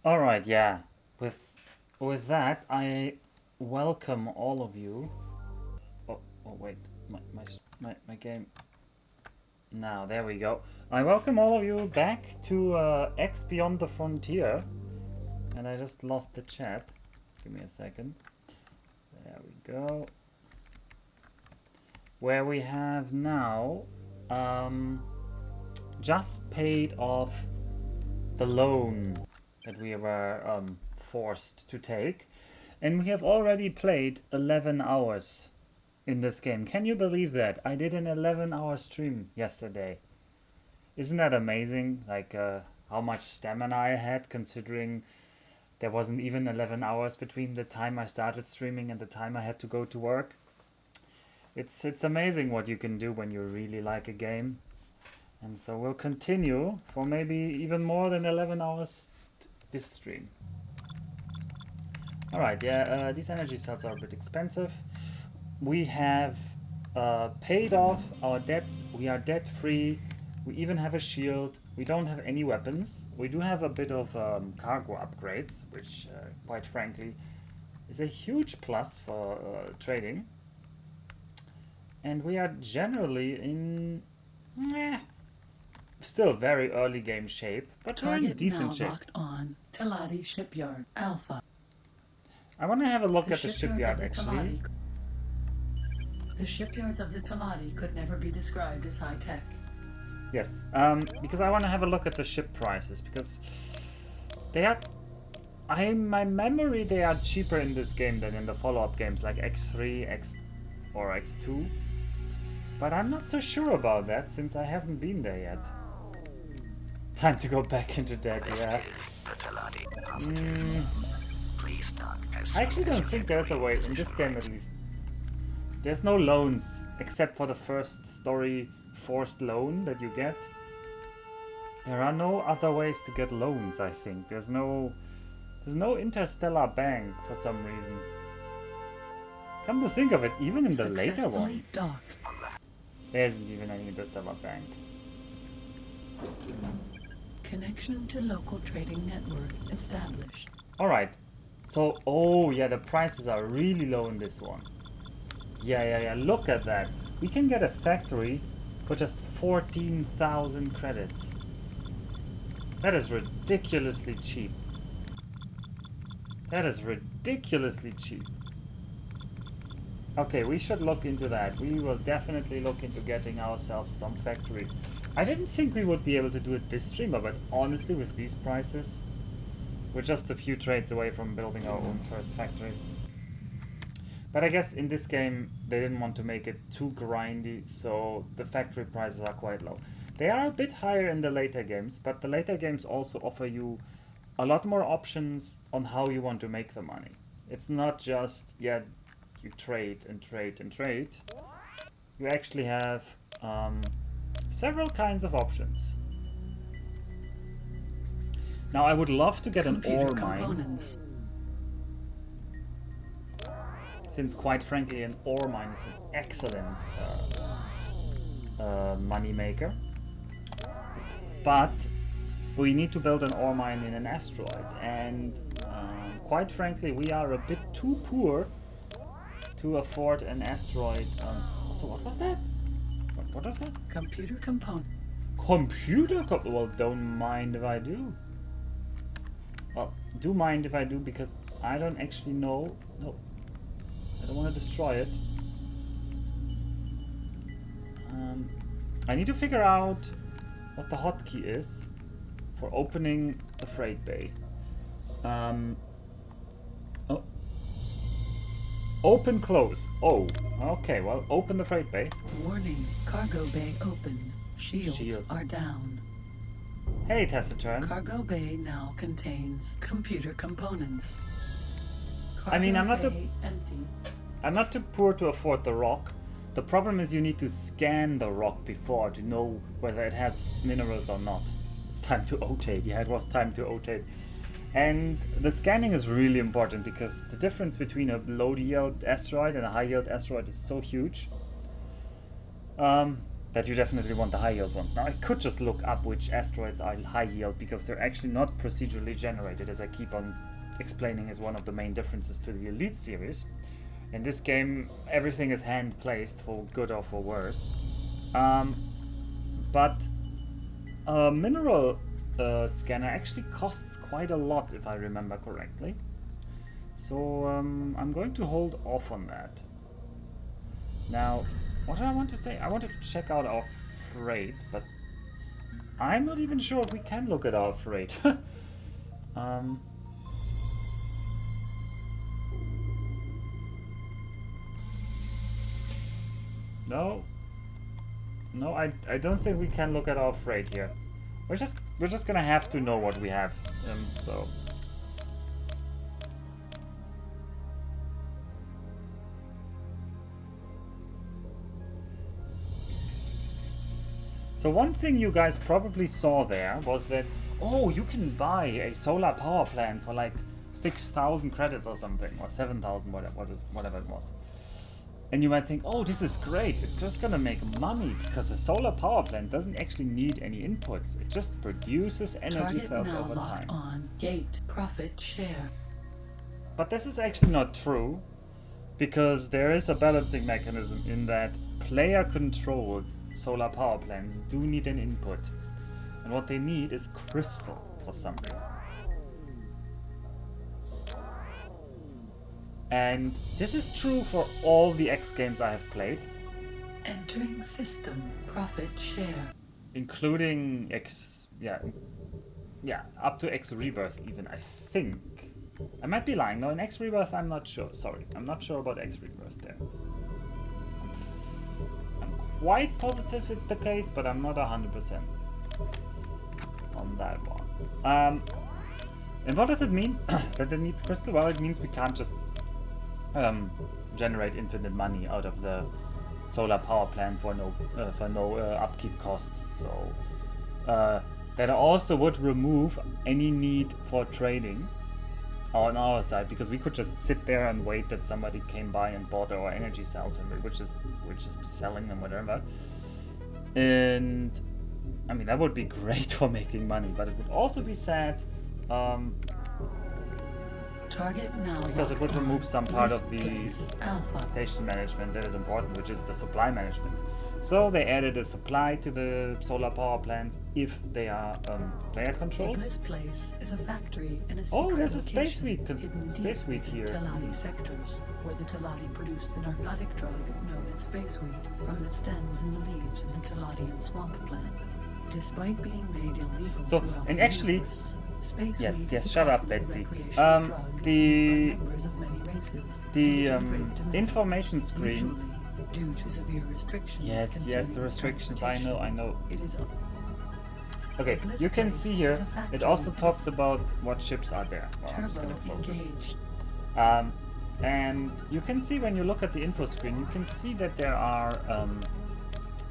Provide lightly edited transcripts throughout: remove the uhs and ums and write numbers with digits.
All right, yeah. With that, I welcome all of you. Oh wait, my game. Now there we go. I welcome all of you back to X Beyond the Frontier, and I just lost the chat. Give me a second. There we go. Where we have now just paid off the loan that we were forced to take. And we have already played 11 hours in this game. Can you believe that? I did an 11-hour stream yesterday. Isn't that amazing? Like how much stamina I had, considering there wasn't even 11 hours between the time I started streaming and the time I had to go to work. It's amazing what you can do when you really like a game. And so we'll continue for maybe even more than 11 hours this stream. Alright, yeah, these energy cells are a bit expensive. We have paid off our debt. We are debt free. We even have a shield. We don't have any weapons. We do have a bit of cargo upgrades, which quite frankly is a huge plus for trading. And we are generally in still very early game shape, but we're in decent shape. Locked on Talati Shipyard Alpha. I want to have a look at the shipyard actually. The shipyards of the Talati could never be described as high tech. Yes, because I want to have a look at the ship prices, because they are, my memory, they are cheaper in this game than in the follow-up games like X3, or X2. But I'm not so sure about that since I haven't been there yet. Time to go back into debt, yeah. I actually don't think there's a way, in this game at least. There's no loans, except for the first story forced loan that you get. There are no other ways to get loans, I think. There's no interstellar bank for some reason. Come to think of it, even in the later ones, there isn't even any interstellar bank. Connection to local trading network established. Alright, so, oh yeah, the prices are really low in this one. Yeah, look at that. We can get a factory for just 14,000 credits. That is ridiculously cheap. That is ridiculously cheap. Okay, we should look into that. We will definitely look into getting ourselves some factory. I didn't think we would be able to do it this streamer, but honestly, with these prices, we're just a few trades away from building our own first factory. But I guess in this game, they didn't want to make it too grindy, so the factory prices are quite low. They are a bit higher in the later games, but the later games also offer you a lot more options on how you want to make the money. It's not just, yeah, you trade and trade and trade. You actually have several kinds of options. Now I would love to get an ore mine. Since quite frankly an ore mine is an excellent money maker. But we need to build an ore mine in an asteroid, and quite frankly we are a bit too poor to afford an asteroid. So what was that? What was that? Computer component. Well, don't mind if I do. Well, do mind if I do, because I don't actually know. No, I don't want to destroy it. I need to figure out what the hotkey is for opening the freight bay. Oh. Open, close. Oh, okay, well, open the freight bay. Warning, cargo bay open. Shields are down. Hey, Taciturn. Cargo bay now contains computer components. Cargo I mean, I'm not empty. too poor to afford the rock. The problem is you need to scan the rock before to know whether it has minerals or not. It's time to rotate. Yeah, it was time to rotate. And the scanning is really important because the difference between a low yield asteroid and a high yield asteroid is so huge. that you definitely want the high yield ones. Now I could just look up which asteroids are high yield because they're actually not procedurally generated, as I keep on explaining is one of the main differences to the Elite series. In this game, everything is hand placed for good or for worse. But a mineral scanner actually costs quite a lot, if I remember correctly. So I'm going to hold off on that. Now, what do I want to say? I wanted to check out our freight, but I'm not even sure if we can look at our freight. No. No, I don't think we can look at our freight here. We're just gonna have to know what we have. So So one thing you guys probably saw there was that, oh, you can buy a solar power plant for like 6,000 credits or something, or 7,000, whatever it was. And you might think, oh, this is great, it's just gonna make money, because a solar power plant doesn't actually need any inputs. It just produces energy cells over time. On gate profit share. But this is actually not true, because there is a balancing mechanism in that player-controlled solar power plants do need an input. And what they need is crystal for some reason. And this is true for all the X games I have played. Entering system profit share. Including X, yeah, up to X Rebirth even, I think. I might be lying. No, in X Rebirth I'm not sure. Sorry, I'm not sure about X Rebirth there. I'm quite positive it's the case, but I'm not 100% on that one. And what does it mean that it needs crystal? Well, it means we can't just generate infinite money out of the solar power plant for no upkeep cost. So that also would remove any need for trading on our side, because we could just sit there and wait that somebody came by and bought our energy cells, and we're just selling them, whatever. And I mean, that would be great for making money, but it would also be sad. Target now, because it would remove some part of the Alpha. station management that is important, which is the supply management. So they added a supply to the solar power plants if they are player controlled. This place is a factory in a Oh, there's a secret space suite, location space suite hidden here. deep within Talati sectors, where the Talati produce the narcotic drug known as space weed from the stems and the leaves of the Talatian swamp plant. Despite being made illegal So, throughout and the actually, universe, space yes, weed yes, is a shut up, popular Betsy. recreational drug The used by members of many races, the and is integrated information screen. usually due to severe restrictions. Yes, the concerning restrictions. I transportation. know. It is Okay, This you can place see is here. a factory It also that talks is about what ships are there. Well, I'm just turbo gonna close this. engaged. And you can see when you look at the info screen, you can see that there are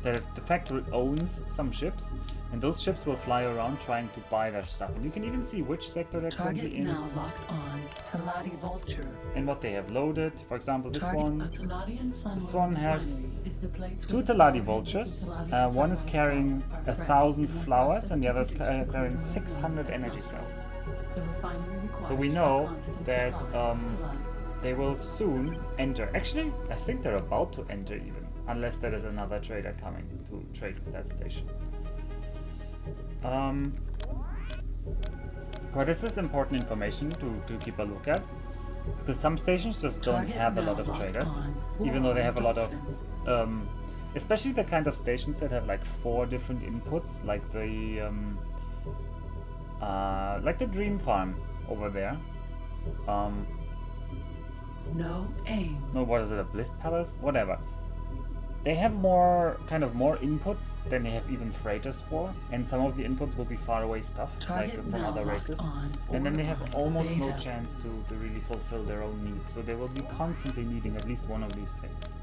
that the factory owns some ships, and those ships will fly around trying to buy their stuff. And you can even see which sector they're Target currently in now locked on Talati Vulture. and what they have loaded. For example, this Target one. of Talatian Sun This World one has Refinery is the place two where the Talati Talatian vultures. Talatian One is sunrise carrying flowers are pressed 1,000 and then flowers, processed and the to other is produce the carrying green 600 light energy as cells. The refinery requires So we a know constant that supply of Talati. they will soon enter. Actually, I think they're about to enter even, unless there is another trader coming to trade with that station. Well, this is important information to keep a look at, because some stations just don't Target have a now lot of locked traders, on even though they have a lot of, Dolphin. especially the kind of stations that have like 4 different inputs, like the Dream Farm over there. No aim. No, what is it, a Bliss Palace? Whatever. They have more inputs than they have even freighters for, and some of the inputs will be faraway stuff, like Target from now other locked races. on And then they have Orbital almost no Beta. chance to really fulfill their own needs, so they will be constantly needing at least one of these things.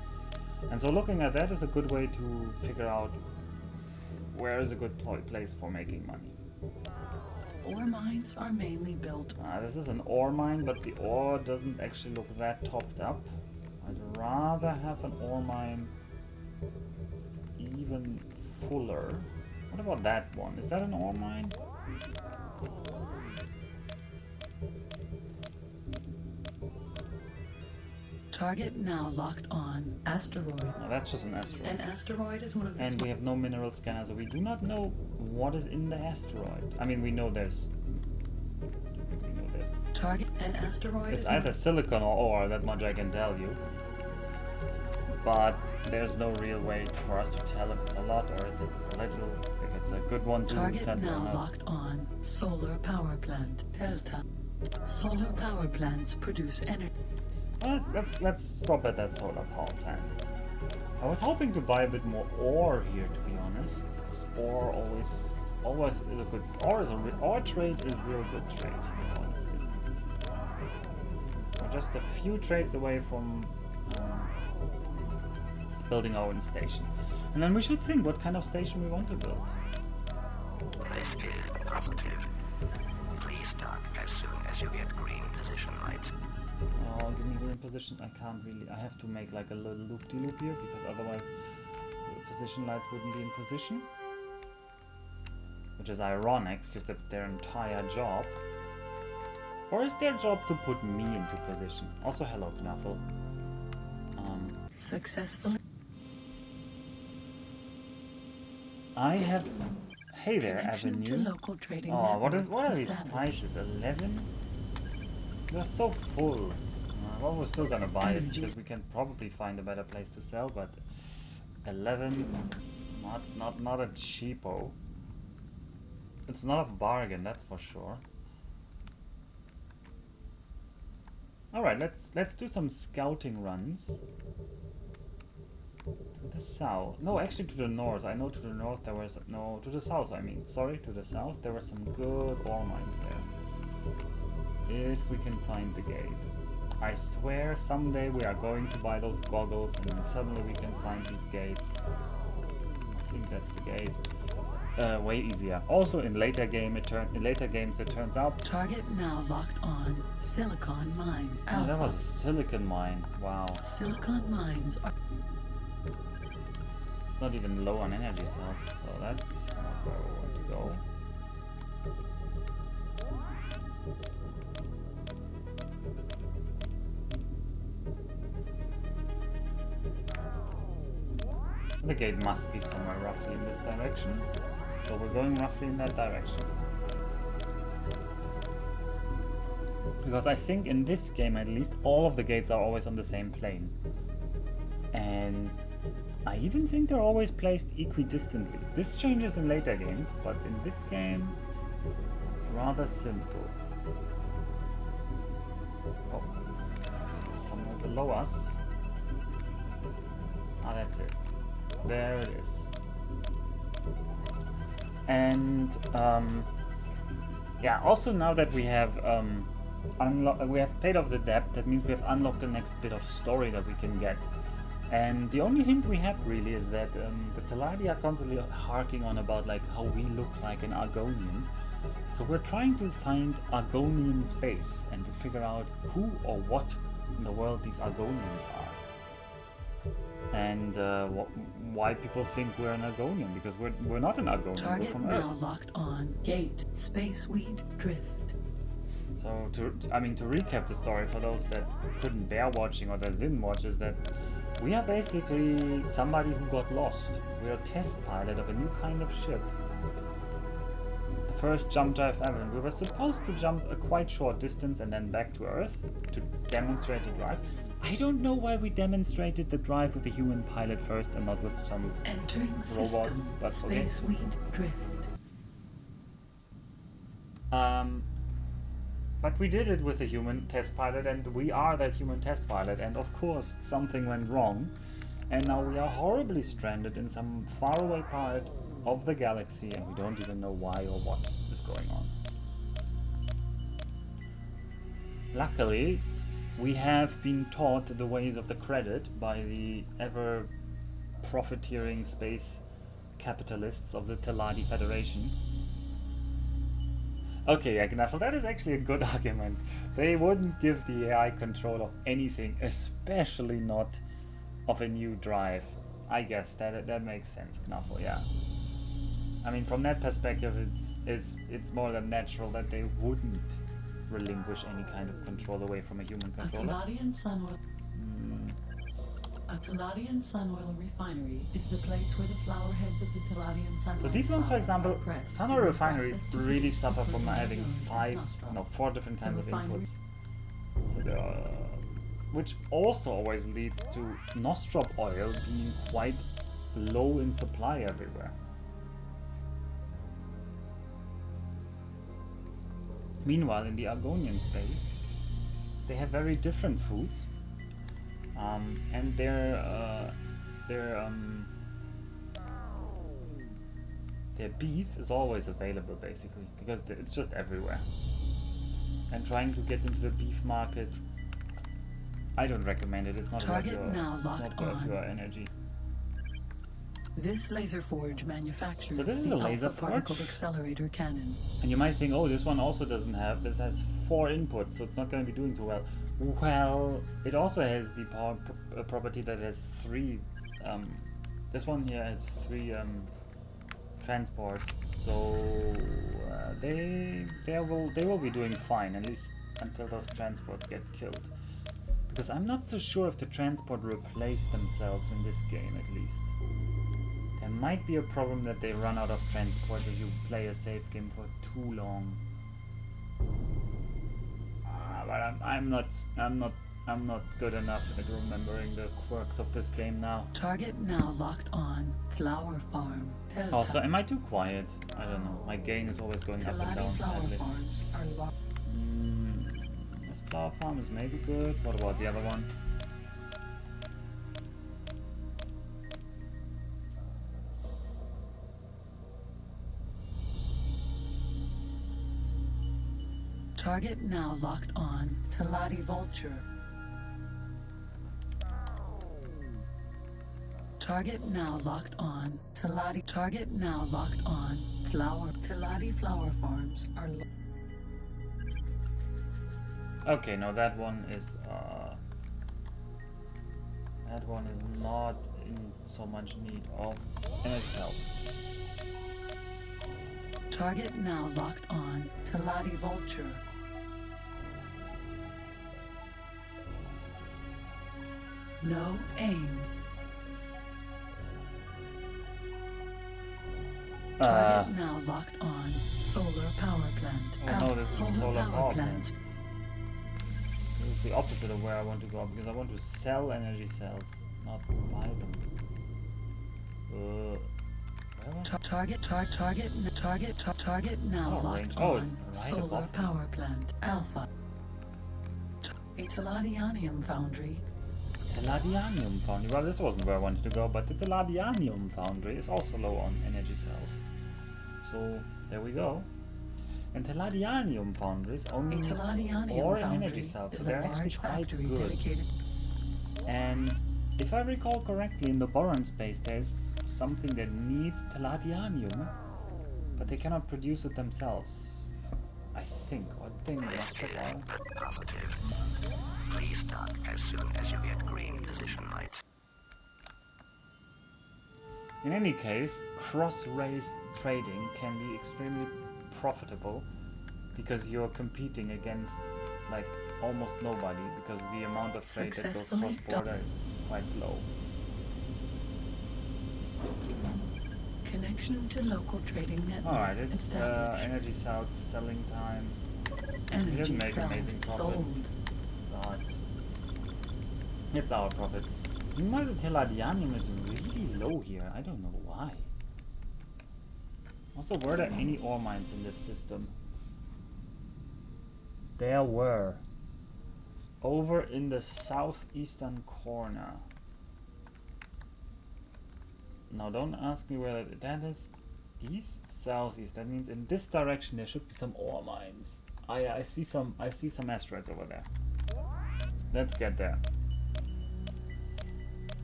And so looking at that is a good way to figure out where is a good place for making money. Ore mines are mainly built. This is an ore mine, but the ore doesn't actually look that topped up. I'd rather have an ore mine that's even fuller. What about that one? Is that an ore mine? Target now locked on. Asteroid. No, that's just an asteroid. An asteroid is one of the And we have no mineral scanner, so we do not know what is in the asteroid. I mean, we know there's... Target an asteroid. It's either silicon or ore, that much I can tell you. But there's no real way for us to tell if it's a lot or if it's a little, if it's a good one to Target send now or not. locked on. Solar power plant. Delta. Solar power plants produce energy. Well, let's stop at that solar power plant. I was hoping to buy a bit more ore here, to be honest, because ore always is a good. Ore trade is real good trade, honestly. We're just a few trades away from building our own station, and then we should think what kind of station we want to build. This is positive. Please dock as soon as you get green position lights. Oh, give me green position. I can't really. I have to make like a little loop-de-loop here because otherwise the position lights wouldn't be in position. Which is ironic because that's their entire job. Or is their job to put me into position? Also, hello, Knuffle. Successfully. I have. Hey there, Connection to Avenue. local trading Oh, what network are these established. prices? 11? They're so full. Well, we're still gonna buy it Energy. because we can probably find a better place to sell, but 11, not a cheapo. It's not a bargain, that's for sure. All right, let's do some scouting runs. To the south. No, actually to the north. I know to the north there was... No, to the south I mean. Sorry, to the south. There were some good ore mines there. If we can find the gate. I swear someday we are going to buy those goggles and then suddenly we can find these gates. I think that's the gate. Way easier. Also in later games it turns out... Target now locked on. Silicon mine. Oh, Alpha. that was a silicon mine. Wow. Silicon mines are It's not even low on energy cells, so that's not where we want to go. The gate must be somewhere roughly in this direction, so we're going roughly in that direction. Because I think in this game at least all of the gates are always on the same plane. And I even think they're always placed equidistantly. This changes in later games, but in this game, it's rather simple. Oh, somewhere below us. Ah, that's it. There it is. And yeah, also now that we have paid off the debt, that means we have unlocked the next bit of story that we can get. And the only hint we have really is that the Teladi are constantly harking on about like how we look like an Argonian. So we're trying to find Argonian space and to figure out who or what in the world these Argonians are. And why people think we're an Argonian, because we're not an Argonian, we're target from now Earth. locked on. Gate. Space weed drift. So to recap the story for those that couldn't bear watching or that didn't watch is that we are basically somebody who got lost. We are a test pilot of a new kind of ship. The first jump drive ever. And we were supposed to jump a quite short distance and then back to Earth to demonstrate the drive. I don't know why we demonstrated the drive with a human pilot first and not with some Entering robot, system. but okay. Space weed drift. But we did it with a human test pilot, and we are that human test pilot, and of course something went wrong, and now we are horribly stranded in some faraway part of the galaxy, and we don't even know why or what is going on. Luckily, we have been taught the ways of the credit by the ever profiteering space capitalists of the Teladi Federation. Okay, Agnaffel, that is actually a good argument. They wouldn't give the AI control of anything, especially not of a new drive. I guess that makes sense, Knuffle, yeah. I mean, from that perspective, it's more than natural that they wouldn't relinquish any kind of control away from a human A controller. Teladian sun oil. A Teladian sun oil refinery is the place where the flower heads of the Teladian sun So oil these ones, for flower example, are pressed sun and oil then refineries processed to really produce suffer the from purple having known as 4 different kinds of refinery- inputs. So there are, which also always leads to nostrop oil being quite low in supply everywhere. Meanwhile, in the Argonian space, they have very different foods, and their beef is always available, basically, because it's just everywhere. And trying to get into the beef market, I don't recommend it. It's not worth Target now locked on. your energy. This laser forge manufactures So this is the a laser alpha particle forge? accelerator cannon. And you might think, oh, this one also doesn't have. This has 4 inputs, so it's not going to be doing too well. Well, it also has the power property that has 3. This one here has 3 transports, so they will be doing fine, at least until those transports get killed. Because I'm not so sure if the transport replace themselves in this game, at least. There might be a problem that they run out of transports if you play a safe game for too long. But I'm not good enough at remembering the quirks of this game now. Target now locked on. Flower farm. Also, am I too quiet? I don't know. My gain is always going up and Teladi down flower sadly. farms are locked. This flower farm is maybe good. What about the other one? Target now locked on. Teladi vulture. Target now locked on. Teladi. Target now locked on. Flower. Teladi flower farms are. Okay, no, that one is not in so much need of energy cells. Target now locked on. Teladi vulture. No aim. Target now locked on. Solar power plant. Oh no, this is a solar power plant. plant. This is the opposite of where I want to go, because I want to sell energy cells, not buy them. Target now Oh, locked range. on. Oh, it's right Solar above me. power plant. Alpha. A Teladianium foundry. Teladianium foundry. Well, this wasn't where I wanted to go, but the Teladianium foundry is also low on energy cells. So there we go. And Teladianium foundries A only Teladianium or foundry energy cells, so is they're a actually large quite factory good. dedicated. And if I recall correctly, in the boron space, there's something that needs Teladianium, but they cannot produce it themselves. I think. What thing This must is it but positive. Please dock as soon as you get green position lights. In any case, cross-race trading can be extremely profitable because you're competing against like almost nobody, because the amount of trade that goes Successfully cross-border is quite low. Connection to local trading network. Alright, it's established. energy cell selling time. We Energy didn't make cells amazing profit. sold. God. It's our profit. Meanwhile, the Teladianium is really low here. I don't know why. Also, were there any ore mines in this system? There were. Over in the southeastern corner. Now, don't ask me where that is. East, southeast. That means in this direction there should be some ore mines. I see some asteroids over there. Let's get there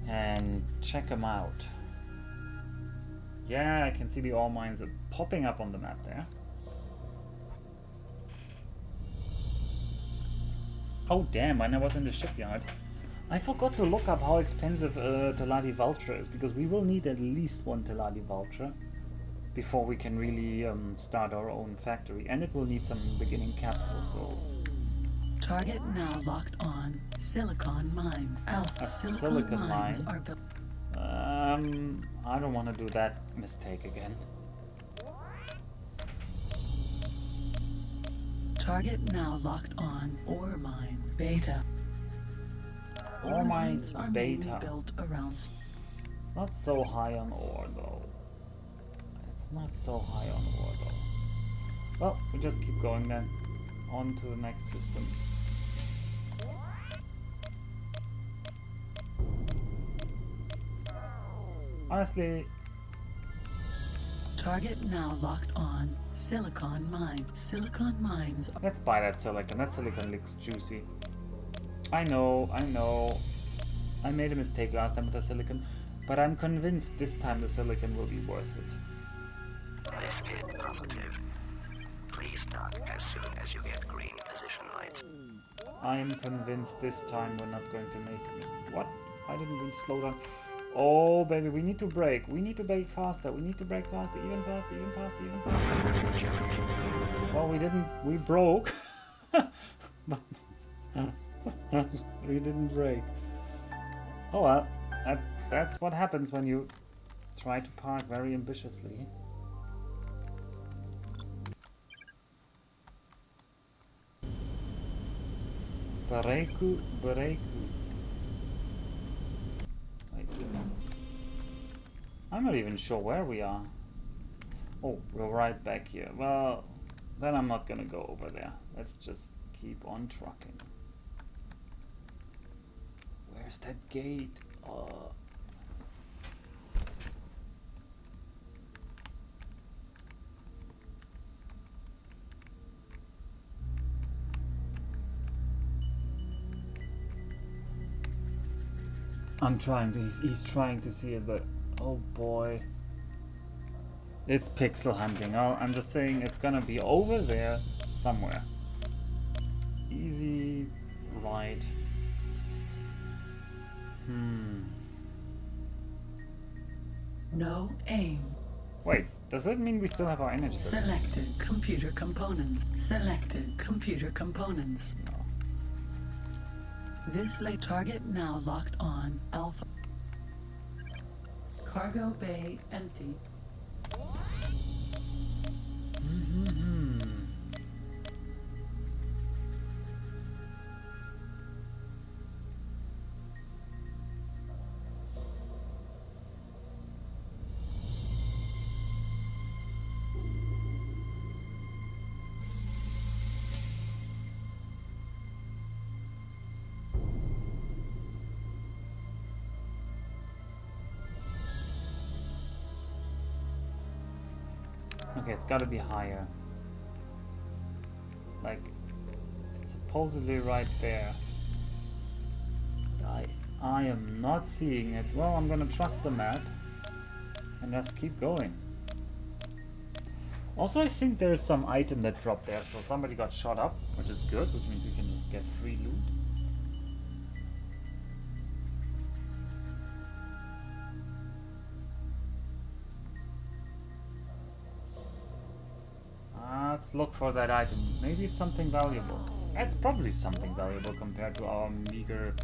and check them out. Yeah, I can see the ore mines popping up on the map there. Oh damn, when I was in the shipyard, I forgot to look up how expensive Teladi Vulture is, because we will need at least one Teladi Vulture before we can really start our own factory, and it will need some beginning capital, so... Target now locked on. Silicon mine. Alpha. A Silicon mines mine? are built. I don't want to do that mistake again. Target now locked on. Ore mine. Beta. Ore mine mines are beta. mainly built around. It's not so high on ore though. It's not so high on ore though. Well, we just keep going then. On to the next system. Honestly, Target now locked on. Silicon mines. Silicon mines are let's buy that silicon. That silicon looks juicy. I know. I made a mistake last time with the silicon, but I'm convinced this time the silicon will be worth it. This is positive. Please dock as soon as you get green position lights. I am convinced this time we're not going to make a mistake. What? Why didn't we slow down? Oh, baby, we need to brake. We need to brake faster. We need to brake faster, even faster, even faster, even faster. Well, we didn't. We broke. We didn't brake. Oh well, that's what happens when you try to park very ambitiously. Bareku, Bareku. Wait. I'm not even sure where we are. Oh, we're right back here. Well, then I'm not gonna go over there. Let's just keep on trucking. Where's that gate? I'm trying to, he's trying to see it, but oh boy. It's pixel hunting. I'm just saying it's gonna be over there somewhere. Easy right. no aim. Wait, does that mean we still have our energy? Selected computer components. Selected computer components. No. This late target now locked on. Alpha. Cargo bay empty. Okay, it's gotta be higher. Like, it's supposedly right there. I am not seeing it. Well, I'm gonna trust the map and just keep going. Also, I think there's some item that dropped there, so somebody got shot up, which is good, which means we can just get free loot. Let's look for that item. Maybe it's something valuable. It's probably something valuable compared to our meager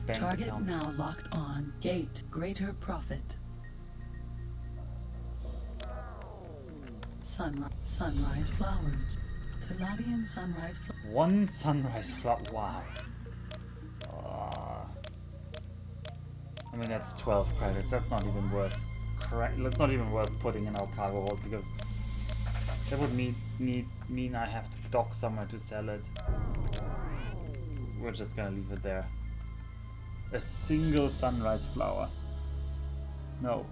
bank Target account. now locked on. Gate greater profit. Sunrise flowers. Saladian sunrise flowers. One sunrise flower. Wow. I mean, that's 12 credits. That's not even worth. That's not even worth putting in our cargo hold, because that would mean I have to dock somewhere to sell it. We're just gonna leave it there. A single sunrise flower. No.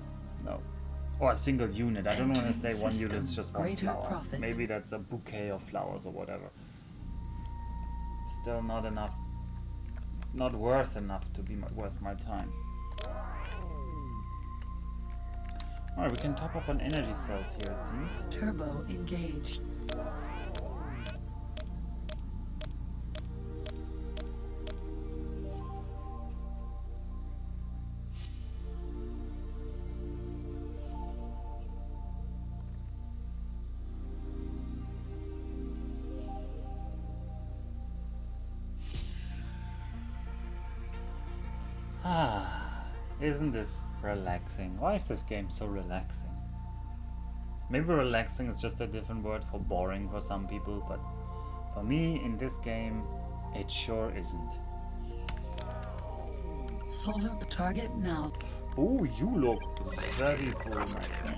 Or a single unit. I don't want to say one unit is just one flower. Profit. Maybe that's a bouquet of flowers or whatever. Still not enough. Not worth enough to be worth my time. Alright, we can top up on energy cells here, it seems. Turbo engaged. Isn't this relaxing? Why is this game so relaxing? Maybe relaxing is just a different word for boring for some people, but for me in this game, it sure isn't. Solar target now. Oh, you look very full, my friend.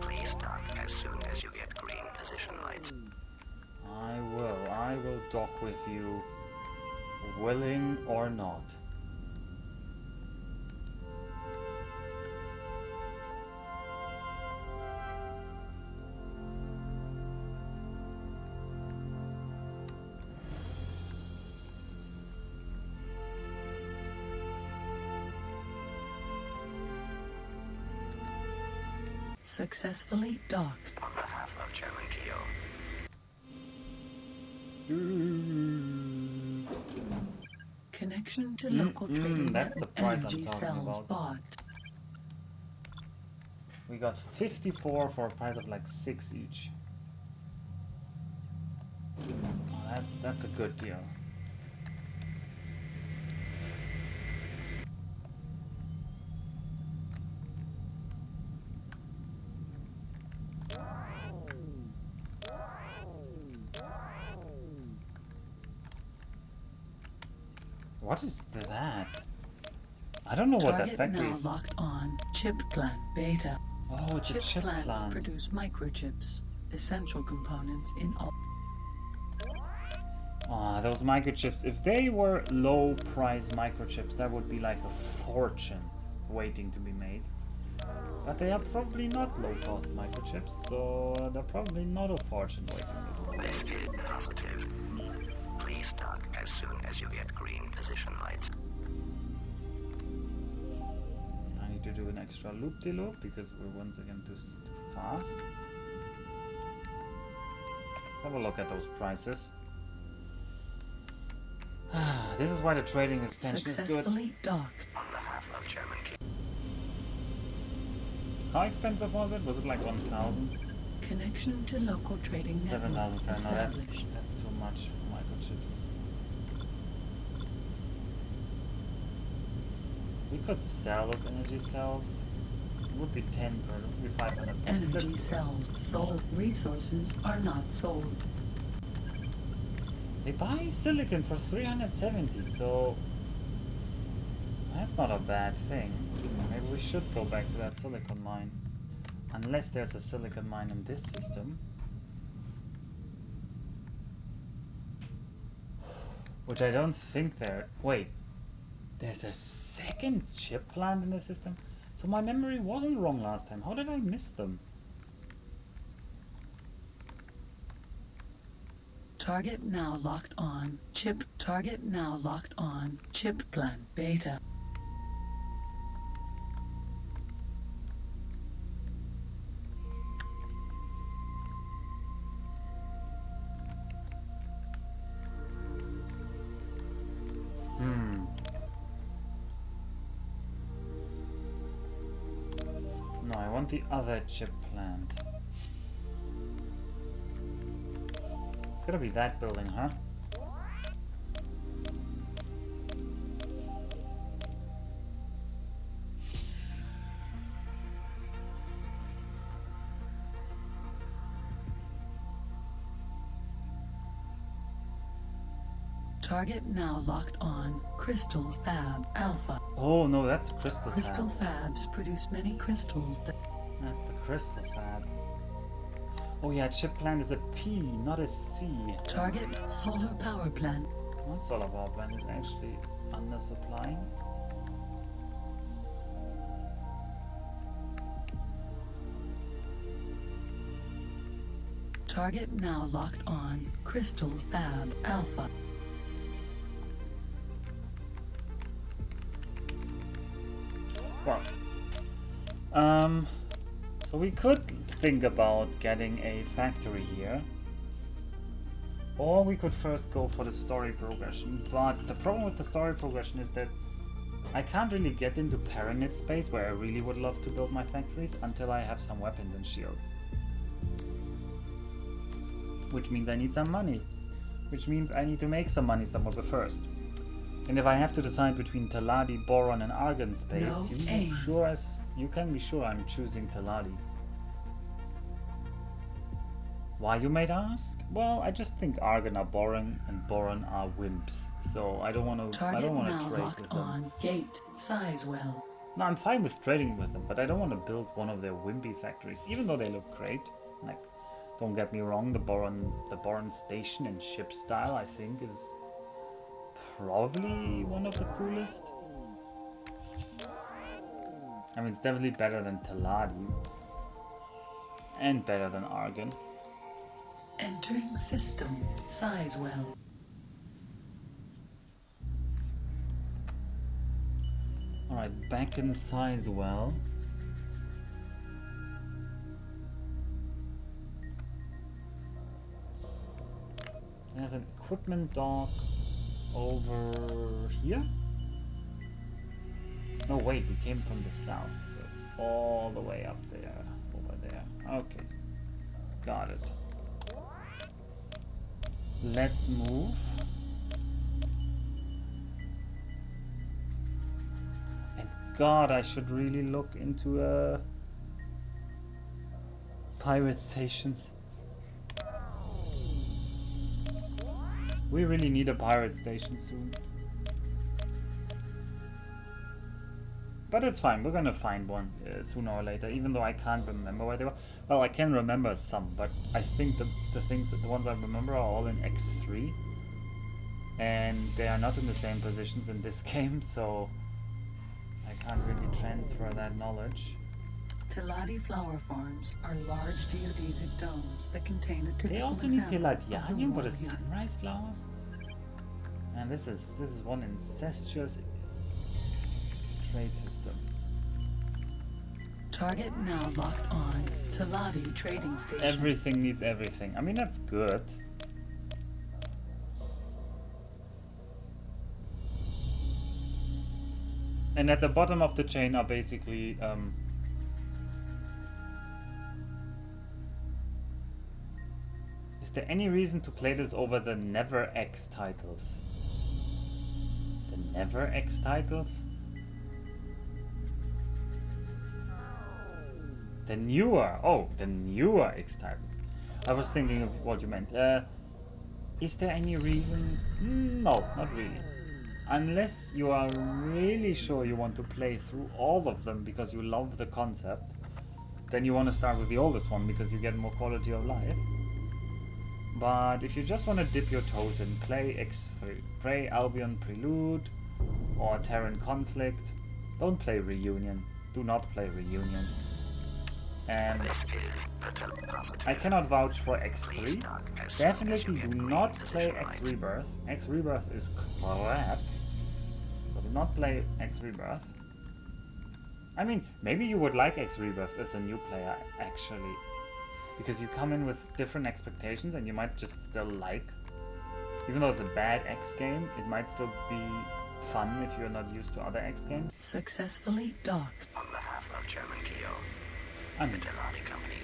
Please dock as soon as you get green position lights. I will dock with you, willing or not. Successfully docked. On behalf of Chairman Keogh, Connection to local trading that's the price I'm energy talking cells about. bought. We got 54 for a price of like 6 each. Oh, that's a good deal. What is that? I don't know what that Target factory now is. locked on. Chip plant beta. Oh, it's a chip plants plant. produce microchips, essential components in all. Ah, those microchips. If they were low price microchips, that would be like a fortune waiting to be made. But they are probably not low cost microchips, so they're probably not a fortune waiting to be made. this is positive. Please dock as soon as you get green position lights. I need to do an extra loop-de-loop because we're once again too fast. Let's have a look at those prices. This is why the trading extension is good. Successfully docked. On behalf of Chairman Keogh, How expensive was it? Was it like 1,000? Connection to local trading network 7,000. No, established. that's too much for microchips. We could sell those energy cells. It would be 10 per, would be 500. Energy Let's- cells sold. Resources are not sold. They buy silicon for 370, so that's not a bad thing. Maybe we should go back to that silicon mine. Unless there's a silicon mine in this system. Which I don't think there... Wait. There's a second chip plant in the system? So my memory wasn't wrong last time. How did I miss them? Target now locked on. Chip. Target now locked on. Chip plant beta. No, I want the other chip plant. It's gotta be that building, huh? Target now locked on. Crystal Fab Alpha. Oh no, that's crystal Crystal fab. fabs produce many crystals that That's the crystal fab. Oh yeah, chip plant is a P, not a C. target solar power plant. My solar power plant is actually undersupplying. Target now locked on. Crystal Fab Alpha. Well, so we could think about getting a factory here. Or we could first go for the story progression. But the problem with the story progression is that I can't really get into Paranit space where I really would love to build my factories until I have some weapons and shields. Which means I need some money. Which means I need to make some money somewhere first. And if I have to decide between Taladi, Boron, and Argon space, No you aim. you can be sure I'm choosing Taladi. Why, you might ask? Well, I just think Argon are boring and Boron are wimps, so I don't want to Target now trade locked with them. on. Gate Sizewell. No, I'm fine with trading with them, but I don't want to build one of their wimpy factories, even though they look great. Like, don't get me wrong, the Boron station in ship style, I think, is probably one of the coolest. I mean, it's definitely better than Taladi and better than Argon. Entering system. Sizewell. Alright, back in Sizewell. There's an equipment dock over here. No, wait, we came from the south, so it's all the way up there, over there. Okay, got it. Let's move. And God, I should really look into pirate stations. We really need a pirate station soon. But it's fine, we're gonna find one sooner or later, even though I can't remember where they were. Well, I can remember some, but I think the ones I remember are all in X3. And they are not in the same positions in this game, so I can't really transfer that knowledge. Taladi flower farms are large geodesic domes that contain a typical They also need example of the Teladianium for the world. sunrise flowers? And this is one incestuous trade system. Target now locked on. Taladi trading station. Everything needs everything. I mean, that's good. And at the bottom of the chain are basically is there any reason to play this over the Never X titles? The Never X titles? The newer, the newer X titles. I was thinking of what you meant. Is there any reason? No, not really. Unless you are really sure you want to play through all of them because you love the concept, then you want to start with the oldest one because you get more quality of life. But if you just want to dip your toes in, play X3, play Albion Prelude or Terran Conflict. Don't play Reunion. Do not play Reunion. And I cannot vouch for X3. Definitely do not play X Rebirth. X Rebirth is crap. So do not play X Rebirth. I mean, maybe you would like X Rebirth as a new player, actually. Because you come in with different expectations and you might just still like. Even though it's a bad X game, it might still be fun if you're not used to other X games. Successfully docked. On behalf of German Kyo, I the mean, Teladi Company.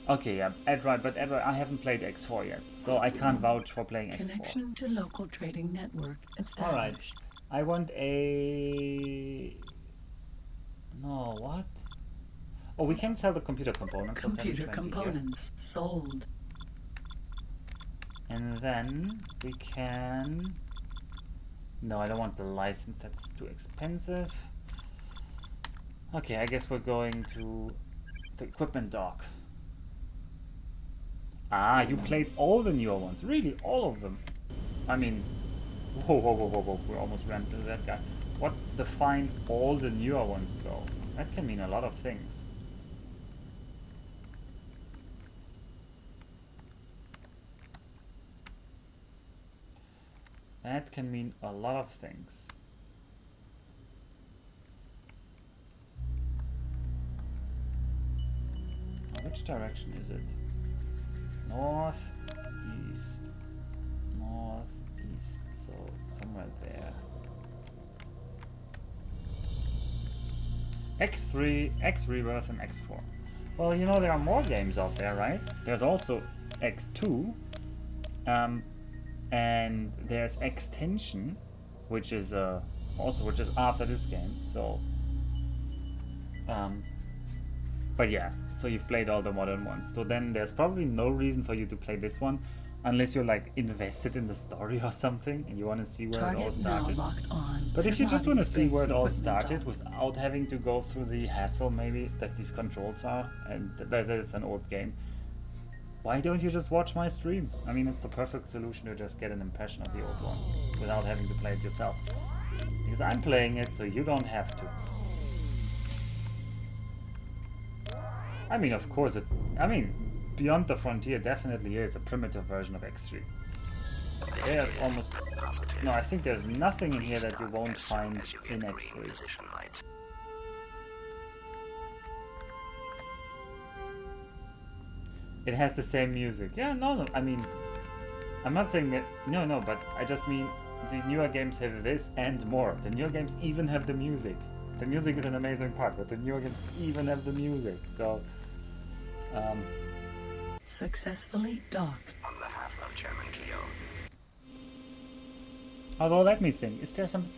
okay, yeah, Edward, I haven't played X4 yet, so I can't vouch for playing X4. Connection to local trading network established. Alright, I want a... No, what? Oh, we can sell the computer components for Computer 720 components sold. here. And then we can... No, I don't want the license, that's too expensive. Okay, I guess we're going to the equipment dock. Ah, you played all the newer ones. Really, all of them. I mean, whoa, we almost ran into that guy. What define all the newer ones, though? That can mean a lot of things. That can mean a lot of things. Now, which direction is it? North, east, north, east. So somewhere there. X3, X Rebirth, and X4. Well, you know there are more games out there, right? There's also X2, and there's Extension, which is which is after this game. So, but yeah, so you've played all the modern ones. So then there's probably no reason for you to play this one, unless you're like invested in the story or something and you want to see where it all started. But if you just want to see where it all started without having to go through the hassle maybe that these controls are, and that it's an old game, why don't you just watch my stream? I mean, it's a perfect solution to just get an impression of the old one without having to play it yourself. Because I'm playing it, so you don't have to. I mean, of course, Beyond the Frontier definitely is a primitive version of X3. There's almost... No, I think there's nothing in here that you won't find in X3. It has the same music. Yeah, no, I mean... I'm not saying that... No, but I just mean the newer games have this and more. The newer games even have the music. The music is an amazing part, but the newer games even have the music, so... Successfully docked. On behalf of Chairman Keo. Although, let me think, is there some...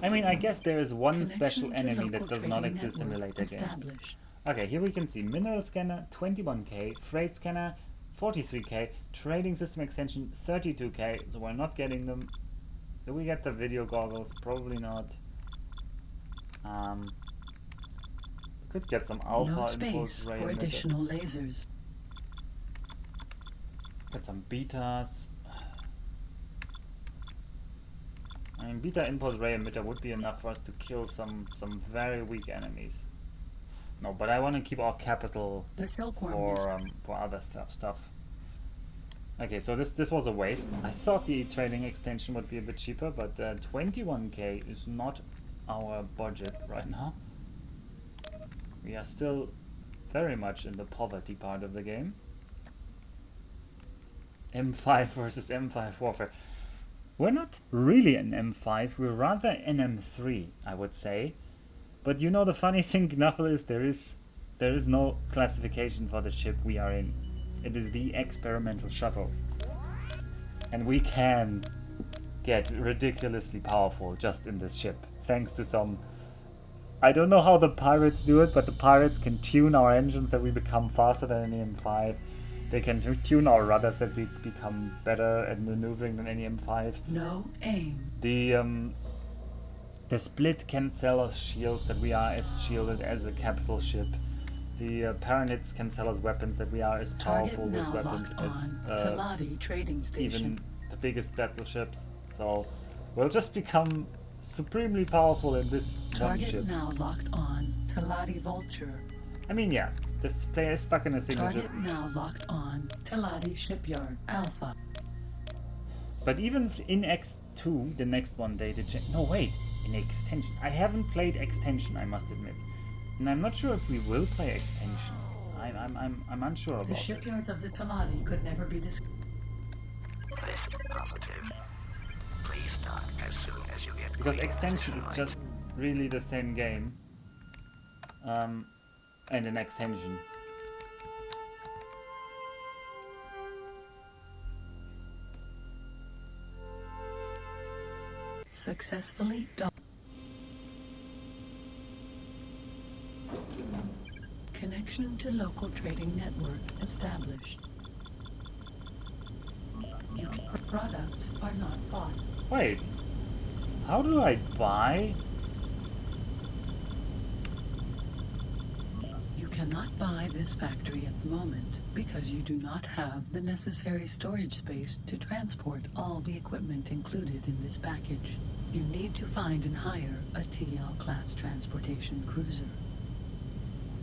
I mean, I guess there is one special enemy that does not exist in the later games. Okay, here we can see Mineral Scanner, 21k, Freight Scanner, 43k, Trading System Extension, 32k, so we're not getting them. Do we get the video goggles? Probably not. We could get some Alpha Impulse Ray for additional lasers. Get some Betas. I mean, Beta Impulse Ray Emitter would be enough for us to kill some very weak enemies. No, but I want to keep our capital for other stuff. Okay, so this was a waste. I thought the trading extension would be a bit cheaper, but 21k is not our budget right now. We are still very much in the poverty part of the game. M5 versus M5 warfare. We're not really an M5, we're rather an M3, I would say. But you know the funny thing, Knuffle, is there is no classification for the ship we are in. It is the experimental shuttle. And we can get ridiculously powerful just in this ship. Thanks to some... I don't know how the pirates do it, but the pirates can tune our engines that we become faster than any M5. They can tune our rudders that we become better at maneuvering than any M5. No aim. The Split can sell us shields that we are as shielded as a capital ship. The Paranids can sell us weapons that we are as powerful with weapons as trading station. Even the biggest battleships. So we'll just become supremely powerful in this one ship. Target now locked on. Talati Vulture. I mean, yeah, this player is stuck in a single ship. Target now locked on. Talati Shipyard Alpha. But even in X2, the next one they did change. No, wait, in Extension. I haven't played Extension, I must admit. And I'm not sure if we will play Extension. I'm unsure about this. The shipyards of the Talati could never be discovered. List positive. Please dock as soon as you get because Extension is just really the same game. And an extension. Successfully docked. Connection to local trading network established. Products are not bought. Wait, how do I buy? You cannot buy this factory at the moment because you do not have the necessary storage space to transport all the equipment included in this package. You need to find and hire a TL-class transportation cruiser.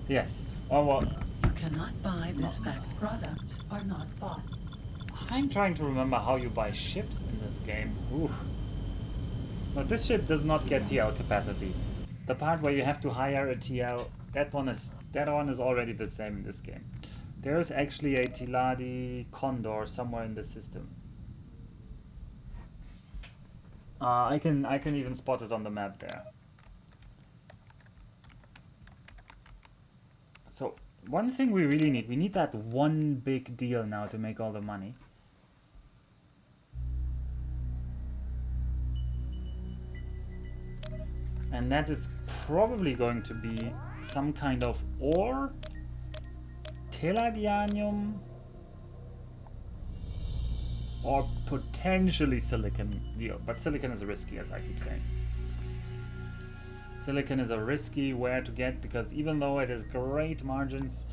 Yes. Oh well. You cannot buy this fact. Products are not bought. I'm trying to remember how you buy ships in this game. Oof. But this ship does not get TL capacity. The part where you have to hire a TL, that one is already the same in this game. There is actually a Tiladi Condor somewhere in the system. I can even spot it on the map there. So one thing we really need, we need that one big deal now to make all the money. And that is probably going to be some kind of ore, teladianium, or potentially silicon deal. But silicon is risky, as I keep saying. Silicon is a risky ware to get because even though it has great margins,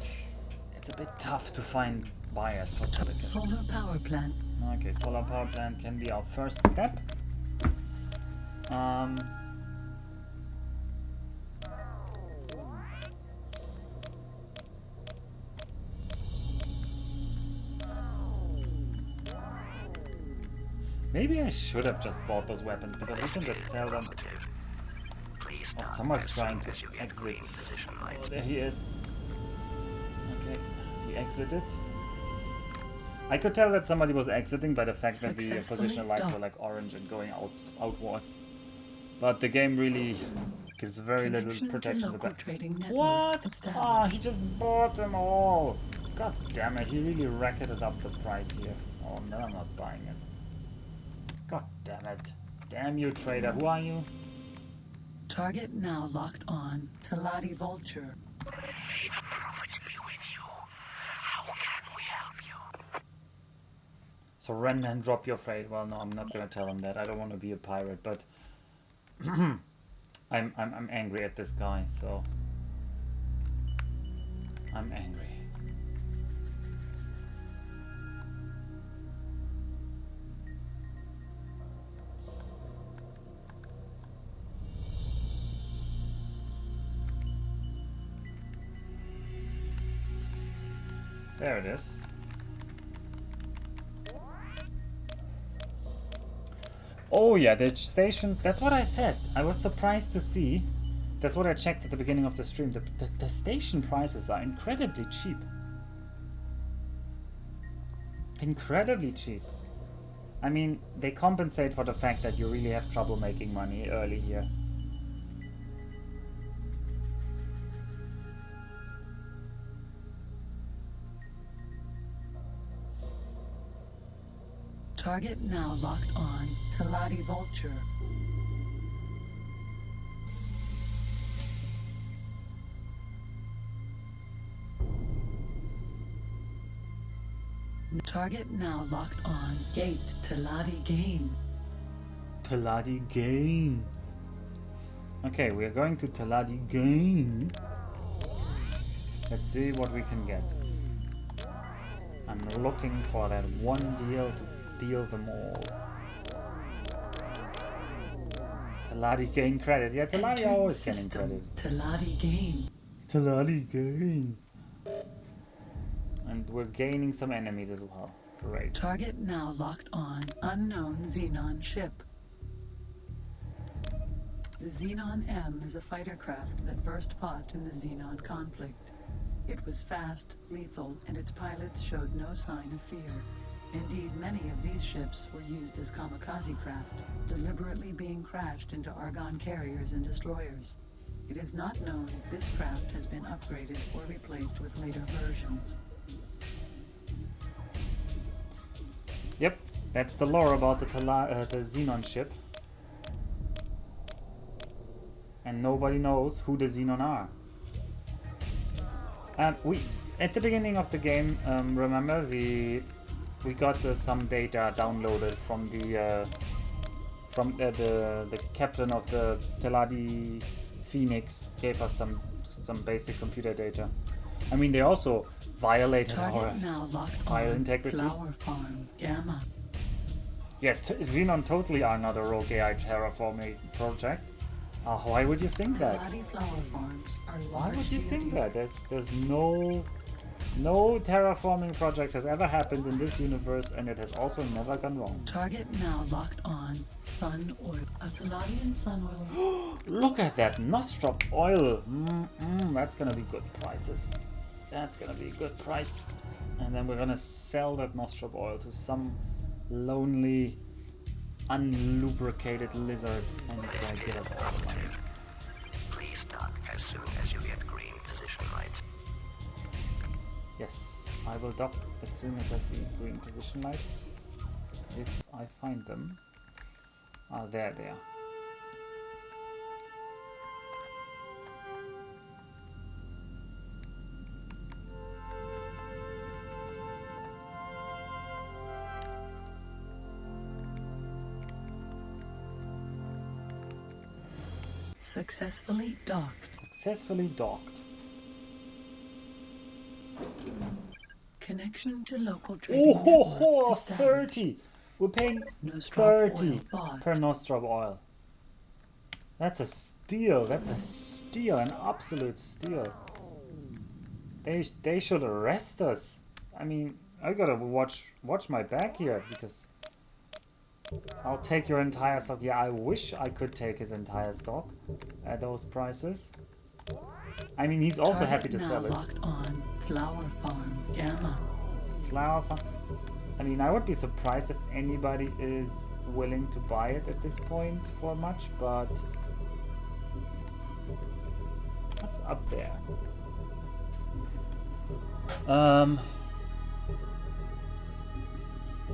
it's a bit tough to find buyers for silicon. Solar power plant. Okay, solar power plant can be our first step. Maybe I should have just bought those weapons because we can just sell them. Oh, someone's trying to exit. Oh, there he is. Okay, he exited. I could tell that somebody was exiting by the fact that the position lights were like orange and going outwards. But the game really gives very little protection to that. What? Ah, he just bought them all. God damn it, he really racketed up the price here. Oh no, I'm not buying it. God damn it. Damn you, trader. Who are you? Target now locked on. Teladi Vulture. May the prophets be with you. How can we help you? Surrender and drop your freight. Well, no, I'm not gonna tell him that. I don't want to be a pirate, but I'm angry at this guy, so I'm angry. There it is. Oh yeah, the stations, that's what I said. I was surprised to see. That's what I checked at the beginning of the stream. The station prices are incredibly cheap. Incredibly cheap. I mean, they compensate for the fact that you really have trouble making money early here. Target now locked on. Teladi Vulture. Target now locked on. Gate Teladi Gain. Teladi Gain. Okay, we are going to Teladi Gain. Let's see what we can get. I'm looking for that one deal to deal them all. Teladi gain credit. Yeah, Teladi always getting credit. Teladi Gain. Teladi gain. And we're gaining some enemies as well. Great. Target now locked on. Unknown Xenon ship. The Xenon M is a fighter craft that first fought in the Xenon conflict. It was fast, lethal, and its pilots showed no sign of fear. Indeed, many of these ships were used as kamikaze craft, deliberately being crashed into Argon carriers and destroyers. It is not known if this craft has been upgraded or replaced with later versions. Yep, that's the lore about the Xenon ship. And nobody knows who the Xenon are. We at the beginning of the game, remember we got some data downloaded from the captain of the Teladi Phoenix. Gave us some basic computer data. I mean, they also violated our file integrity. Flower Farm Gamma. Yeah, Xenon totally are not a rogue AI terraforming project. Why would you think that? Flower farms are Why would you think deities. that? There's no terraforming project has ever happened in this universe, and it has also never gone wrong. Target now locked on. Sun oil. Atlantean sun oil. Look at that Nostrop oil. That's gonna be good prices. That's gonna be a good price. And then we're gonna sell that Nostrop oil to some lonely, unlubricated lizard, and he's gonna get us all the money. Please dock as soon as you get green position lights. Yes, I will dock as soon as I see green position lights. If I find them. There they are. Successfully docked. Successfully docked. Connection to local trading Oh, network established. 30! We're paying Nostrop 30 oil bought. per Nostrop oil. That's a steal. That's a steal. An absolute steal. They should arrest us. I mean, I gotta watch my back here, because I'll take your entire stock. Yeah, I wish I could take his entire stock at those prices. I mean, he's also happy to sell it. Locked on Flower Farm Gamma. It's a flower farm. I mean, I would be surprised if anybody is willing to buy it at this point for much, but what's up there?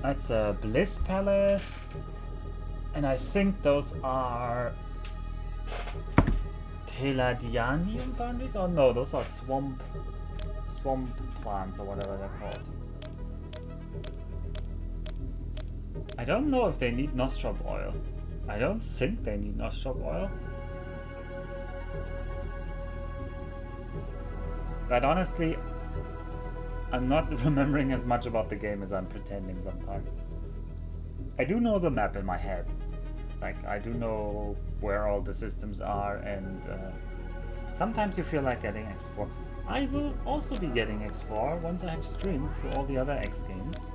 That's a Bliss Palace, and I think those are Teladianium foundries? Oh no, those are swamp plants or whatever they're called. I don't know if they need Nostrop oil. I don't think they need Nostrop oil. But honestly, I'm not remembering as much about the game as I'm pretending sometimes. I do know the map in my head. Like, I do know where all the systems are, and sometimes you feel like getting X4. I will also be getting X4 once I have streamed through all the other X games.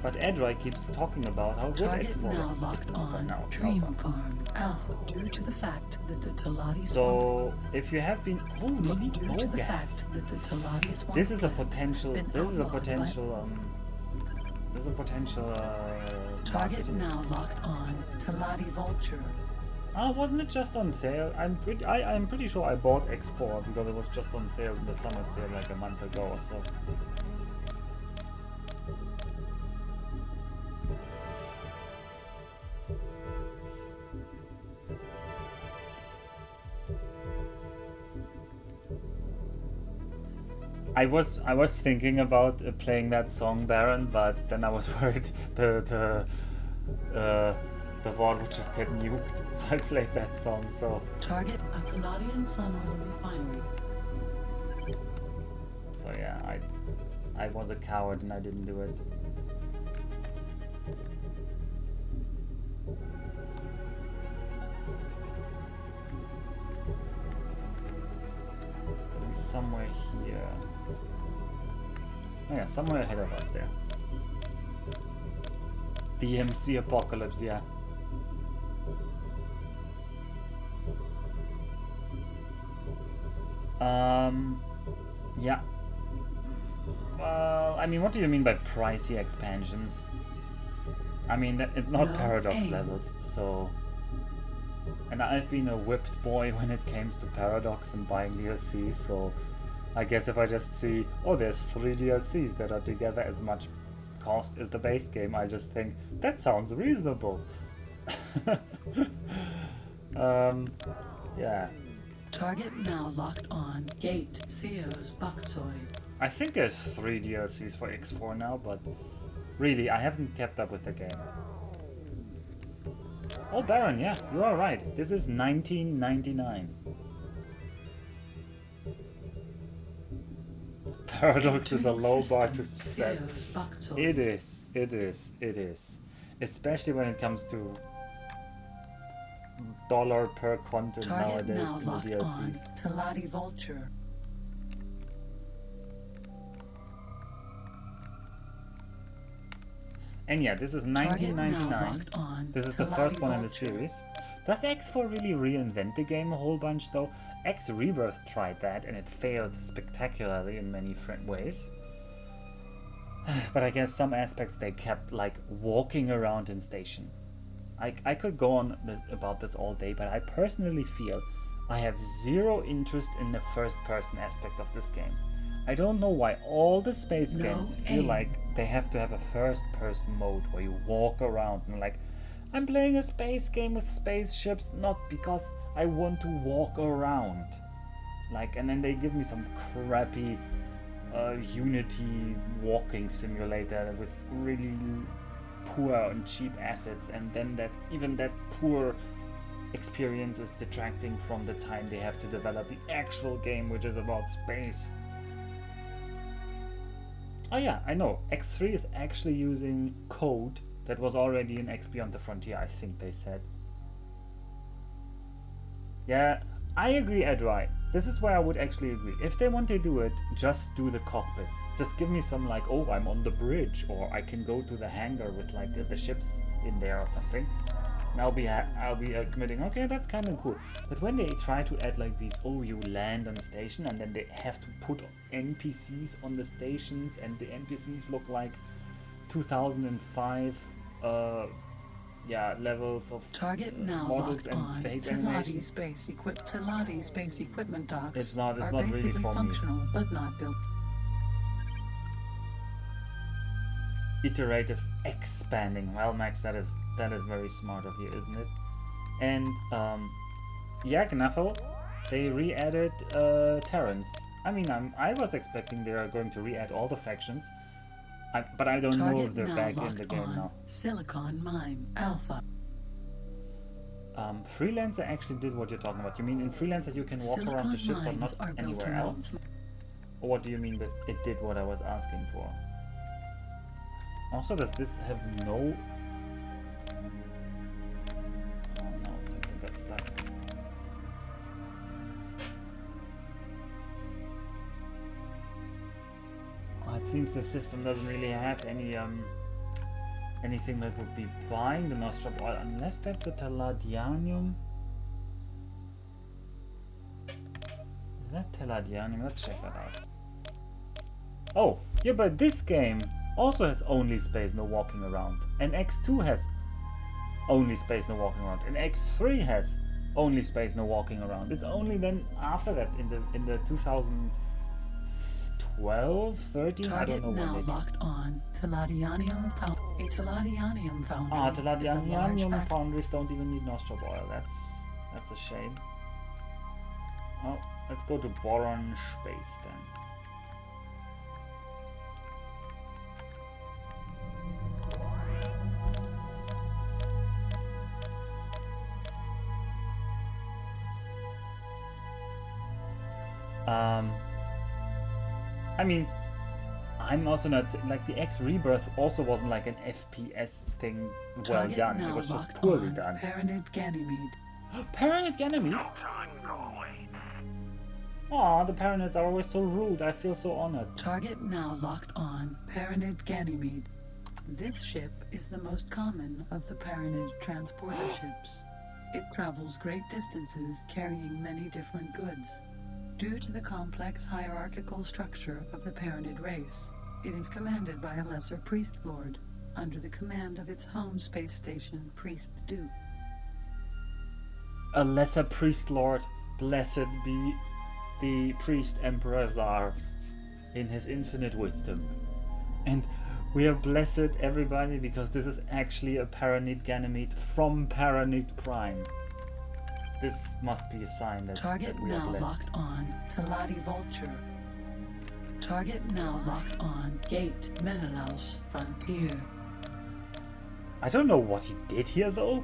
But Edroy keeps talking about how good Target X4 now is locked right on now. Dream Farm Alpha due to the fact that the Talati So if you have been, oh, we need due more to the gas. fact that the Talati swamp This is a plant potential. has been This is a outlawed potential. This is a potential. Target marketing. now locked on Talati Vulture. Oh, wasn't it just on sale? I'm pretty sure I bought X4 because it was just on sale in the summer sale like a month ago or so. I was thinking about playing that song, Baron, but then I was worried the vault would just get nuked if I played that song. So Target a Palladian Sun Oil Refinery. so yeah, I was a coward and I didn't do it. Maybe somewhere here. Oh yeah, somewhere ahead of us there. DMC Apocalypse, yeah. Yeah. Well, I mean, what do you mean by pricey expansions? I mean, it's not No Paradox aim. levels, so... And I've been a whipped boy when it comes to Paradox and buying DLCs, so... I guess if I just see, oh, there's 3 DLCs that are together as much cost as the base game, I just think, that sounds reasonable. Yeah. Target now locked on Gate Theo's Buctoid. I think there's 3 DLCs for X4 now, but really, I haven't kept up with the game. Oh, Baron, yeah, you are right. This is 1999. Paradox is a low bar to set. Theo's Buctoid. It is, it is, it is. Especially when it comes to dollar per content Target nowadays now in the locked DLCs. on Talati Vulture. And yeah, this is Target now 1999. locked on This is the Talati first one in the Vulture. series. Does X4 really reinvent the game a whole bunch though? X Rebirth tried that and it failed spectacularly in many ways. But I guess some aspects they kept, like walking around in station. I could go on about this all day, but I personally feel I have zero interest in the first person aspect of this game. I don't know why all the space No games feel aim. like they have to have a first person mode where you walk around and like, I'm playing a space game with spaceships, not because I want to walk around. Like, and then they give me some crappy Unity walking simulator with really poor and cheap assets, and then that poor experience is detracting from the time they have to develop the actual game, which is about space. Oh yeah, I know. X3 is actually using code that was already in X Beyond the Frontier, I think they said. Yeah, I agree, Edry. This is where I would actually agree. If they want to do it, just do the cockpits. Just give me some like, oh, I'm on the bridge, or I can go to the hangar with like the ships in there or something. And I'll be admitting, okay, that's kind of cool. But when they try to add like these, oh, you land on the station, and then they have to put NPCs on the stations, and the NPCs look like 2005 levels of Target now models and on. face Teladi animation. space equipment docks It's not are really basically for me. functional but not built. Iterative expanding. Well, Max, that is very smart of you, isn't it? And yeah, Knuffle, they re-added Terrans. I mean, I was expecting they are going to re-add all the factions, but I don't know if they're back in the game now. Silicon Mine Alpha. Freelancer actually did what you're talking about. You mean in Freelancer you can walk around the ship but not anywhere else? Or what do you mean that it did what I was asking for? Also, does this have no... Oh no, something got stuck. Oh, it seems the system doesn't really have any anything that would be buying the Nostrum oil, unless that's a Teladianium. Is that Teladianium? Let's check that out. Oh, yeah, but this game also has only space, no walking around. And X2 has only space, no walking around. And X3 has only space, no walking around. It's only then after that in the 2012, 13, I don't know when they... locked on. Teladianium found. A Teladianium foundry. Ah, Teladianium foundries don't even need nostril oil. That's a shame. Oh, let's go to Boron Space then. I mean, I'm also not like the X Rebirth also wasn't like an FPS thing well done. It was just poorly done. Paranid Ganymede. Paranid Ganymede? No time, go away. Aw, the Paranids are always so rude. I feel so honored. Target now locked on. Paranid Ganymede. This ship is the most common of the Paranid transporter ships. It travels great distances carrying many different goods. Due to the complex hierarchical structure of the Paranid race, it is commanded by a lesser priest lord, under the command of its home space station, Priest Duke. A lesser priest lord, blessed be the priest emperor Tsar in his infinite wisdom. And we have blessed everybody because this is actually a Paranid Ganymede from Paranid Prime. This must be a sign that, Target we are now blessed. locked on. Teladi Vulture. Target now locked on. Gate Menelaus Frontier. I don't know what he did here though.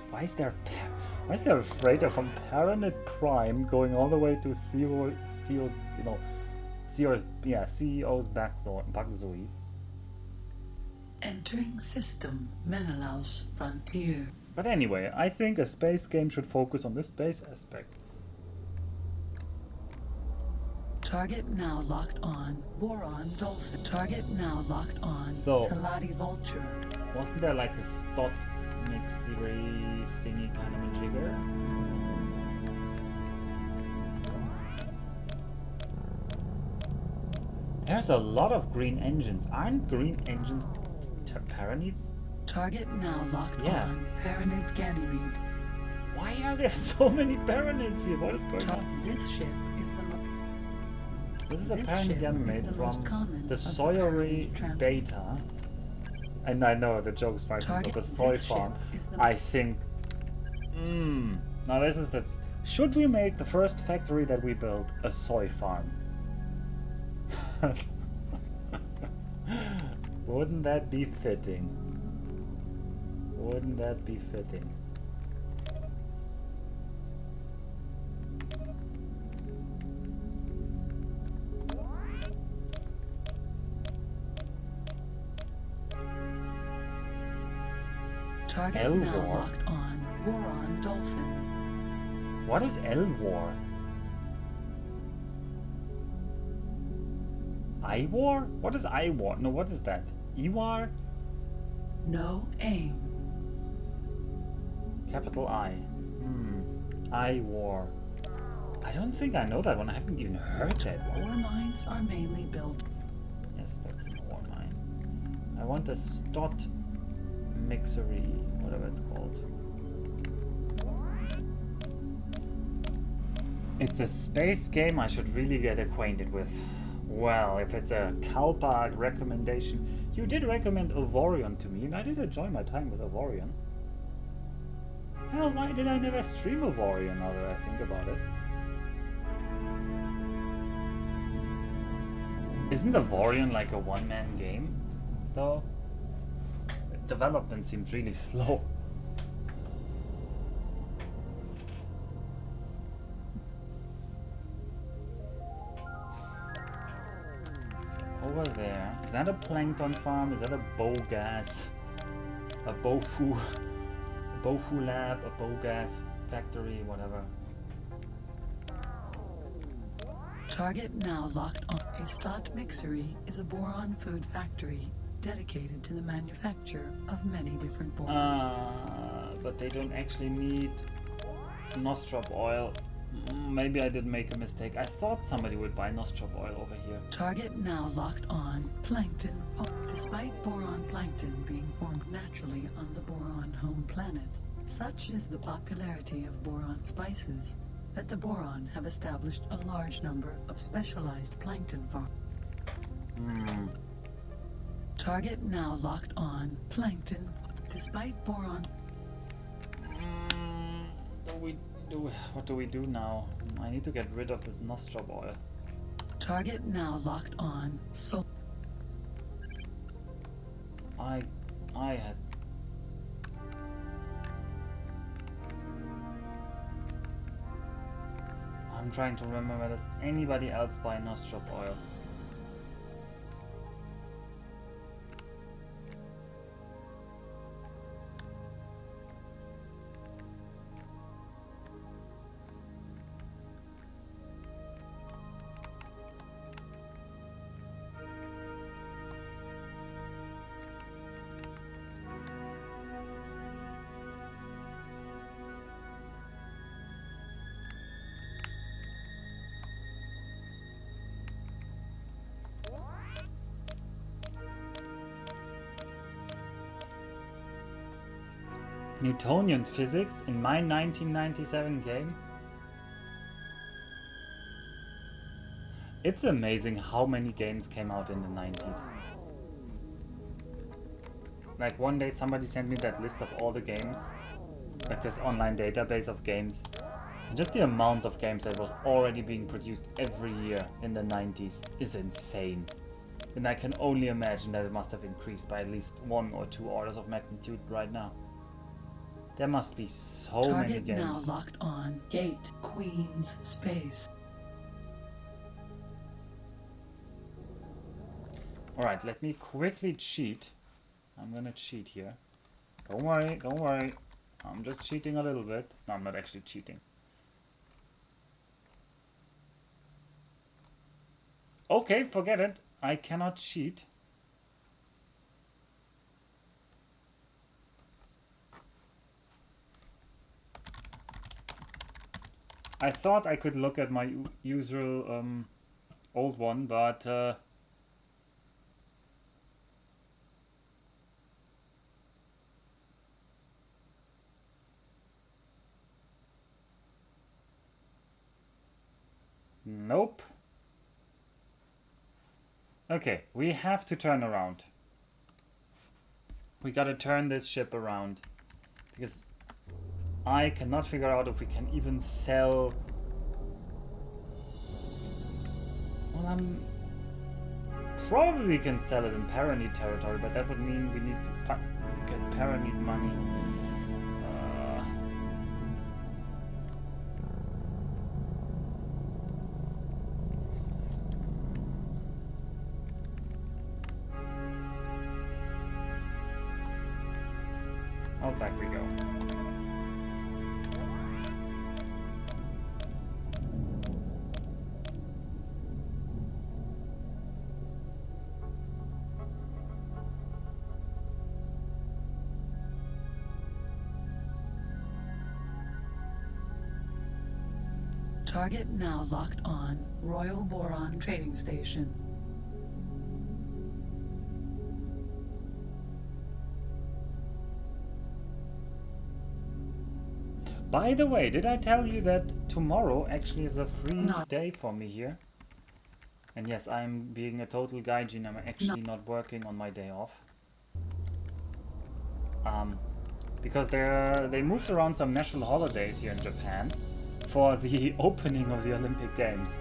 Why is there a freighter from Paranid Prime going all the way to CEO's Bagzoi? Entering system Menelaus Frontier. But anyway, I think a space game should focus on the space aspect. Target now locked on. Boron Dolphin. Target now locked on. So, Teladi Vulture. wasn't there like a stot mixery thingy kind of a jigger? There's a lot of green engines. Aren't green engines Paranids? Target now locked Yeah. on. Paranid Ganymede. Why are there so many Paranids here? What is going on? This ship is the most. This is a This Paranid ship is Ganymede the most from common the of the Soyori Paranid transport. Beta. And I know the joke's fighting so Target the soy this ship farm. is the I think. Now this is the. Should we make the first factory that we build a soy farm? Wouldn't that be fitting? Wouldn't that be fitting? Target now L-War? locked on Boron Dolphin. What is L-War? I-War? What is I-War? No, what is that? E-War? No aim. Capital I. I-War. I don't think I know that one. I haven't even heard it. Ore mines are mainly built. Yes, that's an ore mine. I want a stot mixery, whatever it's called. It's a space game I should really get acquainted with. Well, if it's a Kalpa recommendation, you did recommend Ovorion to me, and I did enjoy my time with Ovorion. Hell, why did I never stream Ovorion now that I think about it? Isn't Ovorion like a one-man game, though? Development seems really slow. Over there. Is that a plankton farm? Is that a bogas? A bofu? A bofu lab? A bogas factory? Whatever. Target now locked on. A stot mixery is a boron food factory dedicated to the manufacture of many different borons. But they don't actually need nostrop oil. Maybe I did make a mistake. I thought somebody would buy nostrop oil over here. Target now locked on plankton. Despite boron plankton being formed naturally on the boron home planet, such is the popularity of boron spices that the boron have established a large number of specialized plankton farms. Target now locked on plankton. Despite boron. What do we do now? I need to get rid of this nostrop oil. Target now locked on. So I had. I'm trying to remember, does anybody else buy nostrop oil? Newtonian physics in my 1997 game? It's amazing how many games came out in the 90s. Like one day somebody sent me that list of all the games, like this online database of games, and just the amount of games that was already being produced every year in the 90s is insane. And I can only imagine that it must have increased by at least 1 or 2 orders of magnitude right now. There must be so many games. Target now locked on. Gate Queen's Space. Alright, let me quickly cheat. I'm gonna cheat here. Don't worry, don't worry. I'm just cheating a little bit. No, I'm not actually cheating. Okay, forget it. I cannot cheat. I thought I could look at my usual old one, but nope. Okay, we have to turn around. We gotta turn this ship around because I cannot figure out if we can even sell. Well, I'm probably can sell it in Paranid territory, but that would mean we need to get Paranid money. Oh, back we go. Target now locked on Royal Boron Trading Station. By the way, did I tell you that tomorrow actually is a free No. day for me here? And yes, I'm being a total gaijin. I'm actually not working on my day off. Because they moved around some national holidays here in Japan for the opening of the Olympic Games.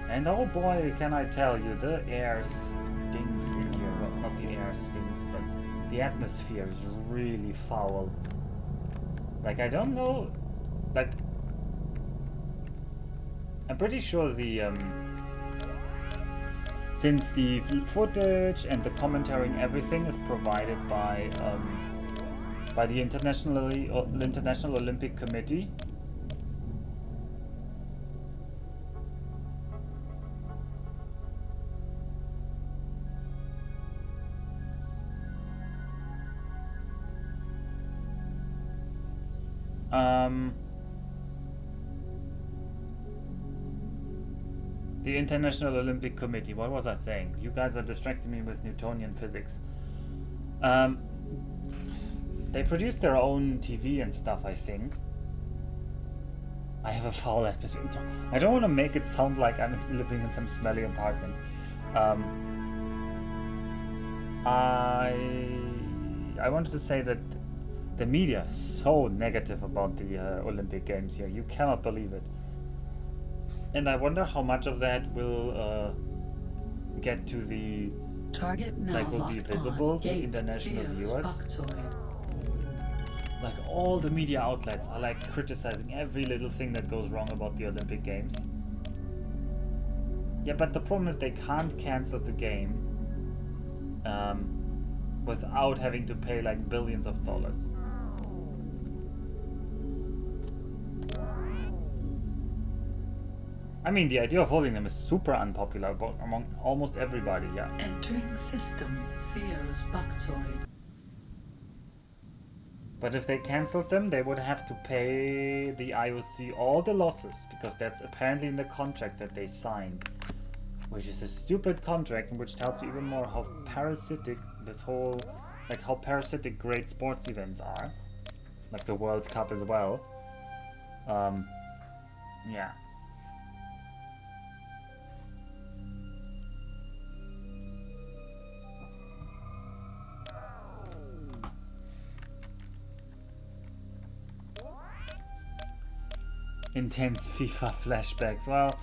And oh boy, can I tell you, the air stinks in here. Well, not the air stinks, but the atmosphere is really foul. Like, I don't know, like, I'm pretty sure the, since the footage and the commentary and everything is provided by the International Olympic Committee. The International Olympic Committee. What was I saying? You guys are distracting me with Newtonian physics. They produce their own TV and stuff, I think. I have a foul atmosphere. I don't want to make it sound like I'm living in some smelly apartment. I wanted to say that the media is so negative about the Olympic Games here. You cannot believe it. And I wonder how much of that will get to the Target now like will be visible to international viewers. Like all the media outlets are like criticizing every little thing that goes wrong about the Olympic Games. Yeah, but the problem is they can't cancel the game without having to pay like billions of dollars. I mean, the idea of holding them is super unpopular among almost everybody, yeah. Entering system, CO's Bakzoid. But if they cancelled them, they would have to pay the IOC all the losses, because that's apparently in the contract that they signed. Which is a stupid contract, and which tells you even more how parasitic this whole, like how parasitic great sports events are. Like the World Cup as well. Yeah. Intense FIFA flashbacks. Well,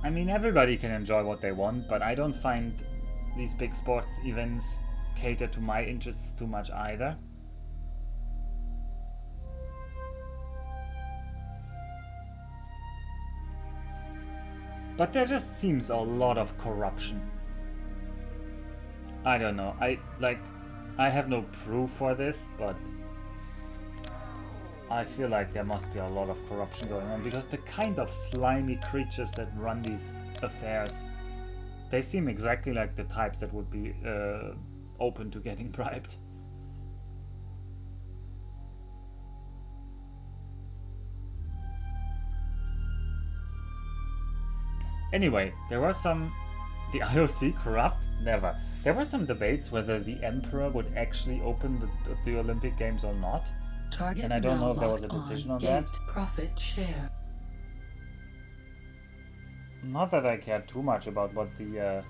I mean, everybody can enjoy what they want, but I don't find these big sports events cater to my interests too much either. But there just seems a lot of corruption. I don't know. I have no proof for this, but I feel like there must be a lot of corruption going on, because the kind of slimy creatures that run these affairs, they seem exactly like the types that would be open to getting bribed. Anyway, there were some... The IOC corrupt? Never. There were some debates whether the Emperor would actually open the Olympic Games or not. Target And I don't know if there was a locked decision on Gate that. Profit share. Not that I care too much about what the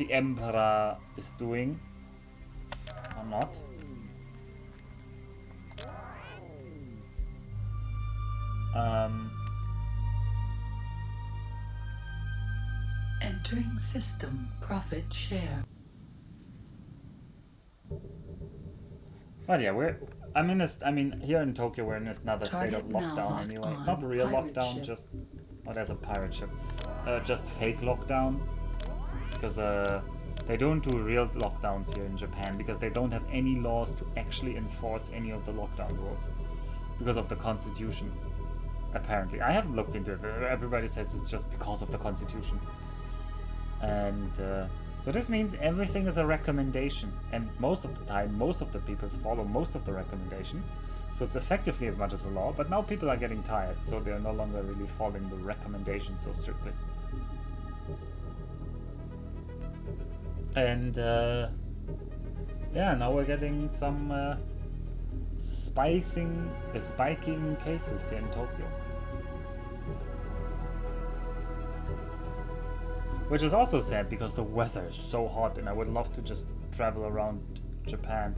Emperor is doing. Or not. Entering system, profit share. But yeah, I mean, here in Tokyo we're in another state of Target now lockdown locked anyway. on Not real pirate lockdown, ship. just... Oh, there's a pirate ship. Just fake lockdown. Because They don't do real lockdowns here in Japan because they don't have any laws to actually enforce any of the lockdown rules because of the constitution. Apparently, I haven't looked into it. Everybody says it's just because of the constitution, and so this means everything is a recommendation, and most of the time, most of the people follow most of the recommendations. So it's effectively as much as a law. But now people are getting tired, so they're no longer really following the recommendations so strictly. And yeah, now we're getting some spiking cases here in Tokyo. Which is also sad because the weather is so hot and I would love to just travel around Japan.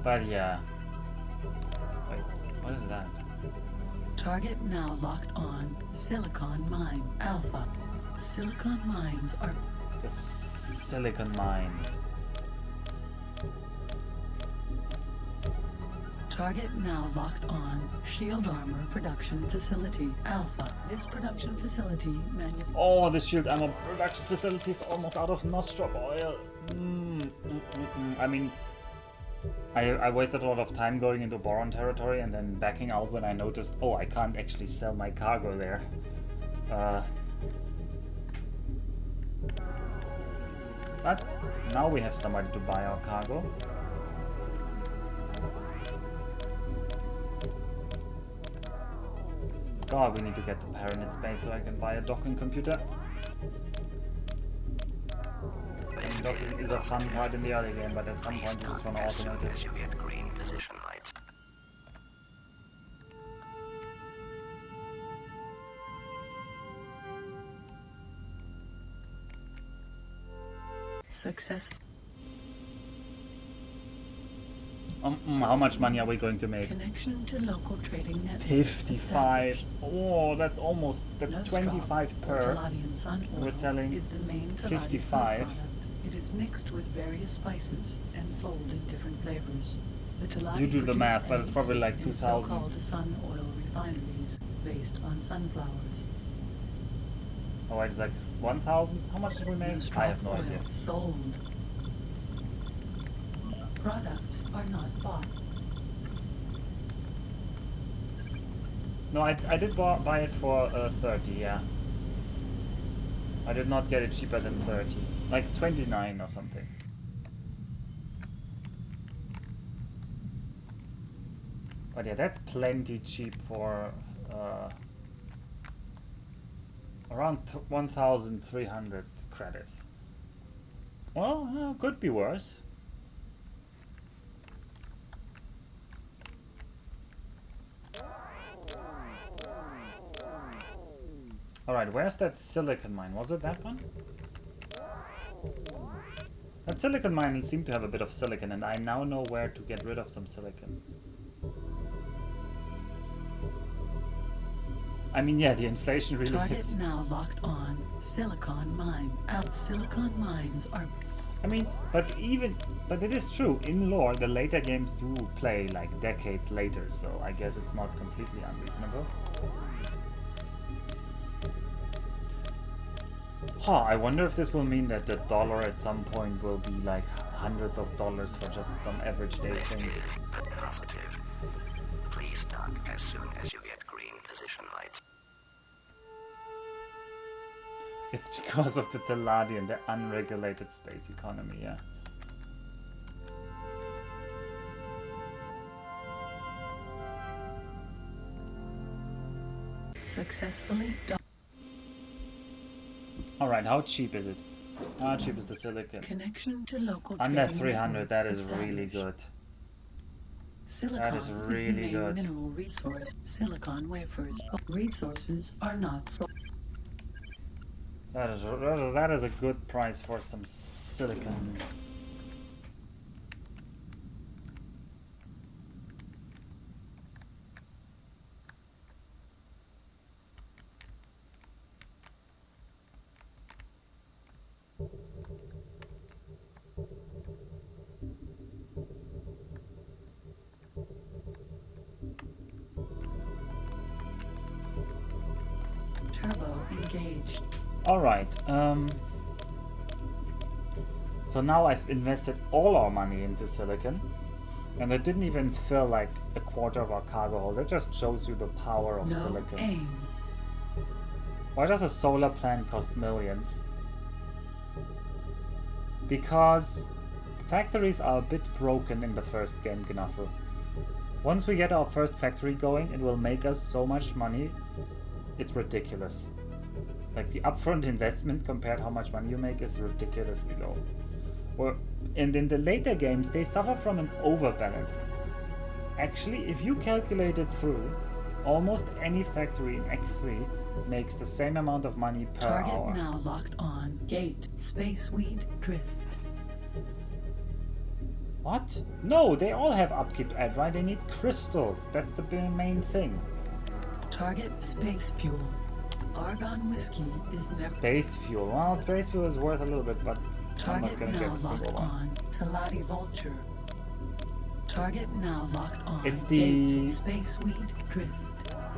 But yeah. Wait, what is that? Target now locked on Silicon Mine Alpha. Silicon mines are... The Silicon Mine. Target now locked on Shield Armor Production Facility Alpha. This production facility manufactures... Oh, the shield armor production facility is almost out of Nostrum oil. I mean, I wasted a lot of time going into Boron territory and then backing out when I noticed, oh, I can't actually sell my cargo there. But now we have somebody to buy our cargo. God, we need to get to Paranit space so I can buy a docking computer. And docking is a fun part in the early game, but at some point you just want to automate it. You get green position lights. Successful. How much money are we going to make? Connection to local trading network. 55. Oh, that's almost, that's Nostrum, 25 per. Teladian sun oil We're selling is the main Teladian 55. product. It is mixed with various spices and sold in different flavors. The Teladi You do the math, but it's produce probably like eggs in 2,000. so-called sun oil refineries based on sunflowers. Oh, wait, it's like 1,000? How much did we make? Nostrum I have no oil idea. sold. Products are not bought. No, I did buy it for 30, yeah. I did not get it cheaper than 30. Like 29 or something. But yeah, that's plenty cheap for around 1,300 credits. Well, could be worse. Alright, where's that silicon mine? Was it that one? That silicon mine seemed to have a bit of silicon, and I now know where to get rid of some silicon. I mean, yeah, the inflation really Target hits. now locked on Silicon Mine. Silicon mines are... I mean, but it is true. In lore, the later games do play like decades later, so I guess it's not completely unreasonable. Huh, I wonder if this will mean that the dollar at some point will be like hundreds of dollars for just some average day This things. is a positive. Please dock as soon as you get green position lights. It's because of the Teladi and the unregulated space economy, yeah. successfully docked. Alright, how cheap is it? How cheap is the silicon? Connection to local Under trading 300, network that is really established. good. Silicon is is really the main good. mineral resource. Silicon wafers. Resources are not sold. That is a good price for some silicon. engaged. Alright, so now I've invested all our money into silicon, and it didn't even fill like a quarter of our cargo hold. That just shows you the power of No silicon. aim. Why does a solar plant cost millions? Because factories are a bit broken in the first game, Gnafu. Once we get our first factory going, it will make us so much money, it's ridiculous. Like the upfront investment compared how much money you make is ridiculously low. And in the later games, they suffer from an overbalancing. Actually, if you calculate it through, almost any factory in X3 makes the same amount of money per Target hour. now locked on. Gate. Space weed drift. What? No, they all have upkeep add, right? They need crystals. That's the main thing. Target space fuel. Argon whiskey is never. Space fuel. Well, space fuel is worth a little bit, but I'm not Target gonna now get a locked single one. on. Talati vulture. Target now locked on. It's the- Gate. Space weed drift.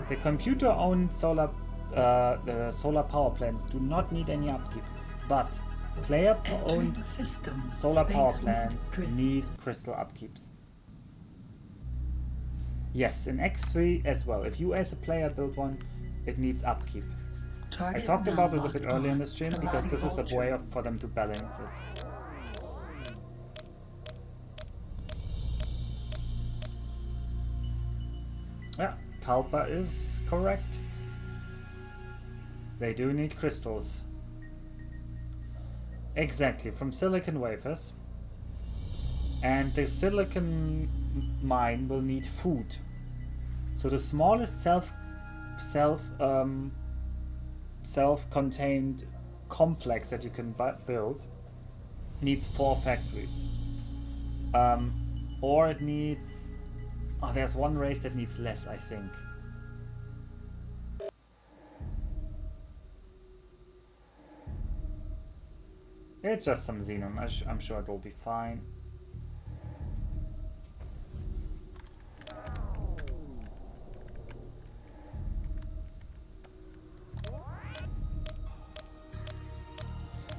The computer-owned the solar power plants do not need any upkeep, but player-owned Entering system. solar power Space weed plants drift. need crystal upkeeps. Yes, in X3 as well. If you as a player build one, it needs upkeep. I Target talked now about this a bit locked earlier in on. the stream Talati because this is a vulture. way for them to balance it. Yeah, Talpa is correct. They do need crystals. Exactly, from silicon wafers. And the silicon mine will need food. So the smallest self-contained complex that you can build needs 4 factories. Or it needs... Oh, there's one race that needs less, I think. It's just some xenon. I'm sure it will be fine.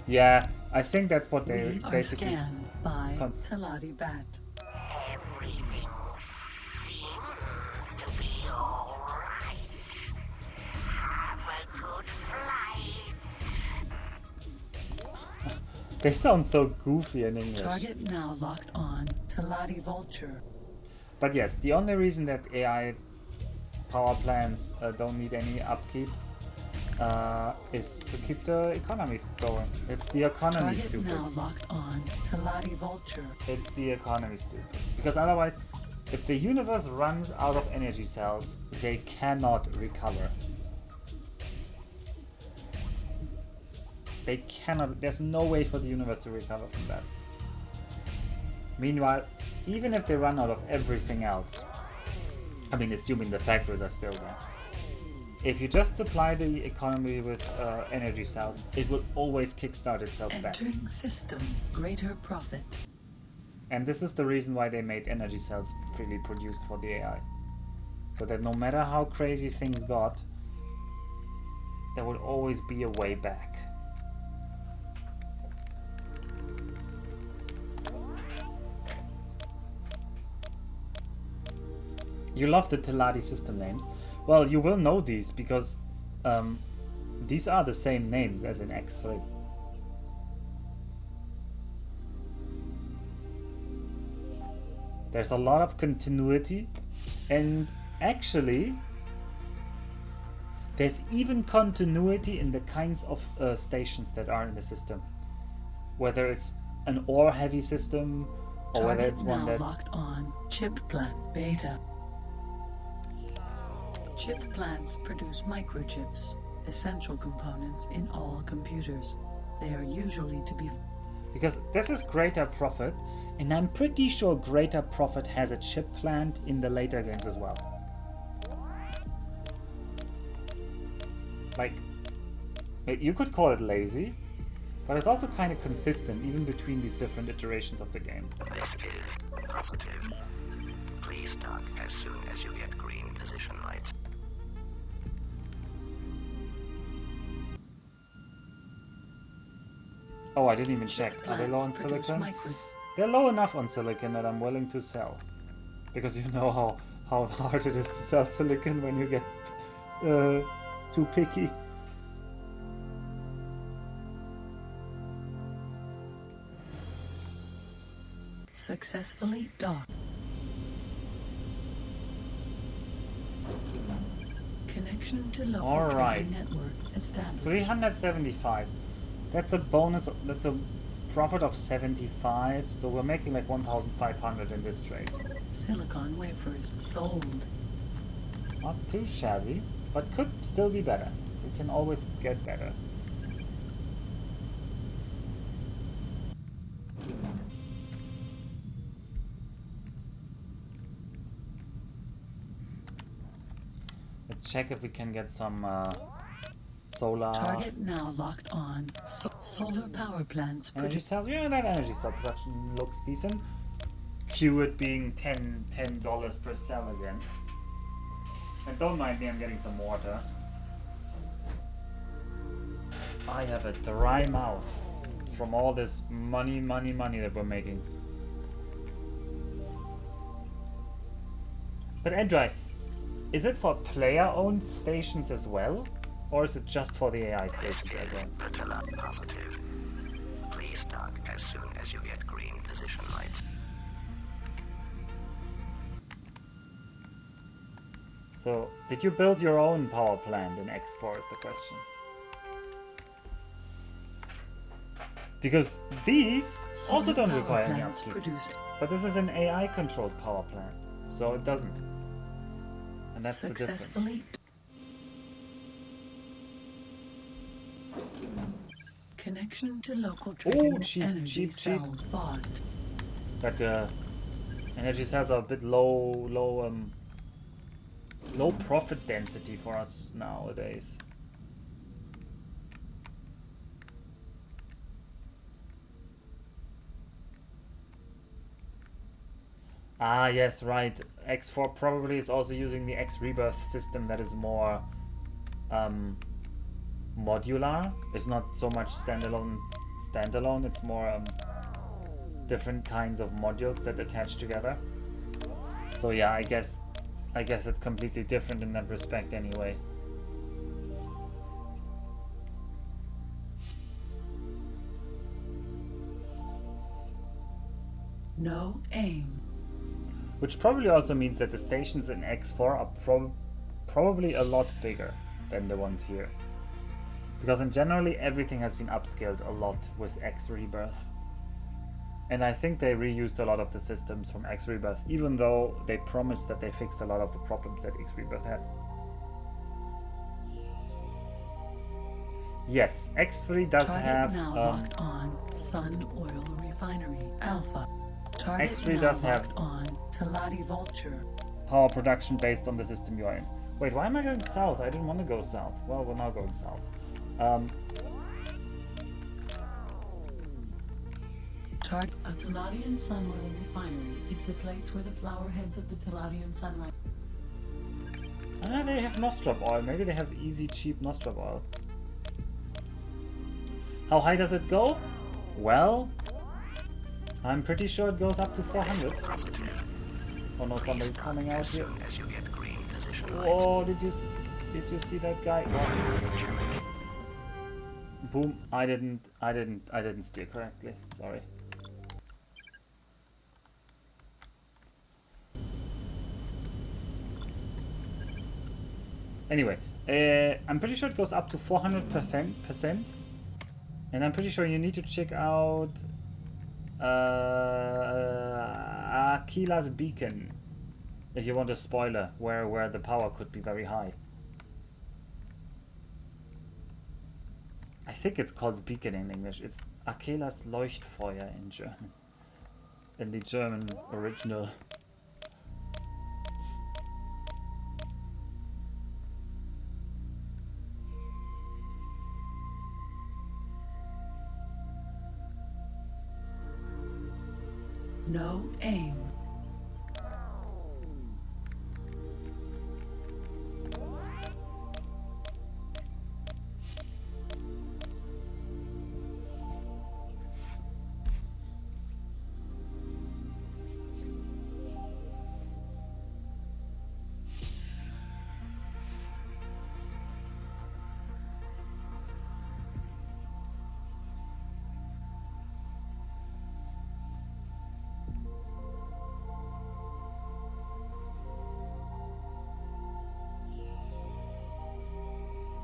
Yeah, I think that's what they We are basically... scanned by conf- Talati Bat. Everything seems to be alright. Have a good flight. They sound so goofy in English. Target now locked on. Talati vulture. But yes, the only reason that AI power plants don't need any upkeep is to keep the economy going. It's the economy Target stupid. now locked on. Talati vulture. It's the economy stupid. Because otherwise, if the universe runs out of energy cells, they cannot recover. They cannot, there's no way for the universe to recover from that. Meanwhile, even if they run out of everything else, I mean, assuming the factories are still there, if you just supply the economy with energy cells, it will always kickstart itself back. Entering system. Greater profit. And this is the reason why they made energy cells freely produced for the AI. So that no matter how crazy things got, there would always be a way back. You love the Teladi system names. Well, you will know these because these are the same names as in X3. There's a lot of continuity, and actually there's even continuity in the kinds of stations that are in the system. Whether it's an ore heavy system or whether Target it's one now that... locked on. Chip plant beta. Chip plants produce microchips, essential components in all computers. They are usually to be... Because this is Greater Prophet, and I'm pretty sure Greater Prophet has a chip plant in the later games as well. Like, you could call it lazy, but it's also kind of consistent even between these different iterations of the game. This is positive. Please dock as soon as you get green position lights. Oh, I didn't even check. Are they low on Plants produce silicon? micro- They're low enough on silicon that I'm willing to sell. Because you know how hard it is to sell silicon when you get too picky. Successfully docked. Connection to local Alright. trading network established. 375. That's a bonus. That's a profit of 75. So we're making like 1,500 in this trade. Silicon wafers sold. Not too shabby, but could still be better. We can always get better. Let's check if we can get some solar Target now locked on. Solar power plants energy produce. cells. Yeah, that energy cell production looks decent. Q it being $10 per cell again. And don't mind me, I'm getting some water. I have a dry mouth from all this money that we're making. But Andrei, is it for player-owned stations as well? Or is it just for the AI stations as well? Patella positive. Please dock as soon as you get green position lights. So, did you build your own power plant in X4 is the question. Because these also don't require any upkeep. But this is an AI-controlled power plant, so it doesn't. And that's the difference. Connection to local trading energy cheap. cells bought. But the energy cells are a bit low profit density for us nowadays. Ah, yes, right. X4 probably is also using the X Rebirth system that is more modular. It's not so much standalone. It's more different kinds of modules that attach together. So yeah, I guess it's completely different in that respect anyway. No aim. Which probably also means that the stations in X4 are probably a lot bigger than the ones here. Because in generally everything has been upscaled a lot with X Rebirth. And I think they reused a lot of the systems from X Rebirth, even though they promised that they fixed a lot of the problems that X Rebirth had. Yes, X3 does have now locked on Sun Oil Refinery Alpha. Target X3 now does have locked on Talati Vulture. Power production based on the system you are in. Wait, why am I going south? I didn't want to go south. Well, we're now going south. A Taladian Sun Oil Refinery is the place where the flower heads of the Taladian sunrise. Ah, they have Nostrop oil. Maybe they have easy, cheap Nostrop oil. How high does it go? Well, I'm pretty sure it goes up to 400. Oh no, somebody's coming out here. Oh, did you see that guy? Oh. Boom! I didn't steer correctly. Sorry. Anyway, I'm pretty sure it goes up to 400%, and I'm pretty sure you need to check out Aquila's Beacon if you want a spoiler where the power could be very high. I think it's called Beacon in English. It's Aquila's Leuchtfeuer in German. In the German original. No aim.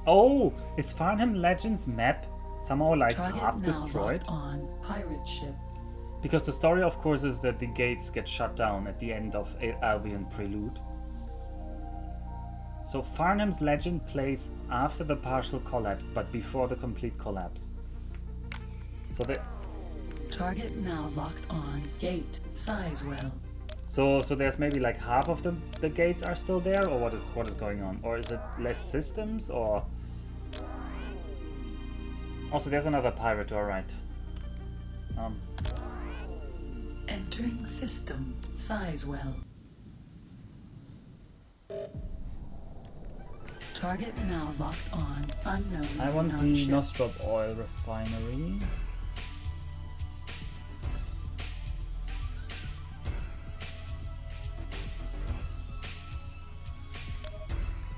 Oh, is Farnham Legends map somehow like Target half now destroyed? locked on pirate ship. Because the story, of course, is that the gates get shut down at the end of Albion Prelude. So Farnham's legend plays after the partial collapse, but before the complete collapse. So the Target now locked on gate Sizewell. so there's maybe like half of the gates are still there, or what is going on? Or is it less systems, or also there's another pirate, alright. Entering system Sizewell. Target now locked on unknown. I want Xenon the ship. Nostrop oil refinery.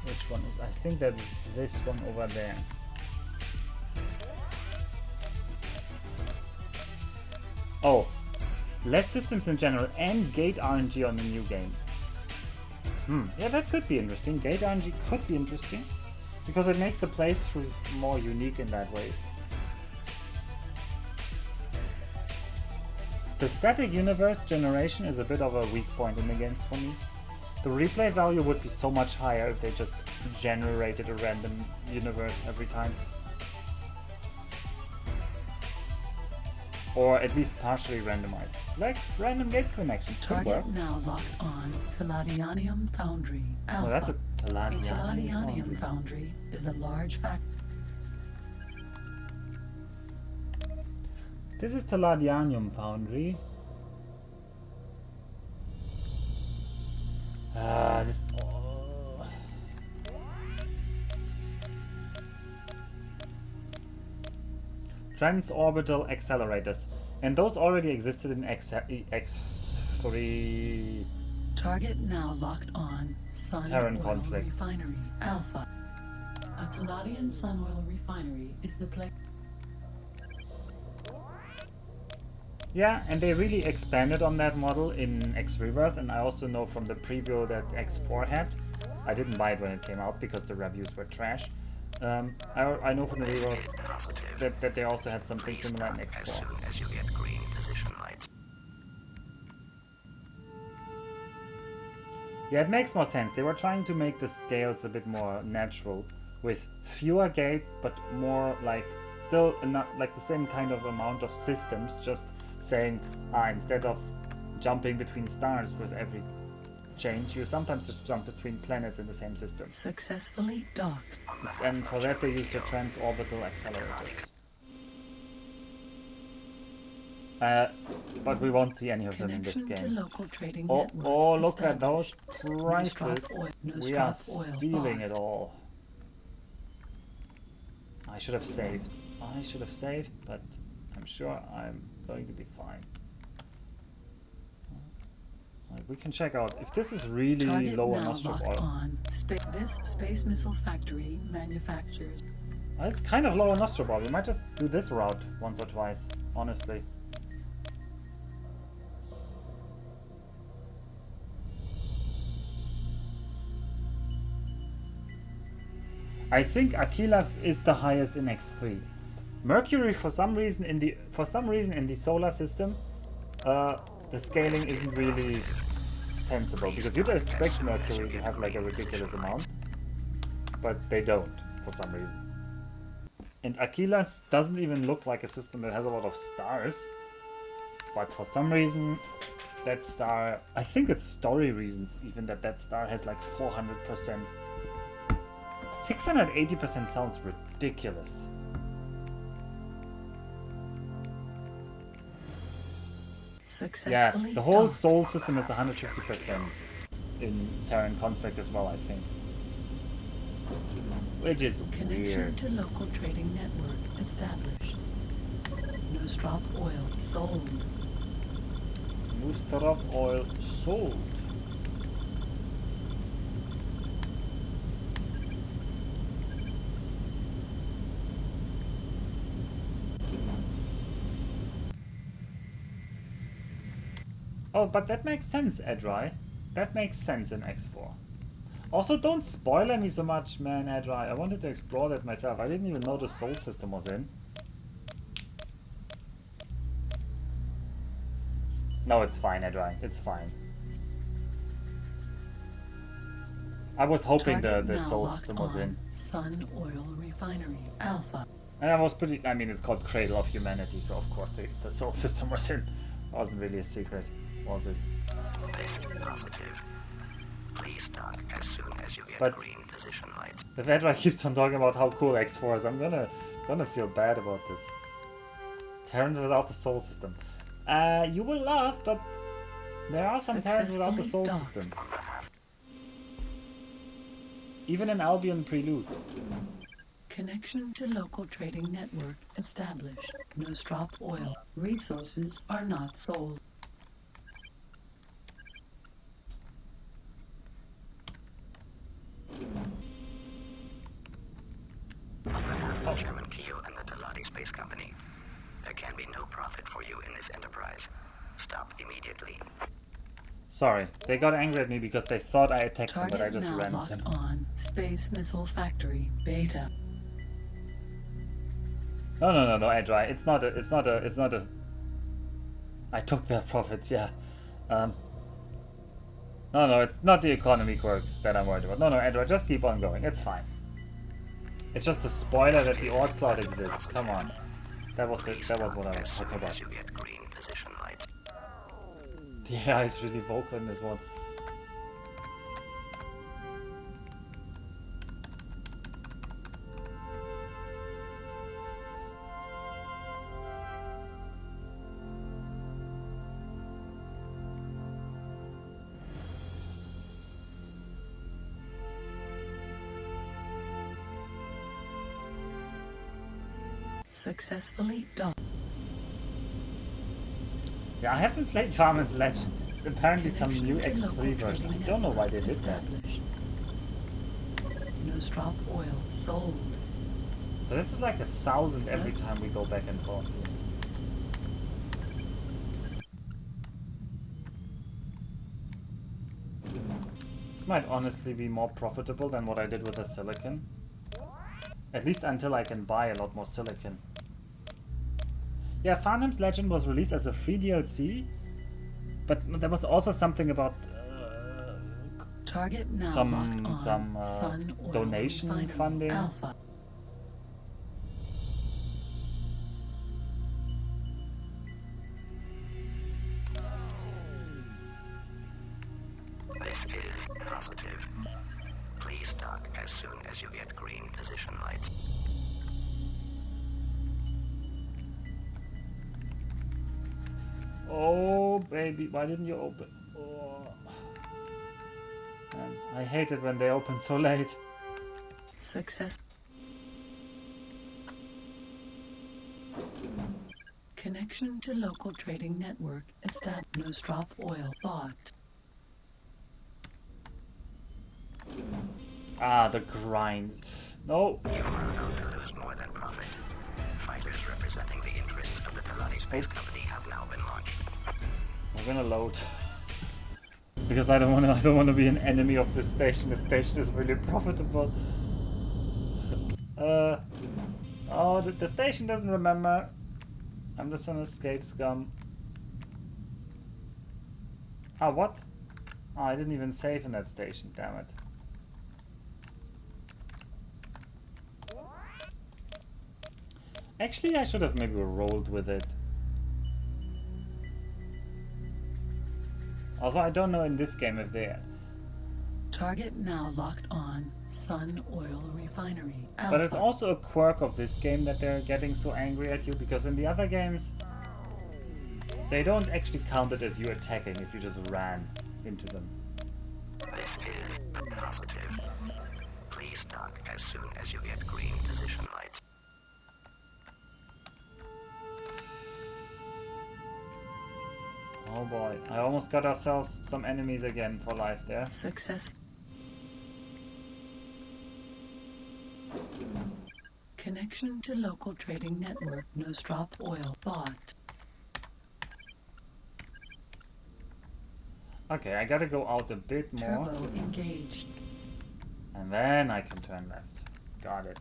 Which one is? I think that is this one over there. Oh, less systems in general and gate RNG on the new game. Yeah, that could be interesting. Gate RNG could be interesting because it makes the playthrough more unique in that way. The static universe generation is a bit of a weak point in the games for me. The replay value would be so much higher if they just generated a random universe every time. Or at least partially randomized. Like random gate connections could work. Target now locked on Palladianium Foundry Alpha. Oh, that's a A Palladianium Palladianium foundry. Foundry is a large factory. This is Palladianium Foundry. This. Oh. Transorbital accelerators. And those already existed in X3. Target now locked on Sun Terran Oil conflict. Refinery Alpha. A Palladian Sun Oil Refinery is the place. Yeah, and they really expanded on that model in X Rebirth, and I also know from the preview that X4 had. I didn't buy it when it came out because the reviews were trash. I know from the reviews that they also had something similar in As X4. soon as you get green position lights. Yeah, it makes more sense. They were trying to make the scales a bit more natural, with fewer gates, but more like still not like the same kind of amount of systems. Just saying, instead of jumping between stars with every change, you sometimes just jump between planets in the same system. Successfully docked. And for that, they used the transorbital accelerators. But we won't see any of them in this Connection to game. local trading Oh, network oh, look at those established. prices. No We are strop oil stealing bought. it all. I should have saved. I should have saved, but I'm sure I'm going to be fine. We can check out if this is really Target low on now Nostrop locked oil. on. This space missile factory manufactures. It's kind of low on Nostrop oil. We might just do this route once or twice, honestly. I think Aquilas is the highest in X3. Mercury, for some reason in the solar system, the scaling isn't really sensible because you'd expect Mercury to have like a ridiculous amount, but they don't for some reason. And Aquilas doesn't even look like a system that has a lot of stars, but for some reason that star, I think it's story reasons even, that star has like 400%. 680% sounds ridiculous. Successfully Yeah, the whole docked. Sol system is 150% in Terran Conflict as well, I think. Which is Connection weird. to local trading network established. No strop oil sold. Nostrop oil sold. Oh, but that makes sense, Edrai. That makes sense in X4. Also, don't spoiler me so much, man, Edrai. I wanted to explore that myself. I didn't even know the soul system was in. No, it's fine, Edrai. It's fine. I was hoping the soul system was in. Sun Oil Refinery Alpha. And I was pretty... I mean, it's called Cradle of Humanity, so of course the soul system was in. It wasn't really a secret, was it? This is positive. Please dock as soon as you get green position lights. If Edra keeps on talking about how cool X4 is, I'm gonna feel bad about this. Terrans without the soul system. You will laugh, but there are some Terrans without the soul system. Even in Albion Prelude. Connection to local trading network established. Nostrop oil. Resources are not sold. The German Kio and the Talati Space Company. There can be no profit for you in this enterprise. Stop immediately. Sorry, they got angry at me because they thought I attacked them, but I just ran at them. On Space Missile Factory Beta. No, Edrai. It's not a. I took their profits, yeah. No, it's not the economy quirks that I'm worried about. No, Edrai, just keep on going. It's fine. It's just a spoiler that the Ord Cloud exists. Come on. That was what I was talking about. The AI is really vocal in this one. Successfully docked. Yeah, I haven't played Farman's Legend. It's apparently some new X3 version. I don't know why they did that. Nostrop oil sold. So this is like 1,000 every time we go back and forth here. This might honestly be more profitable than what I did with the silicon. At least until I can buy a lot more silicon. Yeah, Farnham's Legend was released as a free DLC, but there was also something about Target now some donation funding. Alpha. This is positive. Please dock as soon as you get green position lights. Oh, baby, why didn't you open? Oh. Man, I hate it when they open so late. Success. Connection to local trading network established. Nostrop oil bought. Ah, the grinds. No. You are about to lose more than profit. Fighters representing the interests of the Talati Space Company have now been launched. We're gonna load. Because I don't wanna be an enemy of this station. This station is really profitable. Oh, the station doesn't remember. I'm just an escape scum. Ah, what? Oh, I didn't even save in that station, damn it. Actually, I should have maybe rolled with it. Although I don't know in this game if they... Target now locked on Sun Oil Refinery Alpha. But it's also a quirk of this game that they're getting so angry at you, because in the other games they don't actually count it as you attacking if you just ran into them. This is positive. Please dock as soon as you get green position lights. Oh boy, I almost got ourselves some enemies again for life there. Success. Connection to local trading network. Nostrop oil bought. Okay, I gotta go out a bit more. Turbo engaged. And then I can turn left. Got it.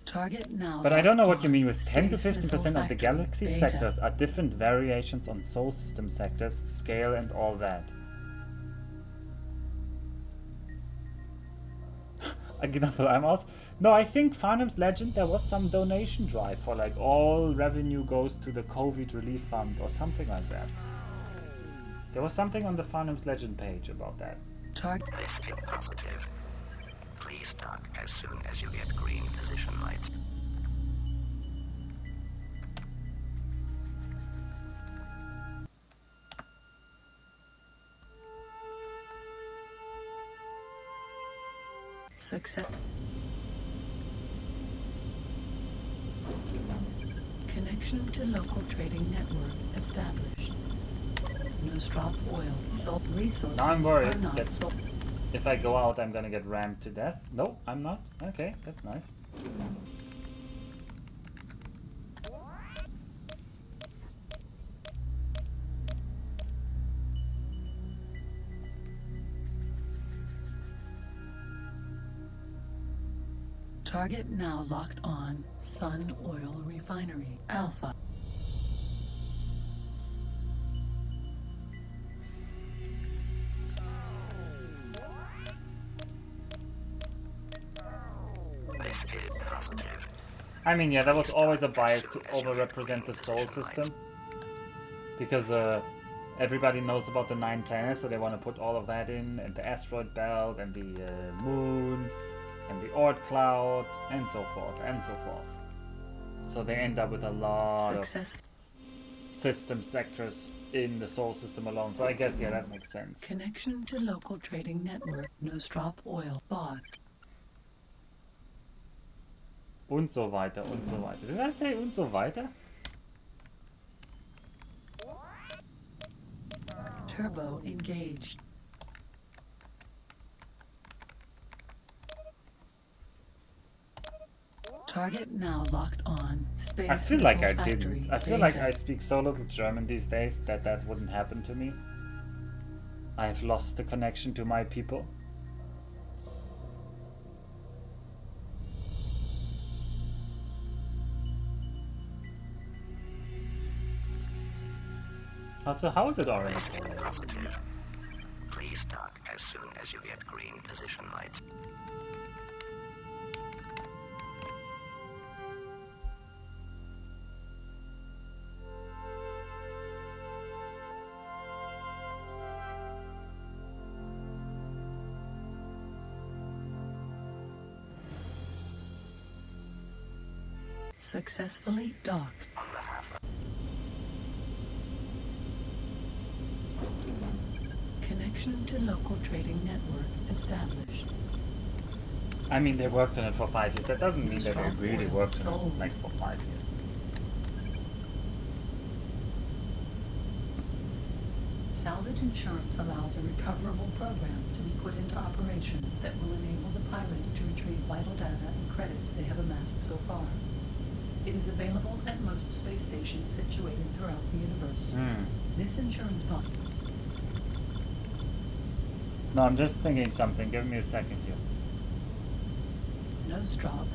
Target now. But I don't know what you mean with 10 to Space 15% Missile of the Factory, galaxy Beta. sectors are different variations on Soul System sectors, scale and all that. I'm also... No, I think Farnham's Legend, there was some donation drive for like all revenue goes to the COVID relief fund or something like that. There was something on the Farnham's Legend page about that. Target. This is positive. Please dock as soon as you get green position lights. Success. Connection to local trading network established. Nostromo oil, salt resources Now I'm worried are not that sold. if I go out, I'm gonna get rammed to death. No, I'm not. Okay, that's nice. Target now locked on Sun Oil Refinery, Alpha. This is positive. I mean, yeah, there was always a bias to overrepresent the Soul System. Because everybody knows about the 9 planets, so they want to put all of that in, and the asteroid belt, and the moon, and the Oort cloud, and so forth, and so forth. So they end up with a lot of system sectors in the Soul System alone. So I guess, yeah, that makes sense. Connection to local trading network, Nostromo oil bought. Und so weiter, und so weiter. Did I say und so weiter? Turbo engaged. Target now locked on Space I feel like I Missile didn't. Factory, I feel like Beta. I speak so little German these days that that wouldn't happen to me. I have lost the connection to my people. Also, how is it orange? Positive. Please dock as soon as you get green position lights. Successfully docked. On behalf Connection to local trading network established. I mean, they worked on it for 5 years. That doesn't mean that they really worked on Sold. it like for 5 years. Salvage insurance allows a recoverable program to be put into operation that will enable the pilot to retrieve vital data and credits they have amassed so far. It is available at most space stations situated throughout the universe. This insurance policy. No, I'm just thinking something. Give me a second here. Nostromo.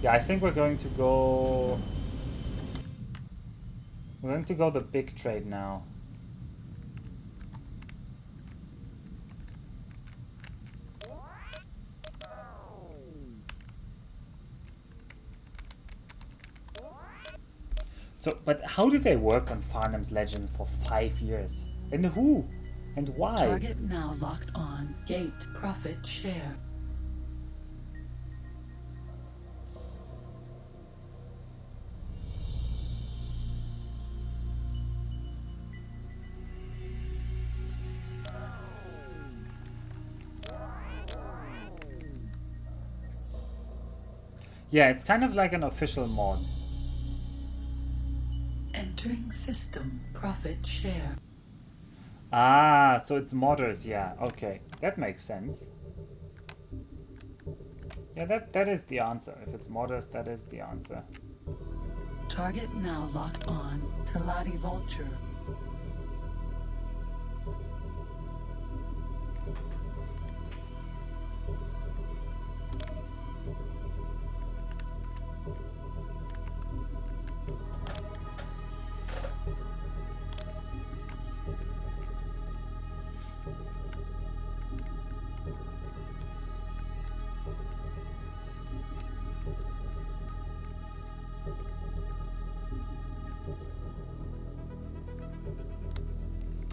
Yeah, I think we're going to go... We're going to go the big trade now. So, but how did they work on Farnham's Legends for 5 years? And who? And why? Target now locked on Gate Profit Share. Yeah, it's kind of like an official mod. Entering system Profit Share. Ah, so it's modders, yeah, okay. That makes sense. Yeah, that is the answer. If it's modest, that is the answer. Target now locked on Talati Vulture.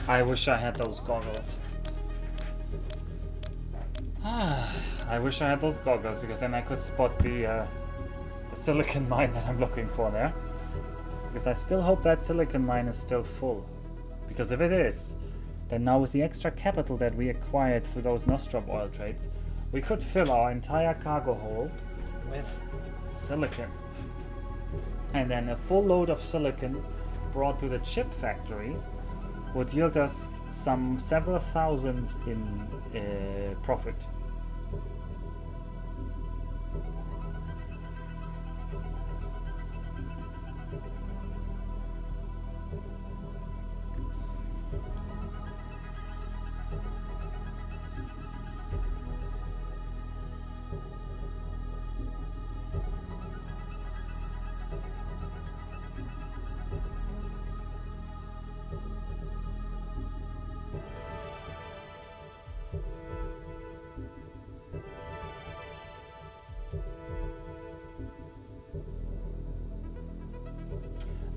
I wish I had those goggles. I wish I had those goggles because then I could spot the silicon mine that I'm looking for there. Because I still hope that silicon mine is still full. Because if it is, then now with the extra capital that we acquired through those Nostrob oil trades, we could fill our entire cargo hold with silicon. And then a full load of silicon brought to the chip factory would yield us some several thousands in profit.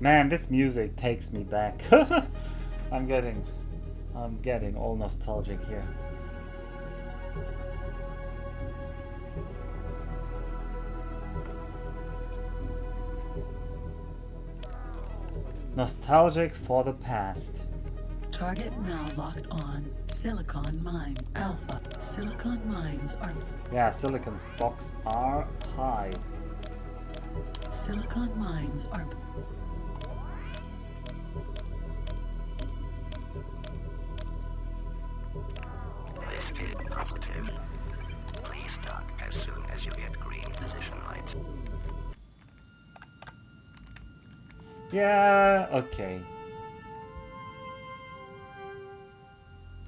Man, this music takes me back. I'm getting all nostalgic here. Nostalgic for the past. Target now locked on Silicon Mine Alpha. Silicon mines are... Yeah, silicon stocks are high. Silicon mines are... Listed positive. Please dock as soon as you get green position lights. Yeah, okay.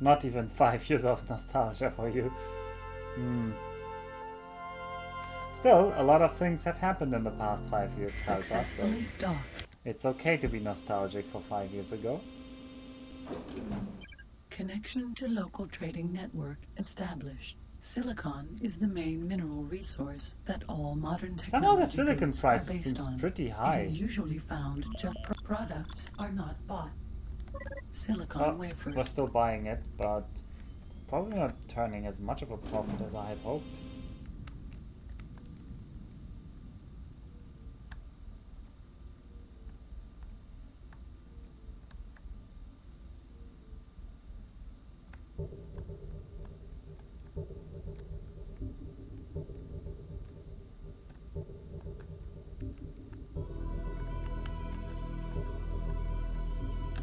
Not even 5 years of nostalgia for you. Still, a lot of things have happened in the past 5 years, Salsa, so Successfully docked. it's okay to be nostalgic for 5 years ago. Connection to local trading network established. Silicon is the main mineral resource that all modern technology Somehow the silicon goods price are based seems on. pretty It high. is usually found just products are not bought. Silicon Well, wafers. we're still buying it, but probably not turning as much of a profit as I had hoped.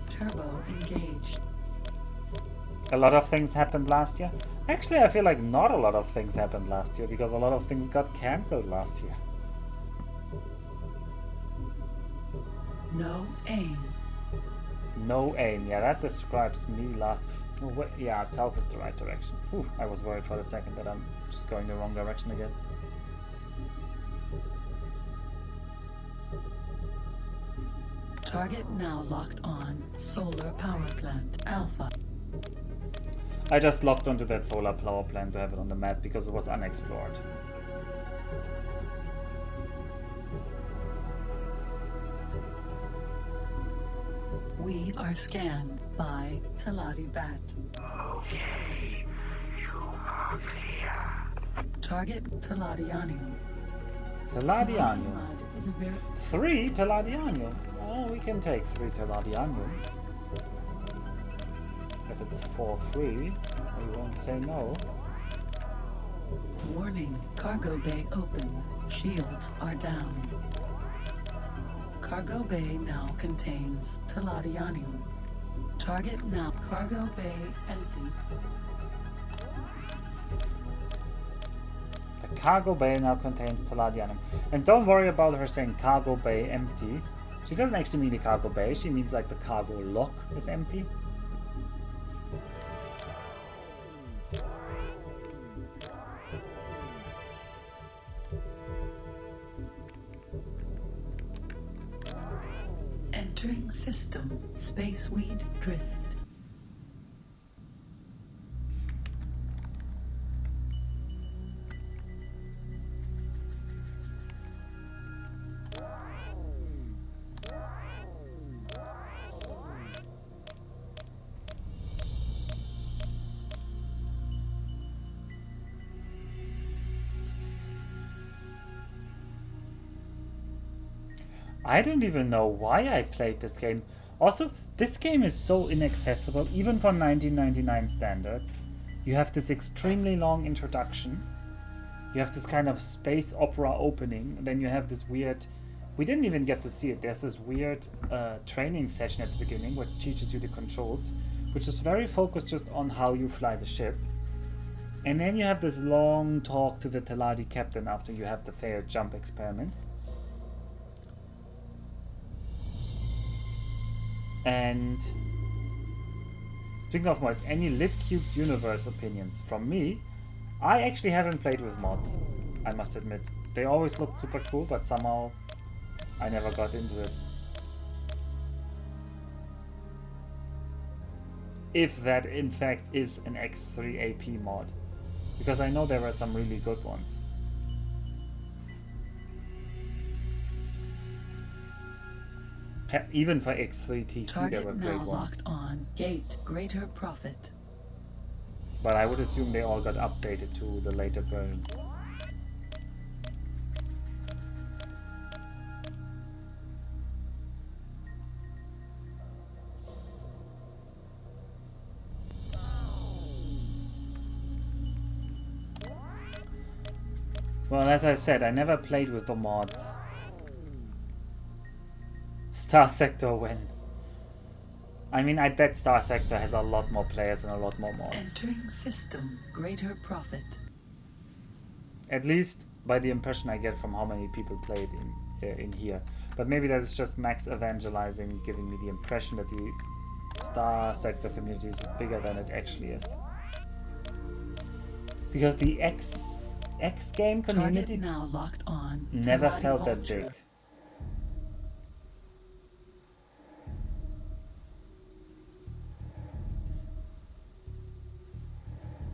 Turbo engaged. A lot of things happened last year. Actually, I feel like not a lot of things happened last year because a lot of things got cancelled last year. No aim. No aim. Yeah, that describes me last... Oh, wait, yeah, south is the right direction. Whew, I was worried for a second that I'm just going the wrong direction again. Target now locked on solar power plant Alpha. I just locked onto that solar power plant to have it on the map because it was unexplored. We are scanned by Talati Bat. Okay, you are clear. Target Taladianium. Teladianium. Is a very 3 Teladianium. Oh, we can take 3 Teladianium. If it's for free, we won't say no. warning. Cargo bay open. Shields are down. Cargo bay now contains Teladianium. Target now. Cargo bay empty. The cargo bay now contains Taladianum. And don't worry about her saying cargo bay empty. She doesn't actually mean the cargo bay, she means like the cargo lock is empty. Entering system, spaceweed drift. I don't even know why I played this game. Also, this game is so inaccessible, even for 1999 standards. You have this extremely long introduction. You have this kind of space opera opening. And then you have this weird... We didn't even get to see it. There's this weird training session at the beginning which teaches you the controls, which is very focused just on how you fly the ship. And then you have this long talk to the Teladi captain after you have the failed jump experiment. And speaking of mods, any Lit Cubes universe opinions from me? I actually haven't played with mods, I must admit. They always looked super cool, but somehow I never got into it. If that in fact is an X3 AP mod, because I know there were some really good ones. Even for X3 TC there were great ones. Locked on. Gate greater profit. But I would assume they all got updated to the later versions. Well, as I said, I never played with the mods. Star Sector win. I mean, I bet Star Sector has a lot more players and a lot more mods. Entering system, greater profit. At least by the impression I get from how many people played in here. But maybe that is just Max evangelizing, giving me the impression that the Star Sector community is bigger than it actually is. Because the X game community now locked on. never felt that big.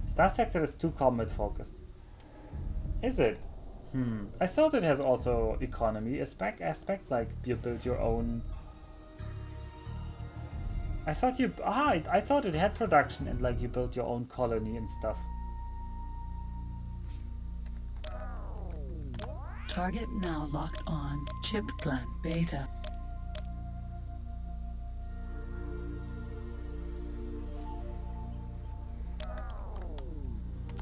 Star Sector is too combat focused. Is it? I thought it has also economy aspects, like you build your own. I thought I thought it had production and like you built your own colony and stuff. Target now locked on. Chip plant beta.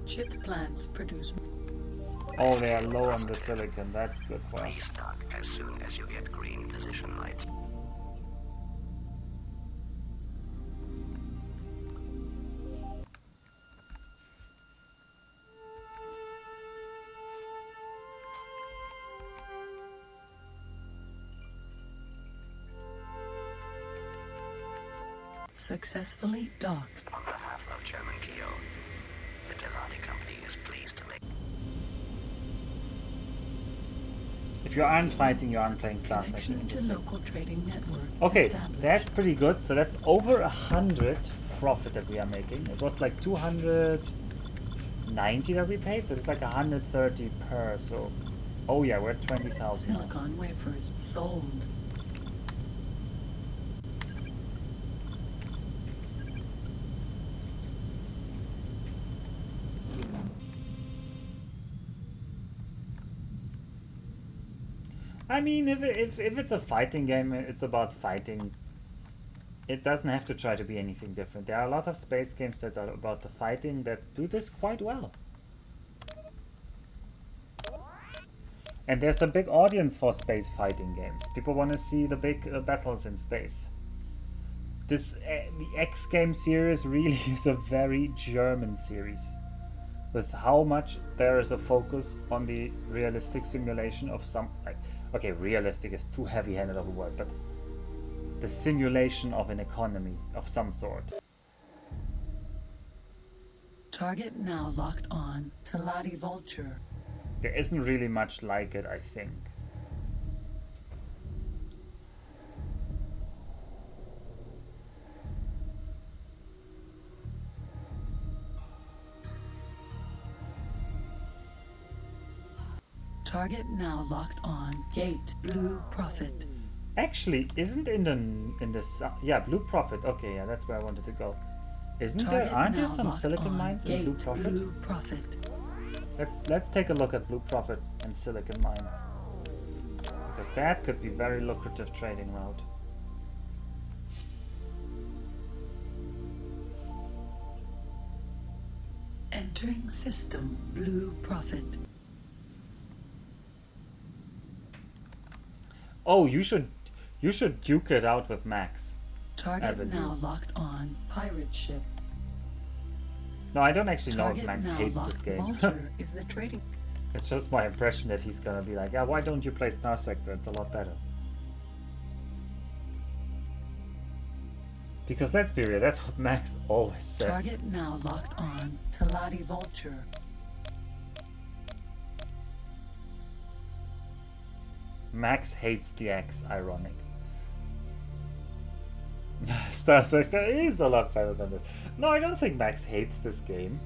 Chip plants produce. Oh, they are low on the silicon. That's good for us. Restock as soon as you get green position lights. Successfully docked. On behalf of Chairman Keogh, the Delati Company is pleased to make... If you aren't fighting, you aren't playing Star Sector. Connection to local trading network. Okay, established. that's pretty good. So that's over 100 profit that we are making. It was like 290 that we paid, so it's like 130 per. So, oh yeah, we're at 20,000. Silicon wafers sold. I mean, if it's a fighting game, it's about fighting. It doesn't have to try to be anything different. There are a lot of space games that are about the fighting that do this quite well. And there's a big audience for space fighting games. People want to see the big battles in space. The X game series really is a very German series. with how much there is a focus on the realistic simulation of some, like, okay, realistic is too heavy-handed of a word, but the simulation of an economy of some sort. Target now locked on to Lottie Vulture. There isn't really much like it, I think. Target now locked on Gate Blue Prophet. Actually, isn't in the yeah, Blue Prophet. Okay, yeah, that's where I wanted to go. Isn't Target there? Aren't there now some locked silicon on mines in Gate Blue Prophet? Blue Prophet. Let's take a look at Blue Prophet and silicon mines, because that could be very lucrative trading route. Entering system Blue Prophet. Oh, you should duke it out with Max. Target Avenue. now locked on Pirate Ship. No, I don't actually know if Target Max now hates locked this game. Vulture is the trading. It's just my impression that he's gonna be like, yeah, why don't you play Star Sector? It's a lot better. Because let's be real, that's what Max always says. Target now locked on to Lottie Vulture. Max hates the X, ironic. Star Sector is a lot better than it. No, I don't think Max hates this game.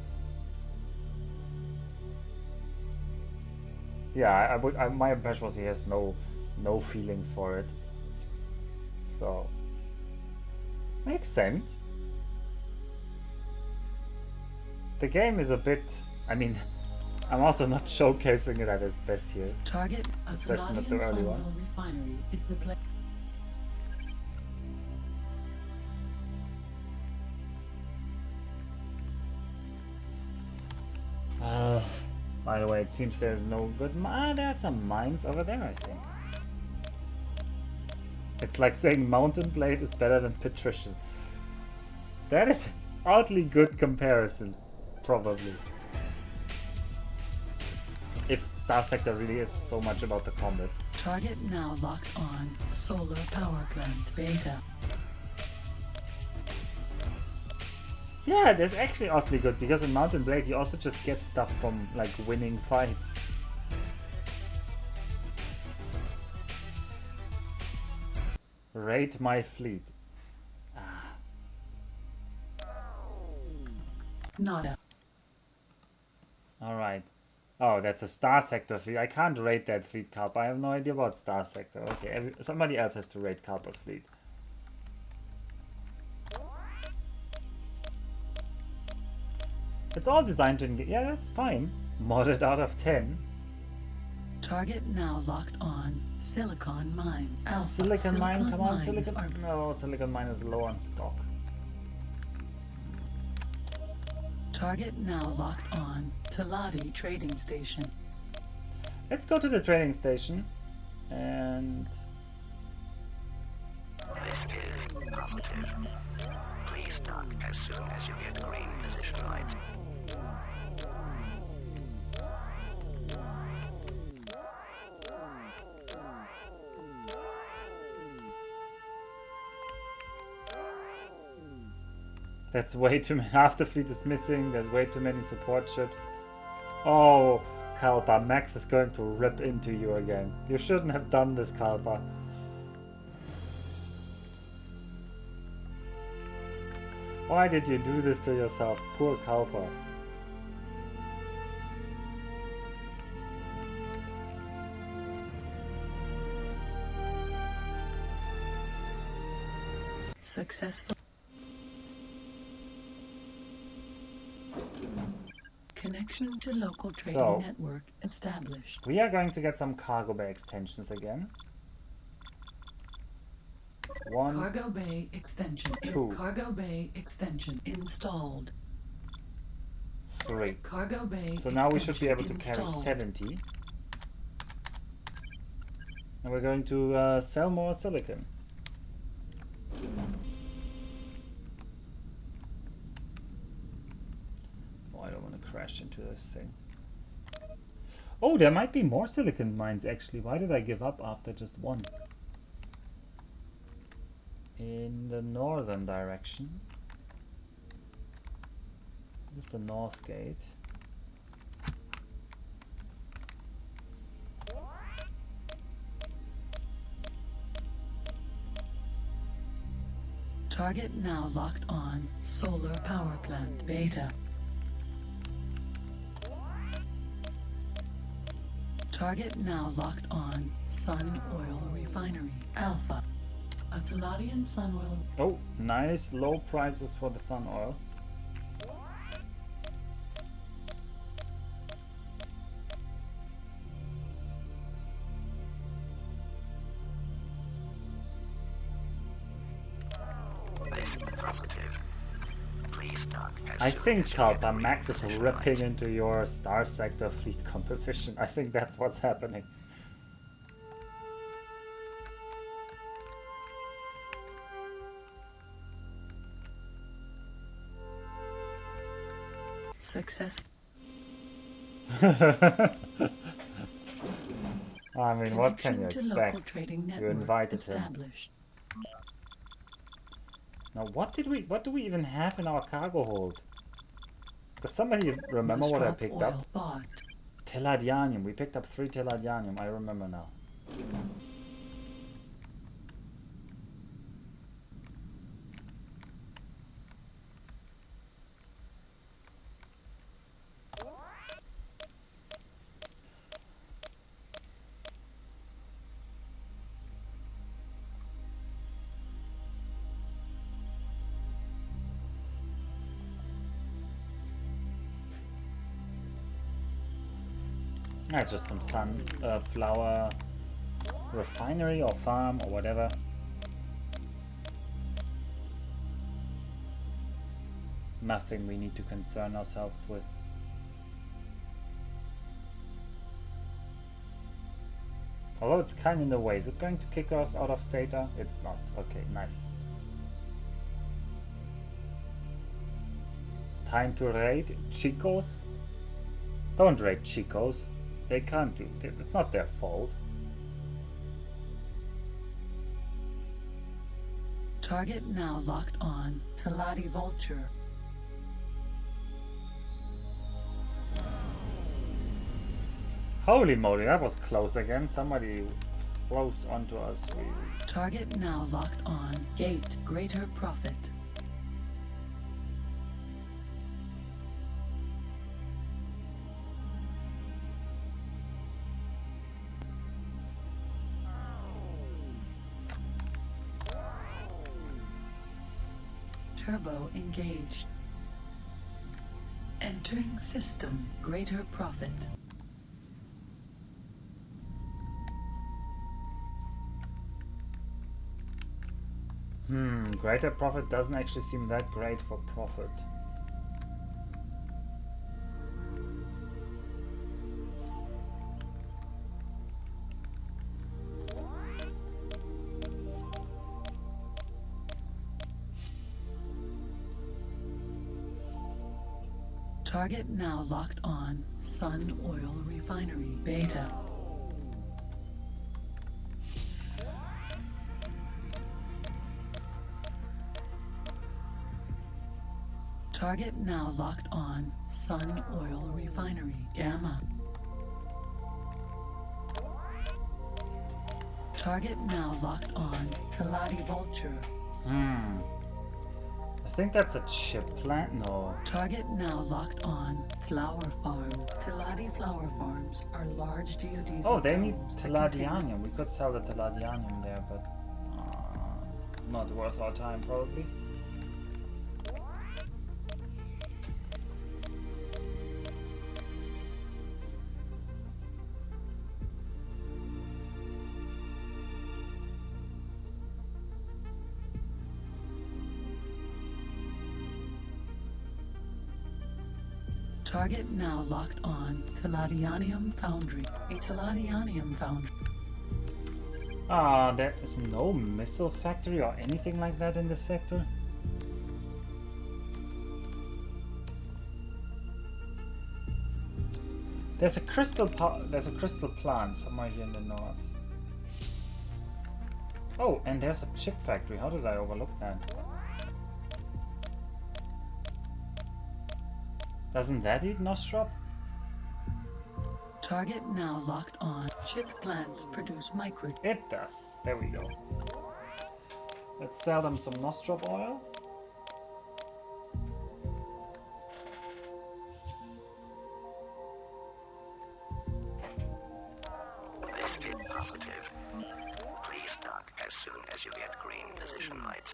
Yeah, my impression was he has no feelings for it. So makes sense. The game is a bit, I mean, I'm also not showcasing it at its best here. Target Especially not the early one. Refinery is the play. By the way, it seems there's no good there are some mines over there, I think. It's like saying Mountain Blade is better than Patrician. That is an oddly good comparison, probably. If Star Sector really is so much about the combat. Target now locked on Solar Power Plant Beta. Yeah, that's actually oddly good, because in Mountain Blade you also just get stuff from, like, winning fights. Raid my fleet. Nada. Alright. Oh, that's a Star Sector fleet. I can't raid that fleet, Kalpa. I have no idea about Star Sector. Okay, somebody else has to raid Kalpa's fleet. It's all designed to engage. Yeah, that's fine. Modded out of 10. Target now locked on Silicon Mines. Alpha. Silicon Mine, come on, Mines Silicon. are- No, Silicon Mine is low on stock. Target now locked on Talati Trading Station. Let's go to the trading station and This is positive. Please dock as soon as you get green position lights. that's way too many. Half the fleet is missing. There's way too many support ships. Oh, Kalpa, Max is going to rip into you again. You shouldn't have done this, Kalpa. Why did you do this to yourself? Poor Kalpa. Successful. Connection to local trading So- network established. We are going to get some cargo bay extensions again. One, Cargo bay extension. Two. Cargo bay extension installed. 3. Cargo bay. So now we should be able to extension carry installed. 70. And we're going to sell more silicon. Oh, I don't want to crash question to this thing. Oh, there might be more silicon mines actually. Why did I give up after just one? In the northern direction. This is the north gate. Target now locked on. Solar power plant Beta. Target now locked on. Sun oil refinery Alpha. Atlantean sun oil. Oh, nice low prices for the sun oil. I think Kalpa Max is ripping into your star sector fleet composition. I think that's what's happening. Success. I mean, what can you expect? You invited him. Now, what do we even have in our cargo hold? Does somebody remember what I picked up? Telladianium. We picked up 3 telladianium. I remember now. It's just some sunflower refinery or farm or whatever. Nothing we need to concern ourselves with. Although it's kind of in the way. Is it going to kick us out of Zeta? It's not. Okay, nice. Time to raid Chicos? Don't raid Chicos. They can't do it. It's not their fault. Target now locked on. Teladi Vulture. Holy moly, that was close again. Somebody closed onto us. Target now locked on. Gate Greater Profit. Turbo engaged. Entering system. Greater Profit. Greater Profit doesn't actually seem that great for profit. Target now locked on. Sun Oil Refinery Beta. Target now locked on. Sun Oil Refinery Gamma. Target now locked on. Teladi Vulture. I think that's a chip plant. No. Target now locked on. Flower Farm. Teladi flower farms are large DoDs. Oh, they need Telladianium. We could sell the Telladianium there, but not worth our time probably. Target now locked on. Telladianium Foundry. A Telladianium Foundry. There is no missile factory or anything like that in this sector? There's a crystal plant somewhere here in the north. Oh, and there's a chip factory. How did I overlook that? Doesn't that eat Nostrop? Target now locked on. Chip plants produce micro. It does. There we go. Let's sell them some Nostrop oil. This is positive. Please dock as soon as you get green position lights.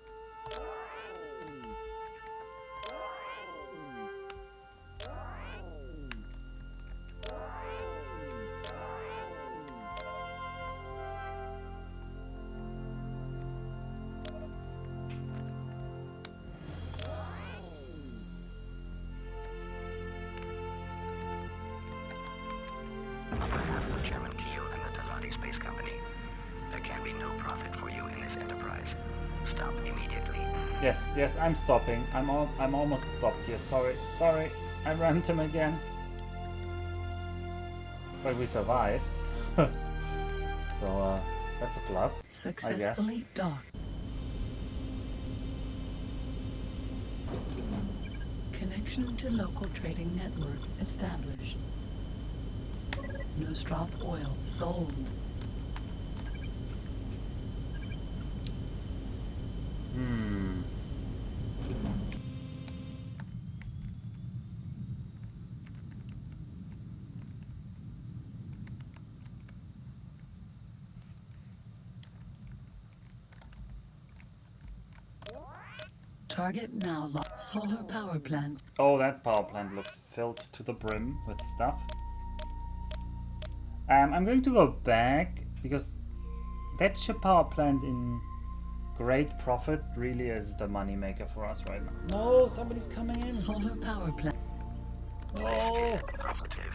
On behalf of Chairman Keo and the Talati Space Company, there can be no profit for you in this enterprise. Stop immediately. Yes, I'm stopping. I'm almost stopped here. Sorry. I rammed him again. But we survived. So that's a plus. Successfully docked. Connection to local trading network established. Nostrop oil sold. Target now locked. Solar power plants. Oh, that power plant looks filled to the brim with stuff. I'm going to go back because that ship power plant in great profit really is the money maker for us right now. No, somebody's coming in. Solar power plant. Oh, Positive.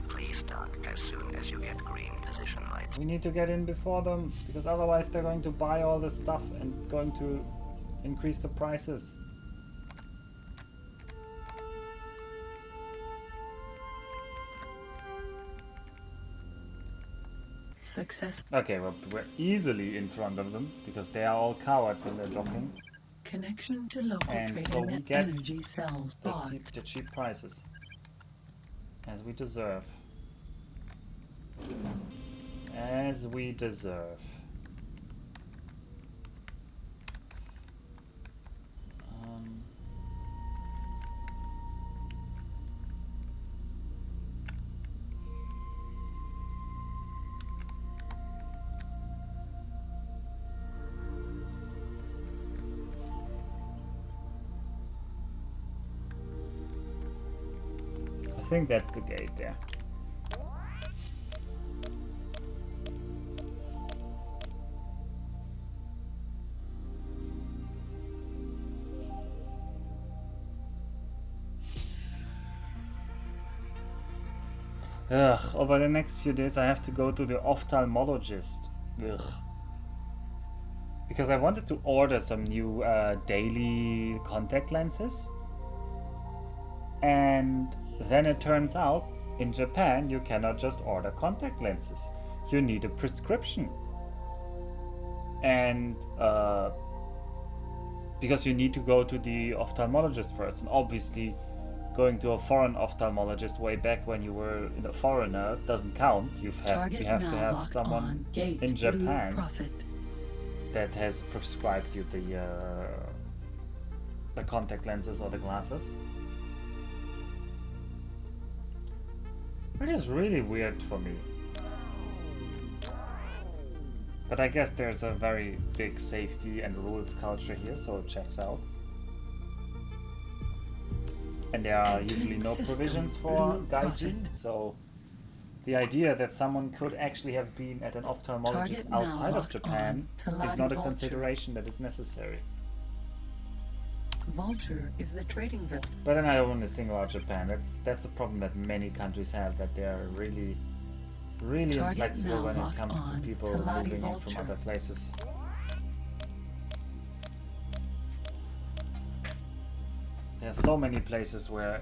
Please dock as soon as you get green position lights. we need to get in before them because otherwise they're going to buy all this stuff and going to increase the prices. Success. Okay, well, we're easily in front of them because they are all cowards when they're docking. Connection to local And trading so we net get energy cells. The cheap prices. As we deserve. As we deserve. I think that's the gate there. Ugh, over the next few days I have to go to the ophthalmologist. Ugh. Because I wanted to order some new daily contact lenses. And then it turns out, in Japan, you cannot just order contact lenses. You need a prescription. And because you need to go to the ophthalmologist first. And obviously, going to a foreign ophthalmologist way back when you were a foreigner doesn't count. You have to have someone in Japan that has prescribed you the contact lenses or the glasses. Which is really weird for me. But I guess there's a very big safety and rules culture here, so it checks out. And there are usually no provisions for gaijin, so the idea that someone could actually have been at an ophthalmologist outside of Japan is not a consideration that is necessary. Vulture is the trading vessel. But then I don't want to single out Japan. That's a problem that many countries have, that they are really inflexible when it comes to people moving in from other places. There are so many places where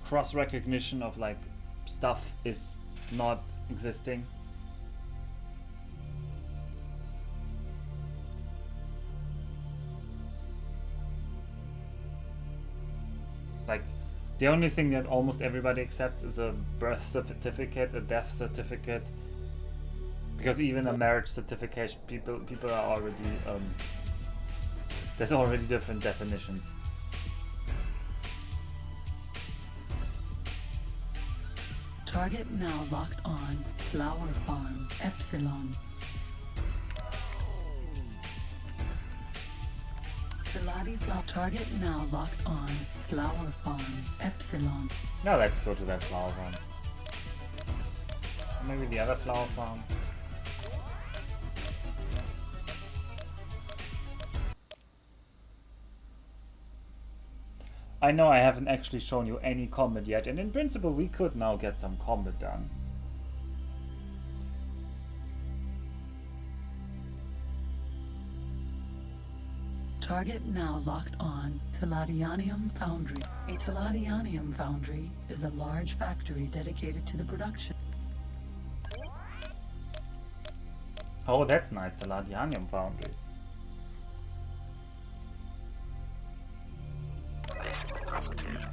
cross recognition of like stuff is not existing. Like, the only thing that almost everybody accepts is a birth certificate, a death certificate, because even a marriage certificate, people are already there's already different definitions. Target now locked on Flower Farm Epsilon. Salati Flower. Target now locked on Flower Farm Epsilon. Now let's go to that flower farm. Maybe the other flower farm. I know I haven't actually shown you any combat yet, and in principle we could now get some combat done. Target now locked on Teladianium Foundry. A Teladianium Foundry is a large factory dedicated to the production. Oh, that's nice, the Ladianium foundries. This is positive.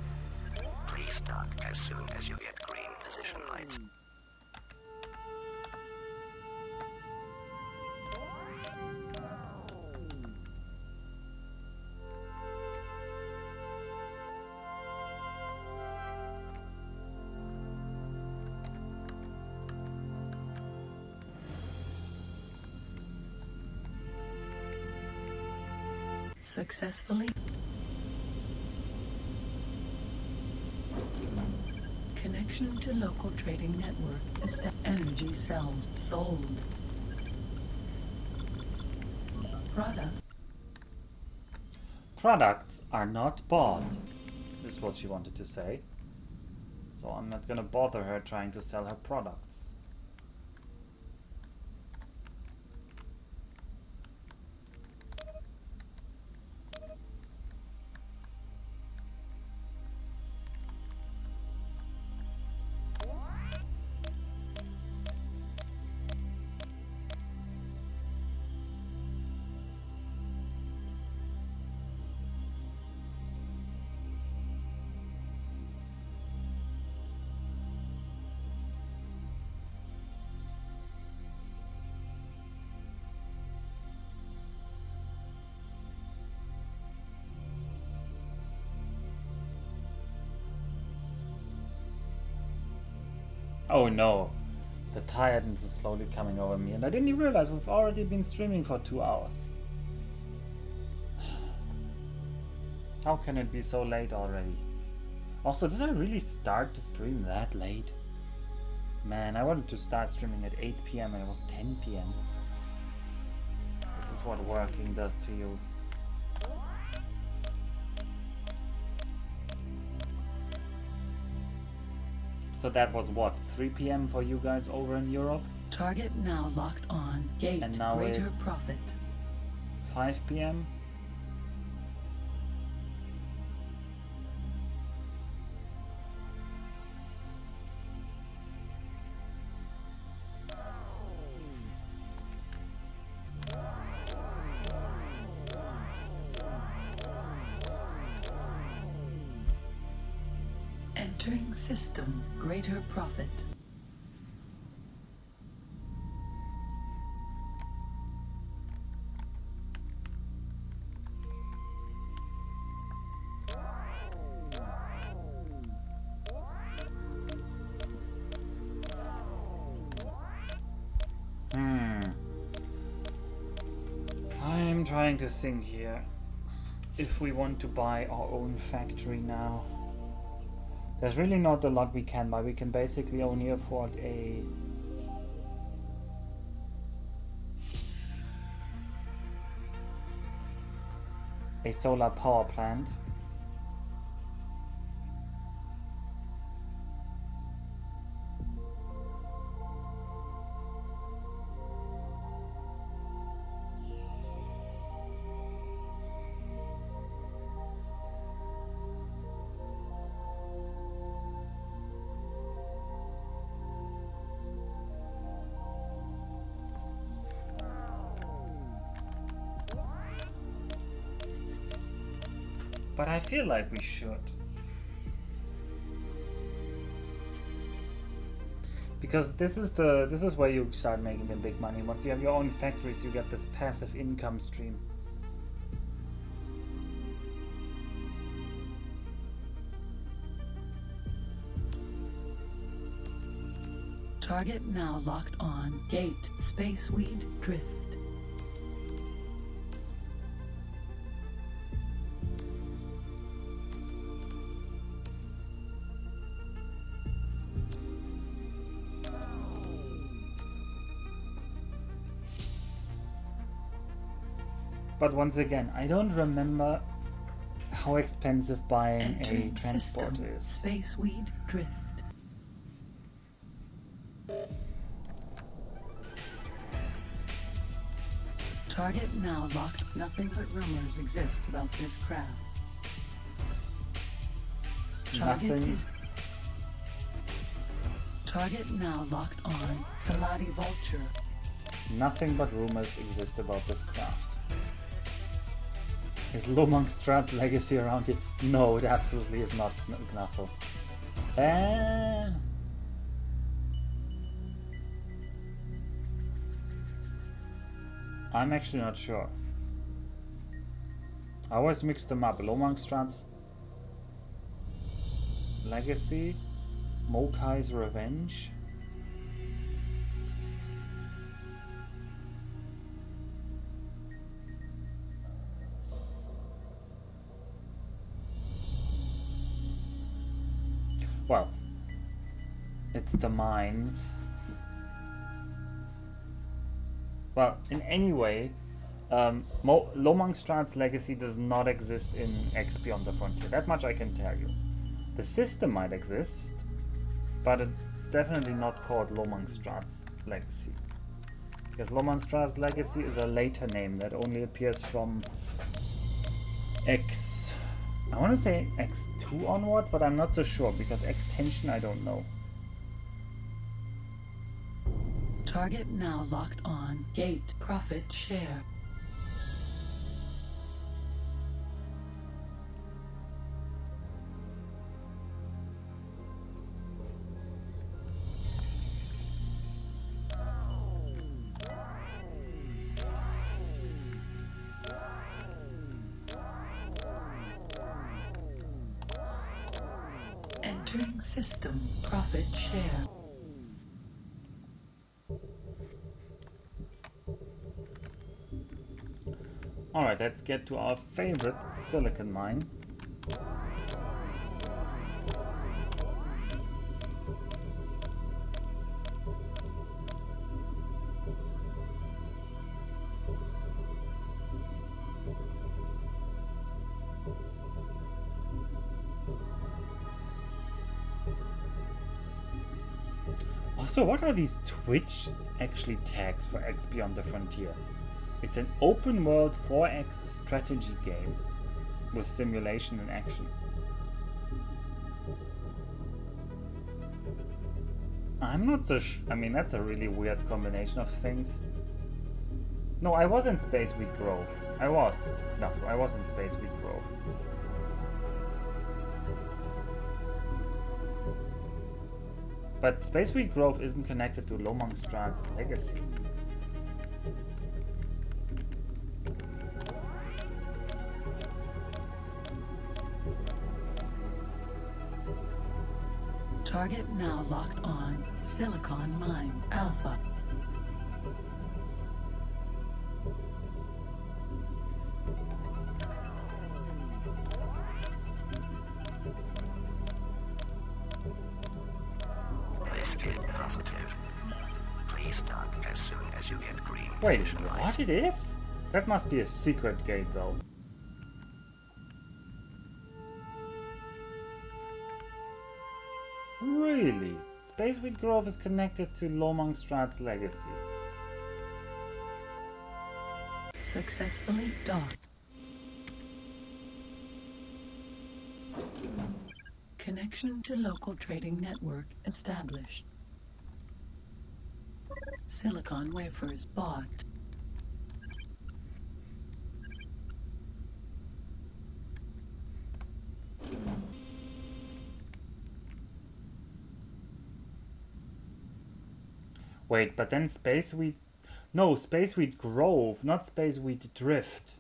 Please start as soon as you get green position lights. Successfully. Connection to local trading network. Energy cells sold. Products are not bought, is what she wanted to say. So I'm not gonna bother her trying to sell her products. Oh no, the tiredness is slowly coming over me, and I didn't even realize we've already been streaming for 2 hours. How can it be so late already? Also, did I really start the stream that late? Man, I wanted to start streaming at 8 PM and it was 10 PM. This is what working does to you. So that was what, 3 PM for you guys over in Europe? Target now locked on Gate And now Greater it's Profit. 5 PM? Entering system Greater Profit. I'm trying to think here. If we want to buy our own factory now, there's really not a lot we can buy. We can basically only afford a solar power plant. But I feel like we should. Because this is where you start making the big money. Once you have your own factories, you get this passive income stream. Target now locked on. Gate. Spaceweed drift. But once again, I don't remember how expensive buying Entering a transport system. is. Spaceweed drift. Target now locked. Nothing but rumors exist about this craft. Nothing. Target now locked on. Talati Vulture. Nothing but rumors exist about this craft. Is Lomangstrad's legacy around here? No, it absolutely is not, Knuffle. I'm actually not sure. I always mix them up. Lomangstrad's legacy, Mokai's revenge. Well, it's the mines. Well, in any way, Lomangstrad's legacy does not exist in X Beyond the Frontier. That much I can tell you. The system might exist, but it's definitely not called Lomangstrad's legacy. Because Lomangstrad's legacy is a later name that only appears from X... I want to say X2 onwards, but I'm not so sure, because X-Tension I don't know. Target now locked on. Gate. Profit share. Entering system. Profit share. Alright, let's get to our favorite silicon mine. So what are these Twitch actually tags for X Beyond the Frontier? It's an open world 4X strategy game with simulation and action. I'm not so I mean, that's a really weird combination of things. No, I was in Spaceweed Grove. I was in Spaceweed Grove. But Spaceweed Grove isn't connected to Lomangstrad's legacy. Target now locked on. Silicon Mine Alpha. Wait, what it is? That must be a secret gate though. Really? Spaceweed Grove is connected to Lomangstrad's legacy. Successfully docked. Connection to local trading network established. Silicon wafers bought. Wait, but then Space Wheat... No, Space Wheat Grove, not Space Wheat Drift.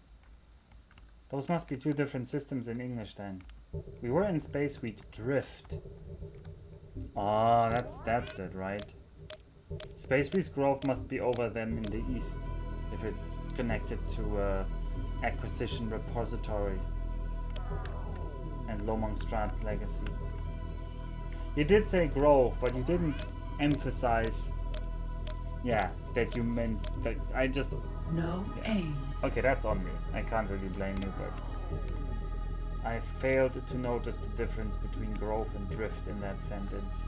Those must be two different systems in English then. We were in Space Wheat Drift. Ah, that's it, right? Space Wheat Grove must be over then in the east, if it's connected to Acquisition Repository and Lomongstrad's Legacy. You did say Grove, but you didn't emphasize, yeah, that you meant that. I just... No aim. Okay, that's on me. I can't really blame you, but I failed to notice the difference between Grove and Drift in that sentence.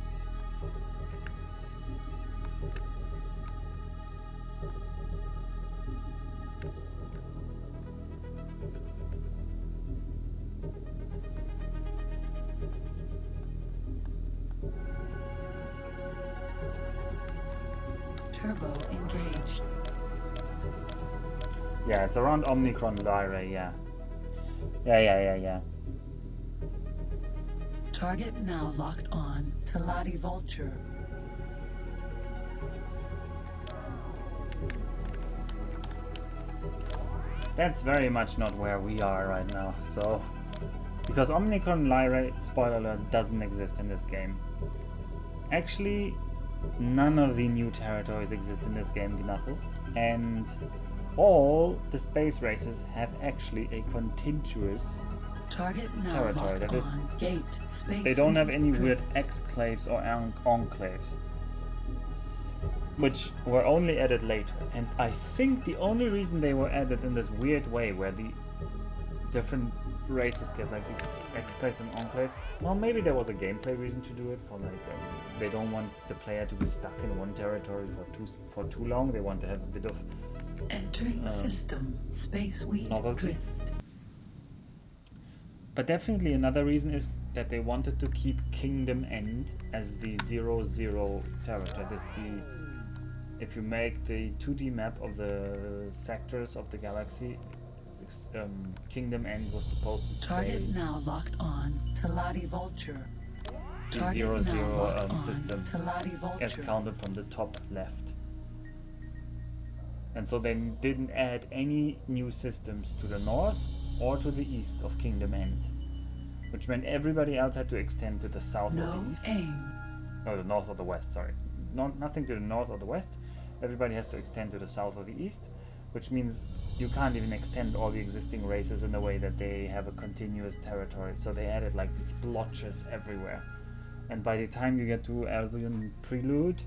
Turbo engaged. Yeah, it's around Omnicron Lyra, yeah. Yeah. Target now locked on to Lottie Vulture. That's very much not where we are right now, so... Because Omnicron Lyra, spoiler alert, doesn't exist in this game. Actually, none of the new territories exist in this game, Gnafu. And all the space races have actually a contiguous Target now territory. locked That is, on gate space. they don't have any Drift. weird exclaves or enclaves, which were only added later. And I think the only reason they were added in this weird way, where the different races get like these exclaves and enclaves, well, maybe there was a gameplay reason to do it, for like they don't want the player to be stuck in one territory for too long. They want to have a bit of Entering system space weed novelty. drift. But definitely another reason is that they wanted to keep Kingdom End as the 0-0 territory. This the, if you make the 2D map of the sectors of the galaxy, Kingdom End was supposed to stay Target now locked on to Lottie Vulture. the Target 0-0 now locked on system to Lottie as Vulture. counted from the top left. And so they didn't add any new systems to the north or to the east of Kingdom End, which meant everybody else had to extend to the south or No the east. aim. No, the north or the west, sorry. Nothing to the north or the west. Everybody has to extend to the south or the east, which means you can't even extend all the existing races in a way that they have a continuous territory. So they added like these blotches everywhere. And by the time you get to Albion Prelude,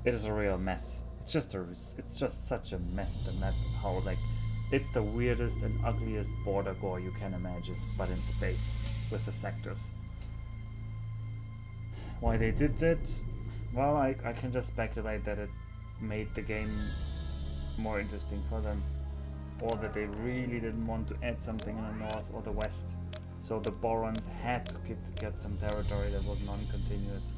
it is a real mess. It's just such a mess, the map, how like it's the weirdest and ugliest border gore you can imagine, but in space with the sectors. Why they did that? Well, I can just speculate that it made the game more interesting for them, or that they really didn't want to add something in the north or the west, so the Borons had to get some territory that was non-continuous.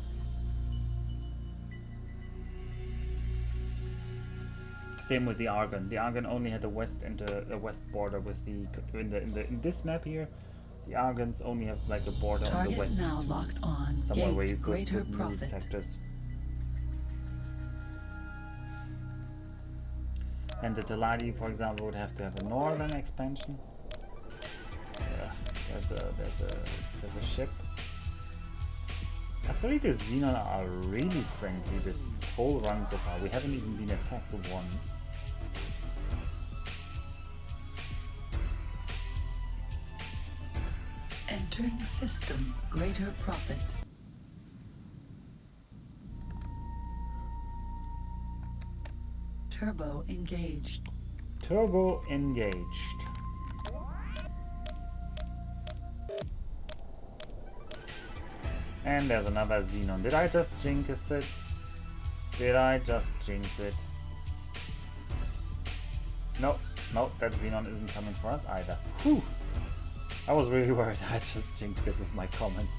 Same with the Argon. The Argon only had a west and a west border with the in this map here. The Argons only have like a border on the Target west, now locked on somewhere gate where you could greater move profit. sectors. And the Teladi, for example, would have to have a northern expansion. There's a ship. I believe the Xenon are really friendly this whole run so far. We haven't even been attacked once. Entering system greater profit. Turbo engaged. Turbo engaged. And there's another Xenon. Did I just jinx it? Did I just jinx it? No, that Xenon isn't coming for us either. Whew! I was really worried I just jinxed it with my comments.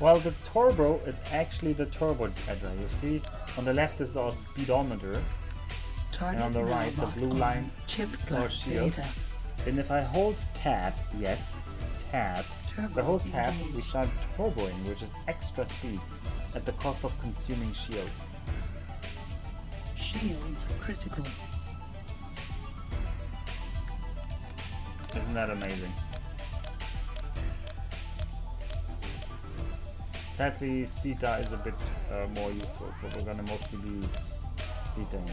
Well, the turbo is actually the turbo header. You see, on the left is our speedometer. Target and on the now right, the locked blue on. line Chip is our gut shield. data. And if I hold tab, yes, tab, if I hold tab, we Engaged. start turboing, which is extra speed at the cost of consuming shield. Shields critical. Isn't that amazing? Sadly, Sita is a bit more useful, so we're gonna mostly be Sita-ing.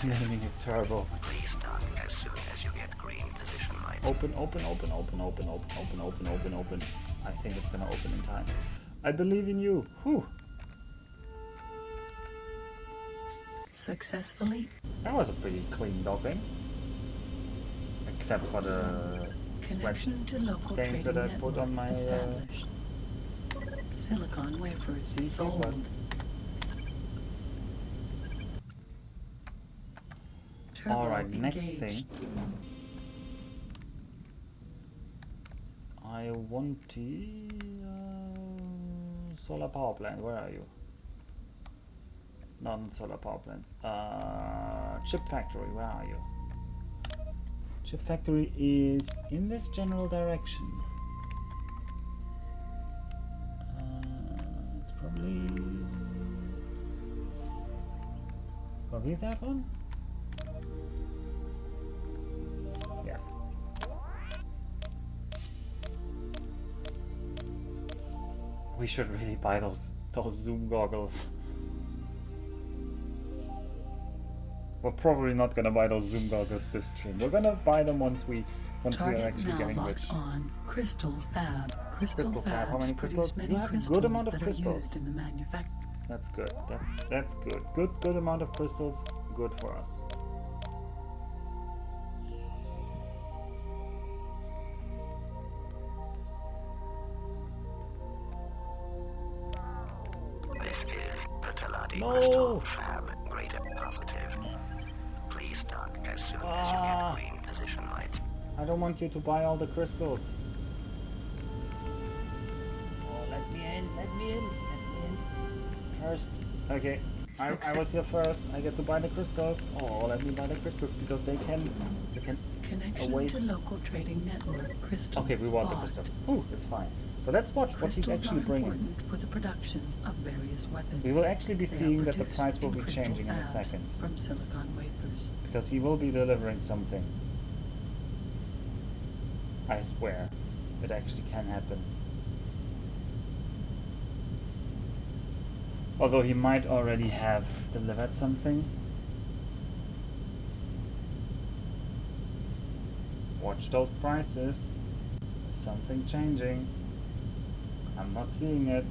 Naming it turbo. Please dock as soon as you get green position lights. Open, open, open, open, open, open, open, open, open, open. I think it's gonna open in time. I believe in you. Whew. Successfully. That was a pretty clean docking. Except for the sweat Connection to local stains that trading I put network on my established. Silicon wafers See, sold. but- Turbo Alright, next engaged. thing. I want the solar power plant. Where are you? No, not solar power plant. Chip factory. Where are you? Chip factory is in this general direction. It's probably that one. Yeah. We should really buy those zoom goggles. We're probably not gonna buy those zoom goggles this stream. We're gonna buy them once we are Target actually now getting locked rich. on. Crystal fab. Crystal fab. How fabs many produce crystals? many You have a good crystals amount of that are crystals. used in the manufacture. That's good. That's good. Good amount of crystals. Good for us. This is the Teladi No. Crystal Fab Greater Positive. Please dock as soon as you get green position lights. I don't want you to buy all the crystals. Oh, let me in. Let me in. Let me in. First. Okay. I was here first. I get to buy the crystals. Oh, let me buy the crystals because they can Connection away. to local trading network. Crystal. Okay, we want the crystals. Ooh, it's fine. So let's watch what he's Crystals actually are bringing. important for the production of various weapons. We will actually be They are seeing that the produced price will in be crystal changing in a fabs second. From silicon wafers. Because he will be delivering something. I swear. It actually can happen. Although he might already have delivered something. Watch those prices. Is something changing? I'm not seeing it.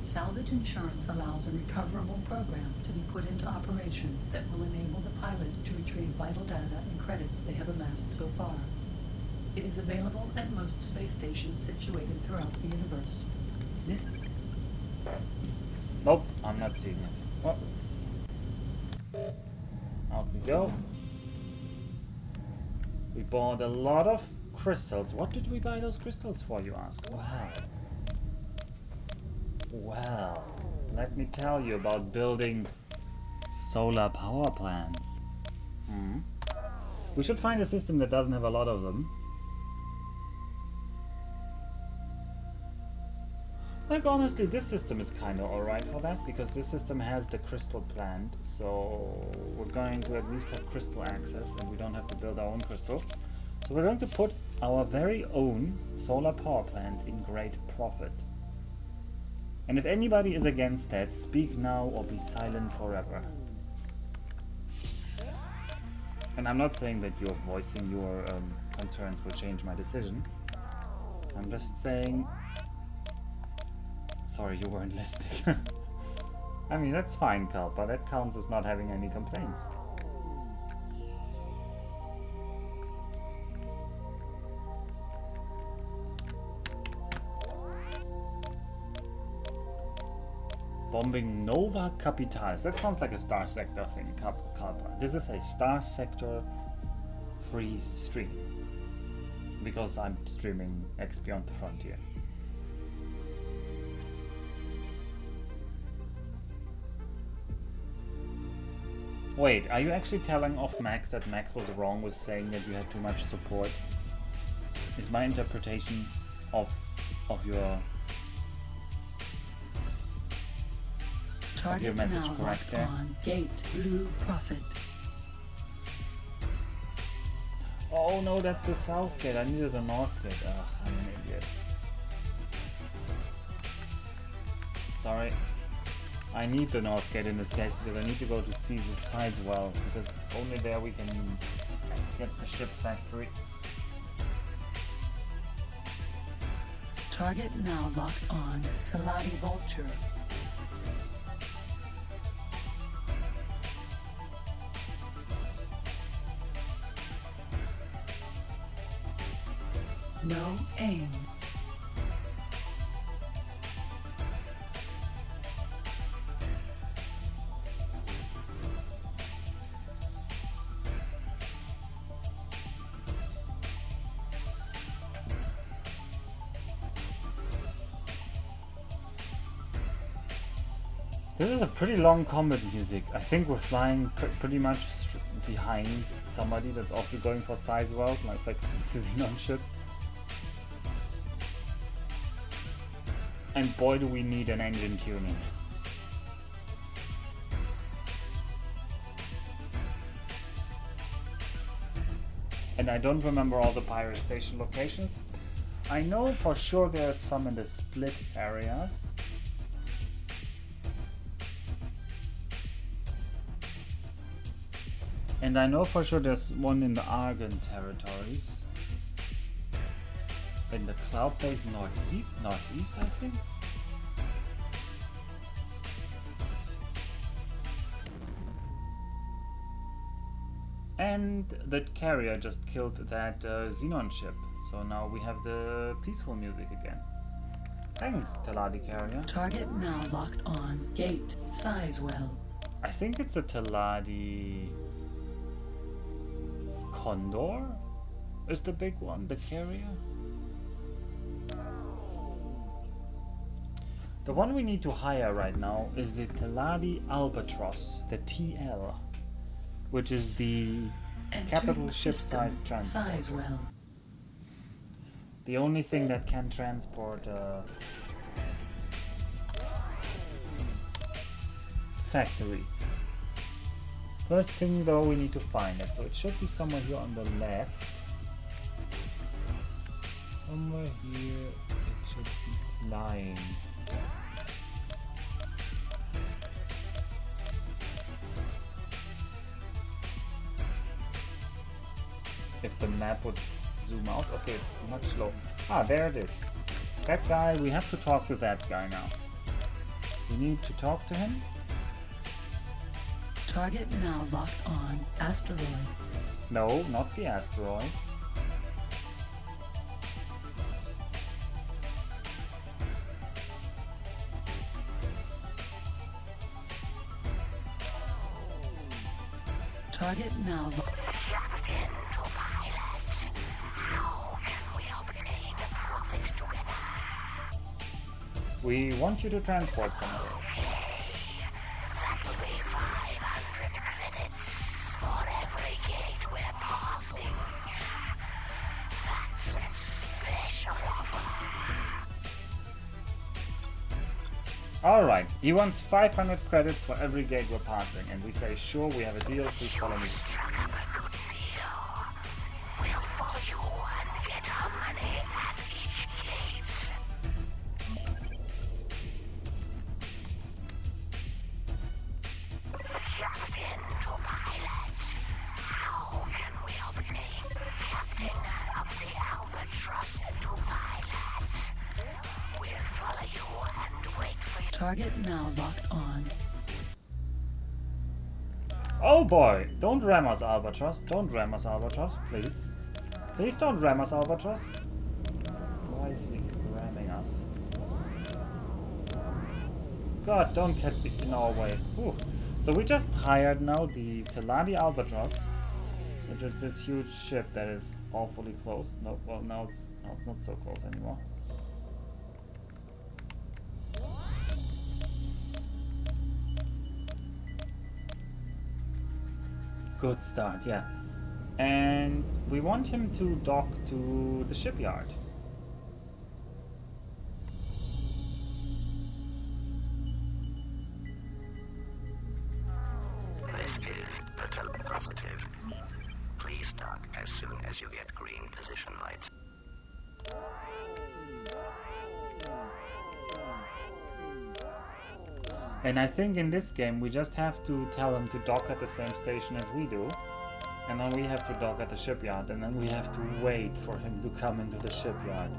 Salvage insurance allows a recoverable program to be put into operation that will enable the pilot to retrieve vital data and credits they have amassed so far. It is available at most space stations situated throughout the universe. This Nope, I'm not seeing it. Oh. Out we go. We bought a lot of crystals. What did we buy those crystals for, you ask? Wow. Well, let me tell you about building solar power plants. We should find a system that doesn't have a lot of them. Like, honestly, this system is kind of alright for that, because this system has the crystal plant, so we're going to at least have crystal access, and we don't have to build our own crystal. So we're going to put our very own solar power plant in great profit. And if anybody is against that, speak now or be silent forever. And I'm not saying that you're voicing your concerns will change my decision. I'm just saying... Sorry, you weren't listening. I mean, that's fine, Kalpa. That counts as not having any complaints. Bombing Nova Capitalis. That sounds like a Star Sector thing, Kalpa. This is a Star Sector free stream. Because I'm streaming X Beyond the Frontier. Wait, are you actually telling off Max that Max was wrong with saying that you had too much support? Is my interpretation of your Target message now correct locked there? on Gate Blue Prophet. Oh no, that's the south gate. I needed the north gate. Ugh, I'm an idiot. Sorry. I need the north gate in this case because I need to go to Sizewell because only there we can get the ship factory. Target now locked on Talati Vulture. No aim. This is a pretty long combat music. I think we're flying pretty much behind somebody that's also going for Sizewell, like some Xenon ship. And boy do we need an engine tuning. And I don't remember all the pirate station locations. I know for sure there's some in the split areas. And I know for sure there's one in the Argon territories. In the cloud base northeast I think. And the carrier just killed that Xenon ship. So now we have the peaceful music again. Thanks, Taladi carrier. Target now locked on Gate Sizewell. I think it's a Taladi Condor is the big one, the carrier. The one we need to hire right now is the Taladi Albatross, the TL, which is the capital ship-sized transport. Sizewell. The only thing that can transport factories. First thing though, we need to find it. So it should be somewhere here on the left. Somewhere here it should be flying. If the map would zoom out. Okay, it's much low. Ah, there it is. That guy, we have to talk to that guy now. We need to talk to him. Target now locked on Asteroid. No, not the asteroid. Target now locked. Captain to pilot. How can we obtain a profit together? We want you to transport something. That will be 500 credits for every gate we're passing. That's a special offer. Alright, he wants 500 credits for every gate we're passing, and we say, sure, we have a deal, please follow me. Struck up a good deal. We'll follow you and get our money at each gate. Captain to pilot. How can we obtain captain of the Albatross to pilot? We'll follow you and wait for you. Target now locked on. Oh boy, don't ram us, Albatross. Don't ram us, Albatross, please. Please don't ram us, Albatross. Why is he ramming us? God, don't get in our way. Whew. So we just hired now the Taladi Albatross, which is this huge ship that is awfully close. No, well, now it's not so close anymore. good start, yeah. And we want him to dock to the shipyard. This is the telepositive. Please dock as soon as you get green position lights. And I think in this game we just have to tell him to dock at the same station as we do. And then we have to dock at the shipyard, and then we have to wait for him to come into the shipyard.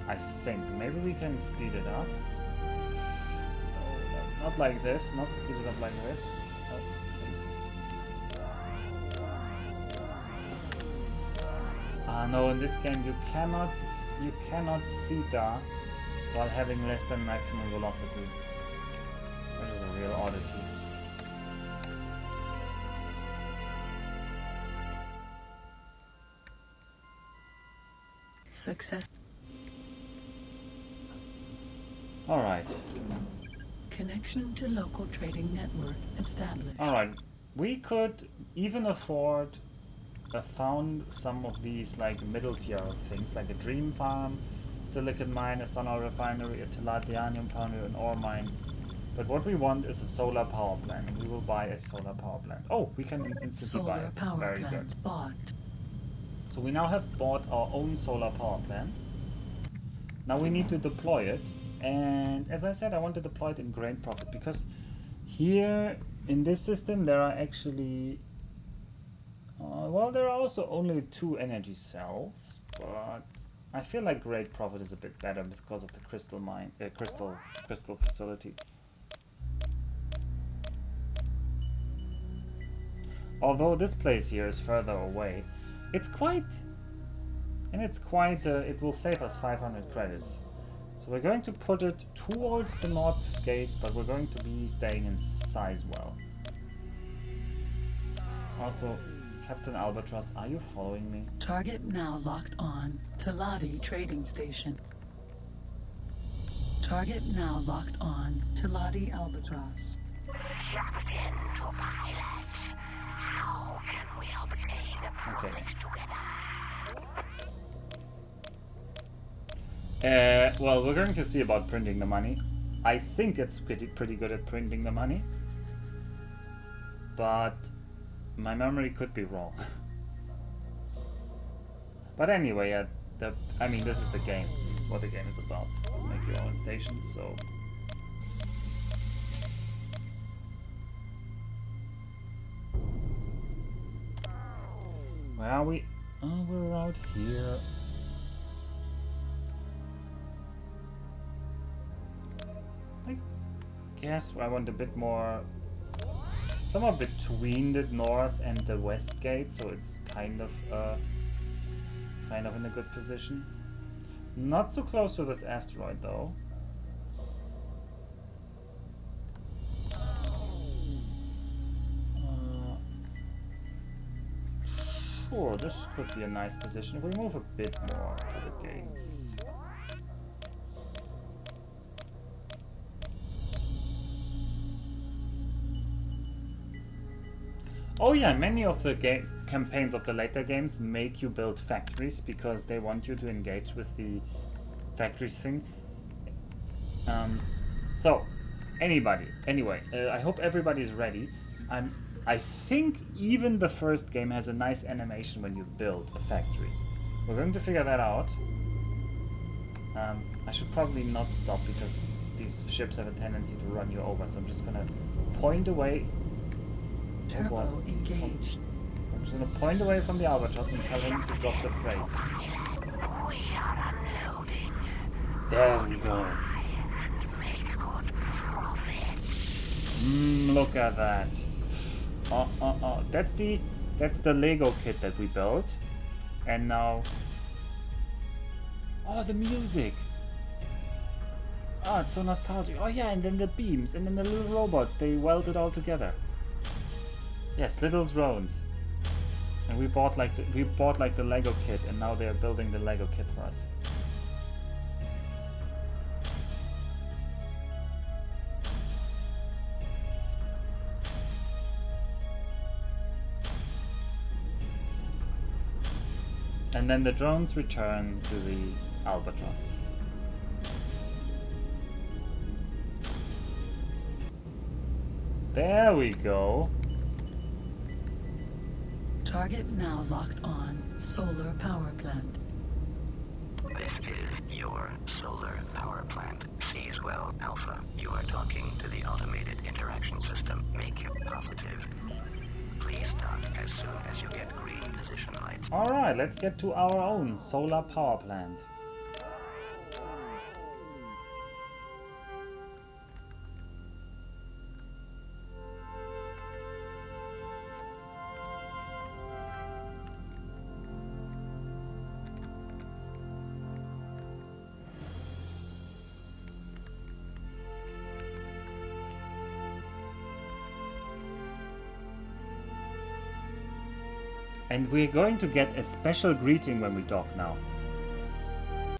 I think. Maybe we can speed it up. No, not like this. Not speed it up like this. Oh, please. No, in this game you cannot CETA while having less than maximum velocity. Which is a real oddity. Success. Alright. Connection to local trading network established. Alright. We could even afford found some of these like middle tier things, like a dream farm, silicon mine, a sun oil refinery, a tellurium foundry, an ore mine. But what we want is a solar power plant, and we will buy a solar power plant. Oh, we can instantly buy Solar it. power Very plant good. bought. So we now have bought our own solar power plant. Now we need to deploy it, and as I said, I want to deploy it in great profit, because here in this system there are actually well, there are also only 2 energy cells, but I feel like great profit is a bit better because of the crystal mine, crystal facility. Although this place here is further away, it will save us 500 credits. So we're going to put it towards the north gate, but we're going to be staying in Sizewell. Also, Captain Albatross, are you following me? Target now locked on to Lottie Trading Station. Target now locked on to Lottie Albatross. Captain to pilot. How can we obtain the profits together? Well, we're going to see about printing the money. I think it's pretty good at printing the money, but my memory could be wrong. But anyway, I mean, this is the game. This is what the game is about. Make your own stations, so... Where are we? Oh, we're out here. I guess I want a bit more... somewhere between the north and the west gate, so it's kind of in a good position. Not so close to this asteroid though. Sure, this could be a nice position if we move a bit more to the gates. Oh yeah, many of the campaigns of the later games make you build factories because they want you to engage with the factories thing. So, anyway, I hope everybody's ready. I think even the first game has a nice animation when you build a factory. We're going to figure that out. I should probably not stop because these ships have a tendency to run you over, so I'm just gonna point away. Turbo engaged. I'm just gonna point away from the Albatross and tell him to drop the freight. We are unloading. There we go. And make good profits. Look at that. That's the Lego kit that we built. And now... Oh, the music! Oh, it's so nostalgic. Oh yeah, and then the beams, and then the little robots, they weld it all together. Yes, little drones. And we bought like the Lego kit, and now they're building the Lego kit for us. And then the drones return to the Albatross. There we go. Target now locked on solar power plant. This is your solar power plant. Seize well, Alpha. You are talking to the automated interaction system. Make it positive. Please start as soon as you get green position lights. Alright, let's get to our own solar power plant. And we're going to get a special greeting when we dock now.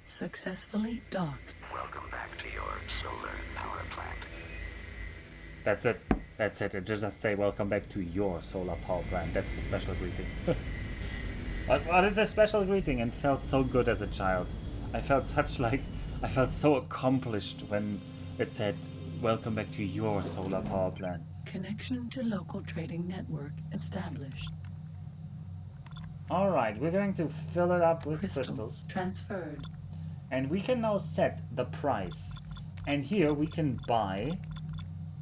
Successfully docked. Welcome back to your solar power plant. That's it. That's it. It just say welcome back to your solar power plant. That's the special greeting. But it's a special greeting and felt so good as a child. I felt so accomplished when it said welcome back to your solar power plant. Connection to local trading network established. Alright, we're going to fill it up with crystals. Transferred. And we can now set the price. And here we can buy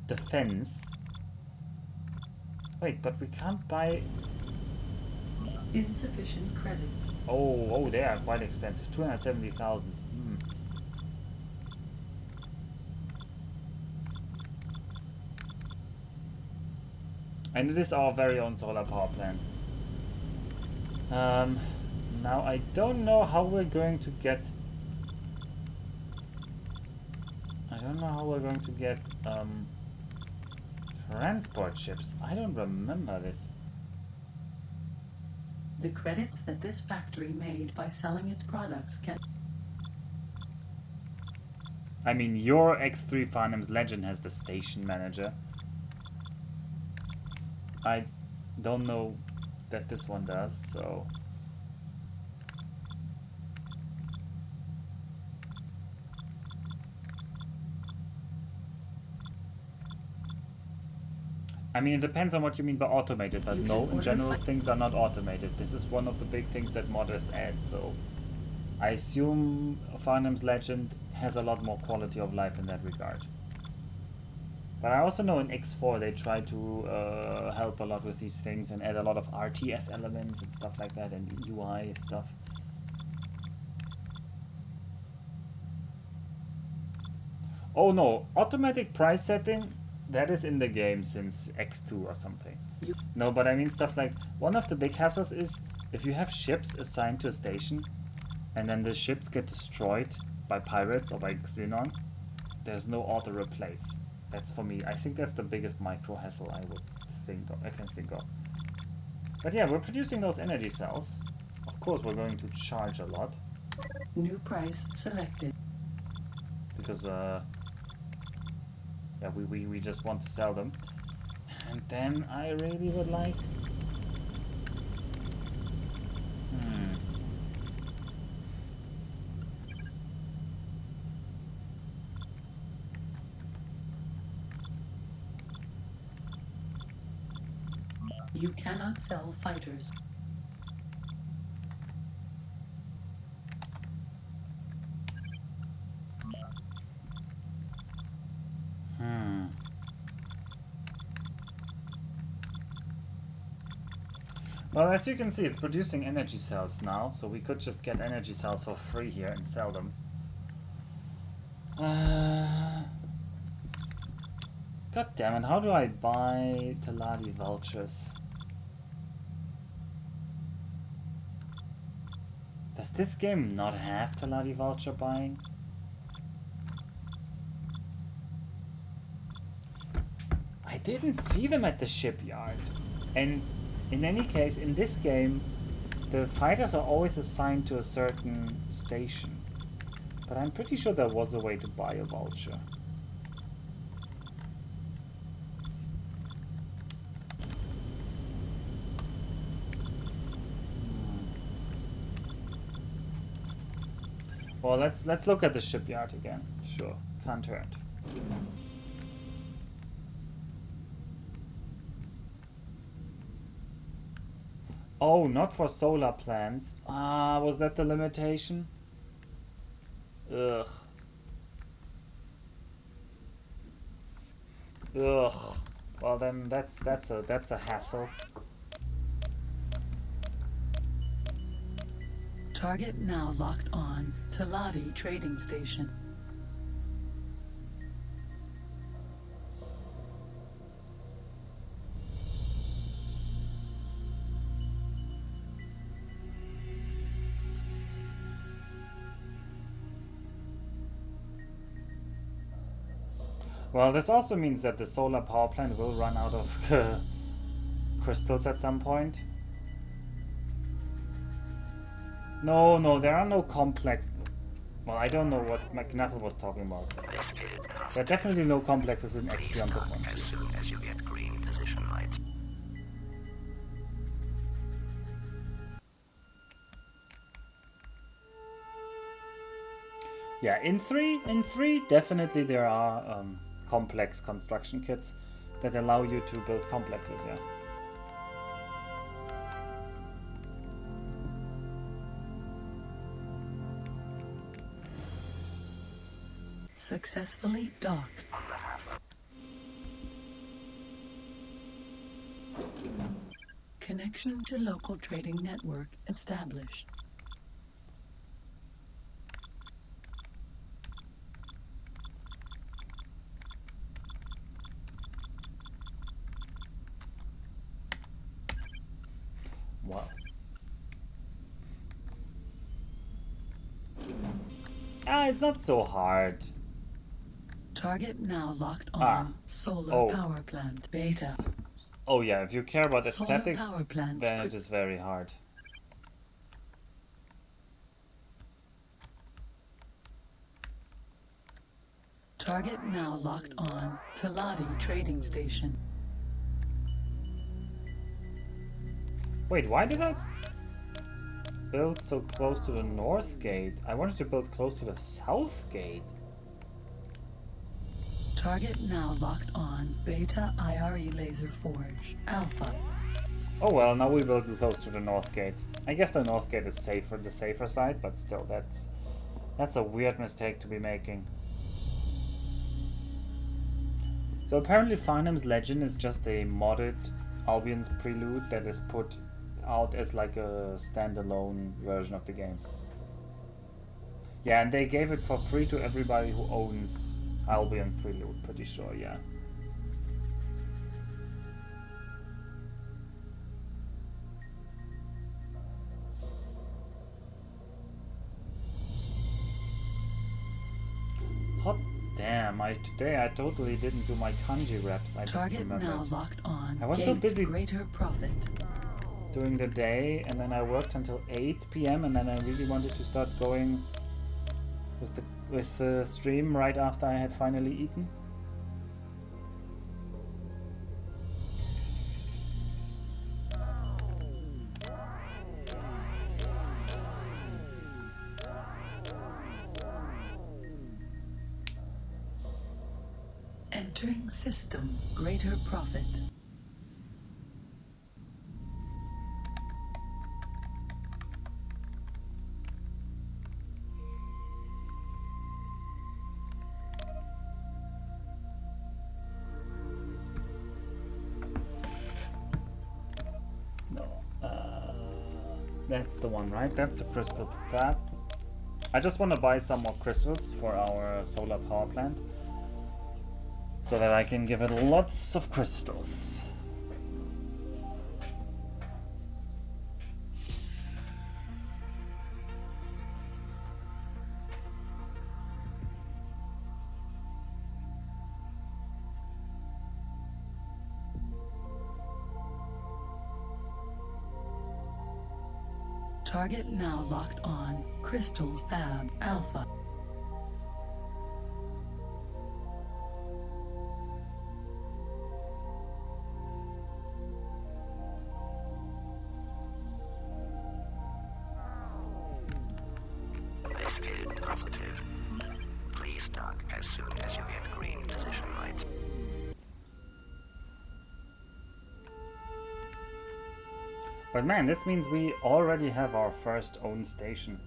the fence. Wait, but we can't buy... Insufficient credits. Oh, they are quite expensive. 270,000. And it is our very own solar power plant. Now I don't know how we're going to get... transport ships. I don't remember this. The credits that this factory made by selling its products can... I mean, your X3 Farnham's Legend has the station manager. I don't know that this one does, so... I mean, it depends on what you mean by automated, but no, in general, things are not automated. This is one of the big things that modders add, so... I assume Farnham's Legend has a lot more quality of life in that regard. But I also know in X4 they try to help a lot with these things and add a lot of RTS elements and stuff like that, and UI stuff. Oh no, automatic price setting? That is in the game since X2 or something. No, but I mean stuff like, one of the big hassles is if you have ships assigned to a station and then the ships get destroyed by pirates or by Xenon, there's no auto replace. That's for me. I think that's the biggest micro hassle I can think of. But yeah, we're producing those energy cells. Of course, we're going to charge a lot. New price selected. Because yeah, we just want to sell them. And then I really would like... You cannot sell fighters. Well, as you can see, it's producing energy cells now, so we could just get energy cells for free here and sell them. God damn it, how do I buy Teladi Vultures? Does this game not have Teladi Vulture buying? I didn't see them at the shipyard. And In any case, in this game, the fighters are always assigned to a certain station. But I'm pretty sure there was a way to buy a voucher. Well, let's look at the shipyard again. Sure, can't hurt. Oh, not for solar plants. Ah, was that the limitation? Ugh. Ugh. Well then, that's a hassle. Target now locked on to Lottie Trading Station. Well, this also means that the solar power plant will run out of crystals at some point. No, there are no complex... Well, I don't know what McNuffle was talking about. There are definitely no complexes in XP on the Frontier. As soon as you get green position lights. Yeah, in 3, definitely there are complex construction kits that allow you to build complexes, yeah. Successfully docked. Connection to local trading network established. Wow. Ah, it's not so hard. Target now locked on solar Oh. power plant beta. Oh yeah, if you care about Solar aesthetics, power plants then it is very hard. Target now locked on to Lottie Trading Station. Wait, why did I build so close to the north gate? I wanted to build close to the south gate. Target now locked on Beta IRE Laser Forge Alpha. Oh well, now we build close to the north gate. I guess the north gate is safer, the safer side, but still, that's a weird mistake to be making. So apparently Farnham's Legend is just a modded Albion's Prelude that is put out as like a standalone version of the game. Yeah, and they gave it for free to everybody who owns Albion Prelude, pretty sure, yeah. Hot damn, today I totally didn't do my kanji reps, I just Target remembered. now locked on. I was so busy Greater profit. during the day, and then I worked until 8 p.m. and then I really wanted to start going with the stream right after I had finally eaten. Entering system. Greater profit. No, that's the one, right? That's the crystal fab. I just want to buy some more crystals for our solar power plant, so that I can give it lots of crystals. Target now locked on. Crystal Fab Alpha. This is positive. Please dock as soon as you get green position lights. But man, this means we already have our first own station.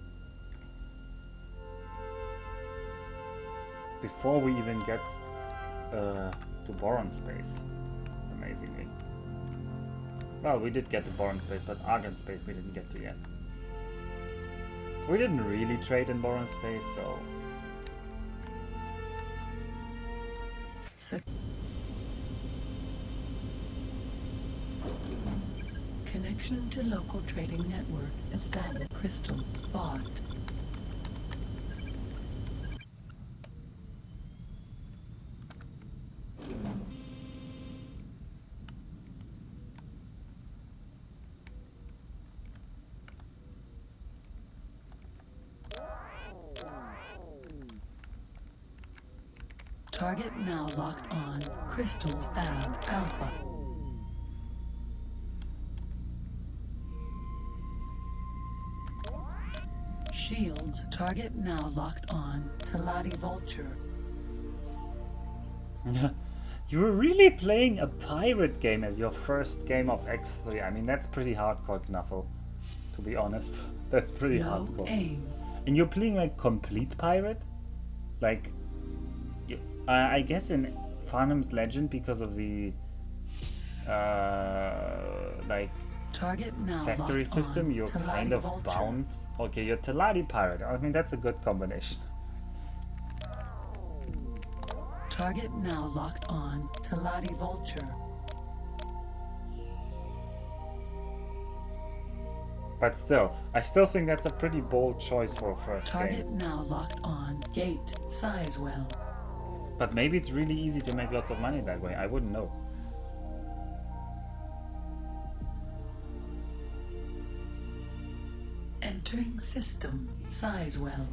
Before we even get to Boron space, amazingly. Well, we did get to Boron space, but Argon space we didn't get to yet. We didn't really trade in Boron space, so... Connection to local trading network established. Crystal bought. Target now locked on. Crystal Fab Alpha. Shields. Target now locked on. Talati Vulture. You were really playing a pirate game as your first game of X3. I mean, that's pretty hardcore, Knuffle. To be honest, that's pretty hardcore. Aim. And you're playing like complete pirate? Like, I guess in Farnham's Legend because of the like Target now factory locked system, on. you're Talati kind of Vulture. bound. Okay, you're Talati pirate. I mean, that's a good combination. Target now locked on. Talati Vulture. But still, I still think that's a pretty bold choice for a first Target game. now locked on. Gate Sizewell. But maybe it's really easy to make lots of money that way. I wouldn't know. Entering system. Sizewell.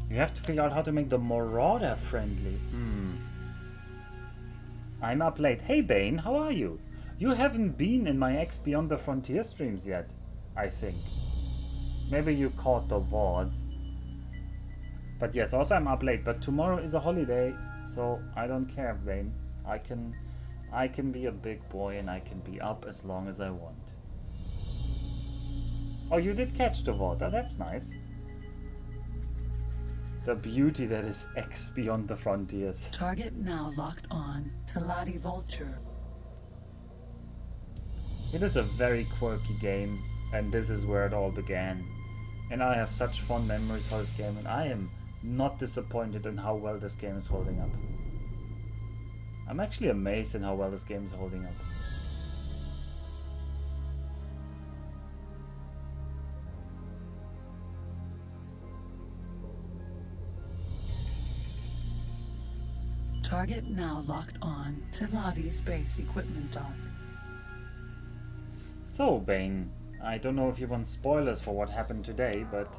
You have to figure out how to make the Marauder friendly. I'm up late. Hey Bane, how are you? You haven't been in my X Beyond the Frontier streams yet, I think. Maybe you caught the VOD. But yes, also I'm up late, but tomorrow is a holiday, so I don't care, Bane. I can be a big boy and I can be up as long as I want. Oh, you did catch the VOD. Oh, that's nice. The beauty that is X Beyond the Frontiers. Target now locked on. Talati Vulture. It is a very quirky game, and this is where it all began. And I have such fond memories for this game, and I am not disappointed in how well this game is holding up. I'm actually amazed in how well this game is holding up. Target now locked on. Talati Space Equipment Dock. So, Bane, I don't know if you want spoilers for what happened today, but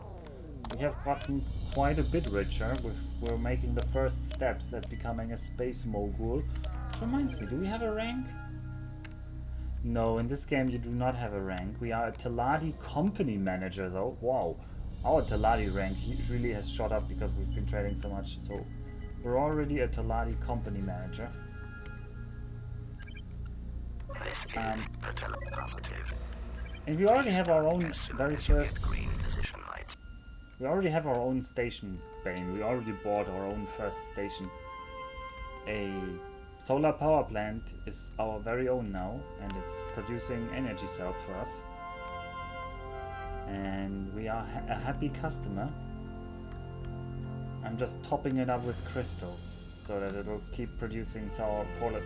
we have gotten quite a bit richer. We're making the first steps at becoming a space mogul. Which reminds me, do we have a rank? No, in this game you do not have a rank. We are a Talati company manager though. Wow, our Talati rank really has shot up because we've been trading so much. So we're already a Talati company manager. This is the positive. And we already have our own As soon very as you get first... green position lights. We already have our own station, Bane. We already bought our own first station. A solar power plant is our very own now, and it's producing energy cells for us. And we are a happy customer. I'm just topping it up with crystals so that it will keep producing solar power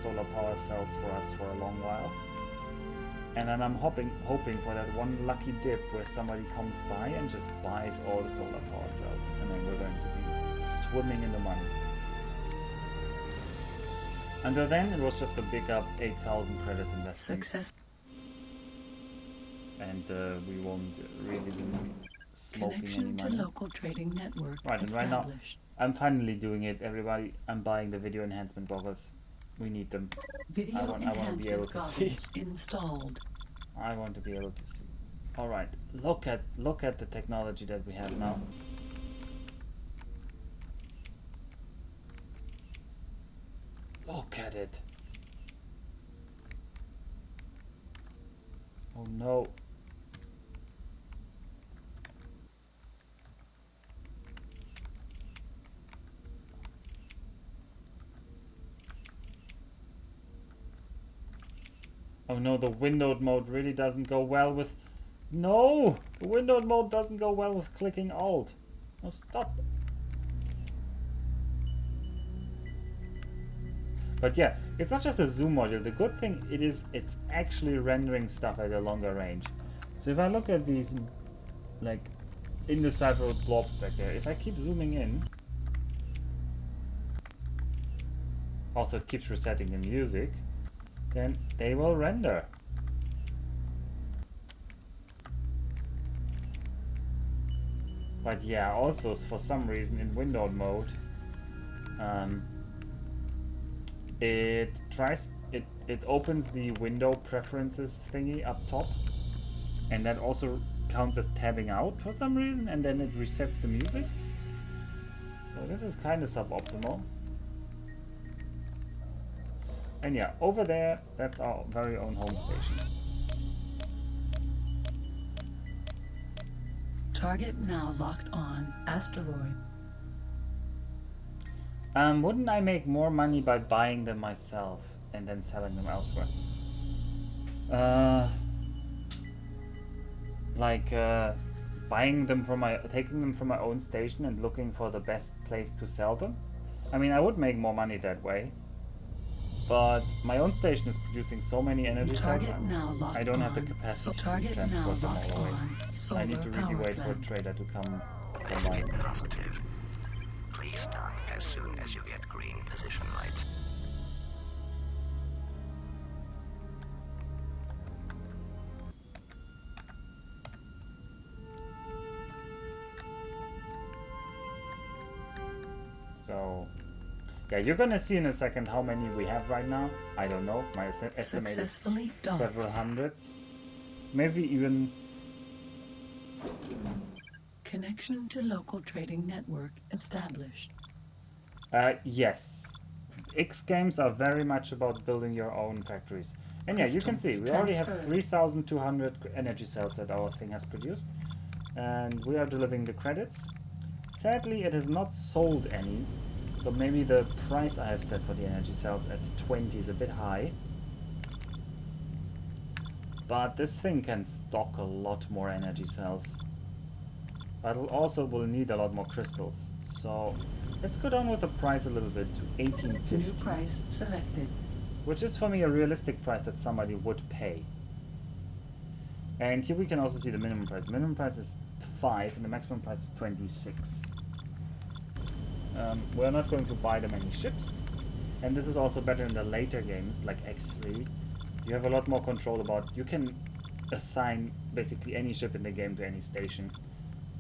cells for us for a long while. And then I'm hoping for that one lucky dip where somebody comes by and just buys all the solar power cells, and then we're going to be swimming in the money. Until then, it was just a big up 8,000 credits investment. Success. And we won't really be smoking any Connection to money. local trading network Right, and right now, I'm finally doing it, everybody. I'm buying the video enhancement goggles. We need them. Video I want to be able to see. Installed. I want to be able to see. All right, look at the technology that we have now. Look at it. Oh no. Oh no, the windowed mode really doesn't go well with... No! The windowed mode doesn't go well with clicking Alt. No, stop. But yeah, it's not just a zoom module. The good thing it's actually rendering stuff at a longer range. So if I look at these, like, indecipherable blobs back there, if I keep zooming in... Also, it keeps resetting the music. Then they will render. But yeah, also for some reason in windowed mode, it opens the window preferences thingy up top, and that also counts as tabbing out for some reason, and then it resets the music. So this is kind of suboptimal. And yeah, over there, that's our very own home station. Target now locked on asteroid. Wouldn't I make more money by buying them myself and then selling them elsewhere? Buying them from taking them from my own station and looking for the best place to sell them. I mean, I would make more money that way. But my own station is producing so many energy cells, I don't have the capacity to transport them all away. I need to really wait for a trader to come by. Positive. Please dock as soon as you get green position lights. So, yeah, you're gonna see in a second how many we have right now. I don't know. My estimate is several hundreds. Maybe even... Connection to local trading network established. Yes. X games are very much about building your own factories. And yeah, you can see, we already have 3,200 energy cells that our thing has produced. And we are delivering the credits. Sadly, it has not sold any. So maybe the price I have set for the energy cells at 20 is a bit high. But this thing can stock a lot more energy cells. But it also will need a lot more crystals. So let's go down with the price a little bit to 1850. New price selected. Which is for me a realistic price that somebody would pay. And here we can also see the minimum price. The minimum price is 5 and the maximum price is 26. We're not going to buy them any ships. And this is also better in the later games like X3. You have a lot more control about... You can assign basically any ship in the game to any station.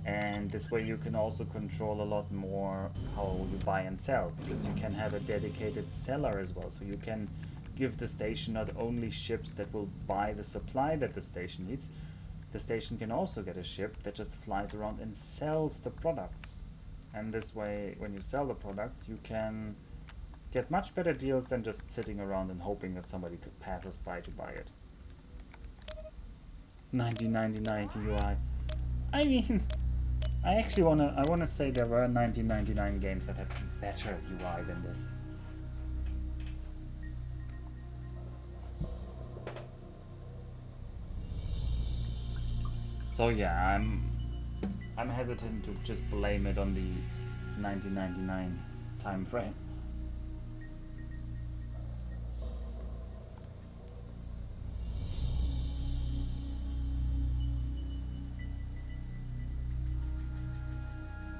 And this way you can also control a lot more how you buy and sell. Because you can have a dedicated seller as well. So you can give the station not only ships that will buy the supply that the station needs. The station can also get a ship that just flies around and sells the products. And this way, when you sell the product, you can get much better deals than just sitting around and hoping that somebody passes by to buy it. 1999 UI. I mean, I actually wanna say there were 1999 games that had better UI than this. So yeah, I'm hesitant to just blame it on the 1999 time frame.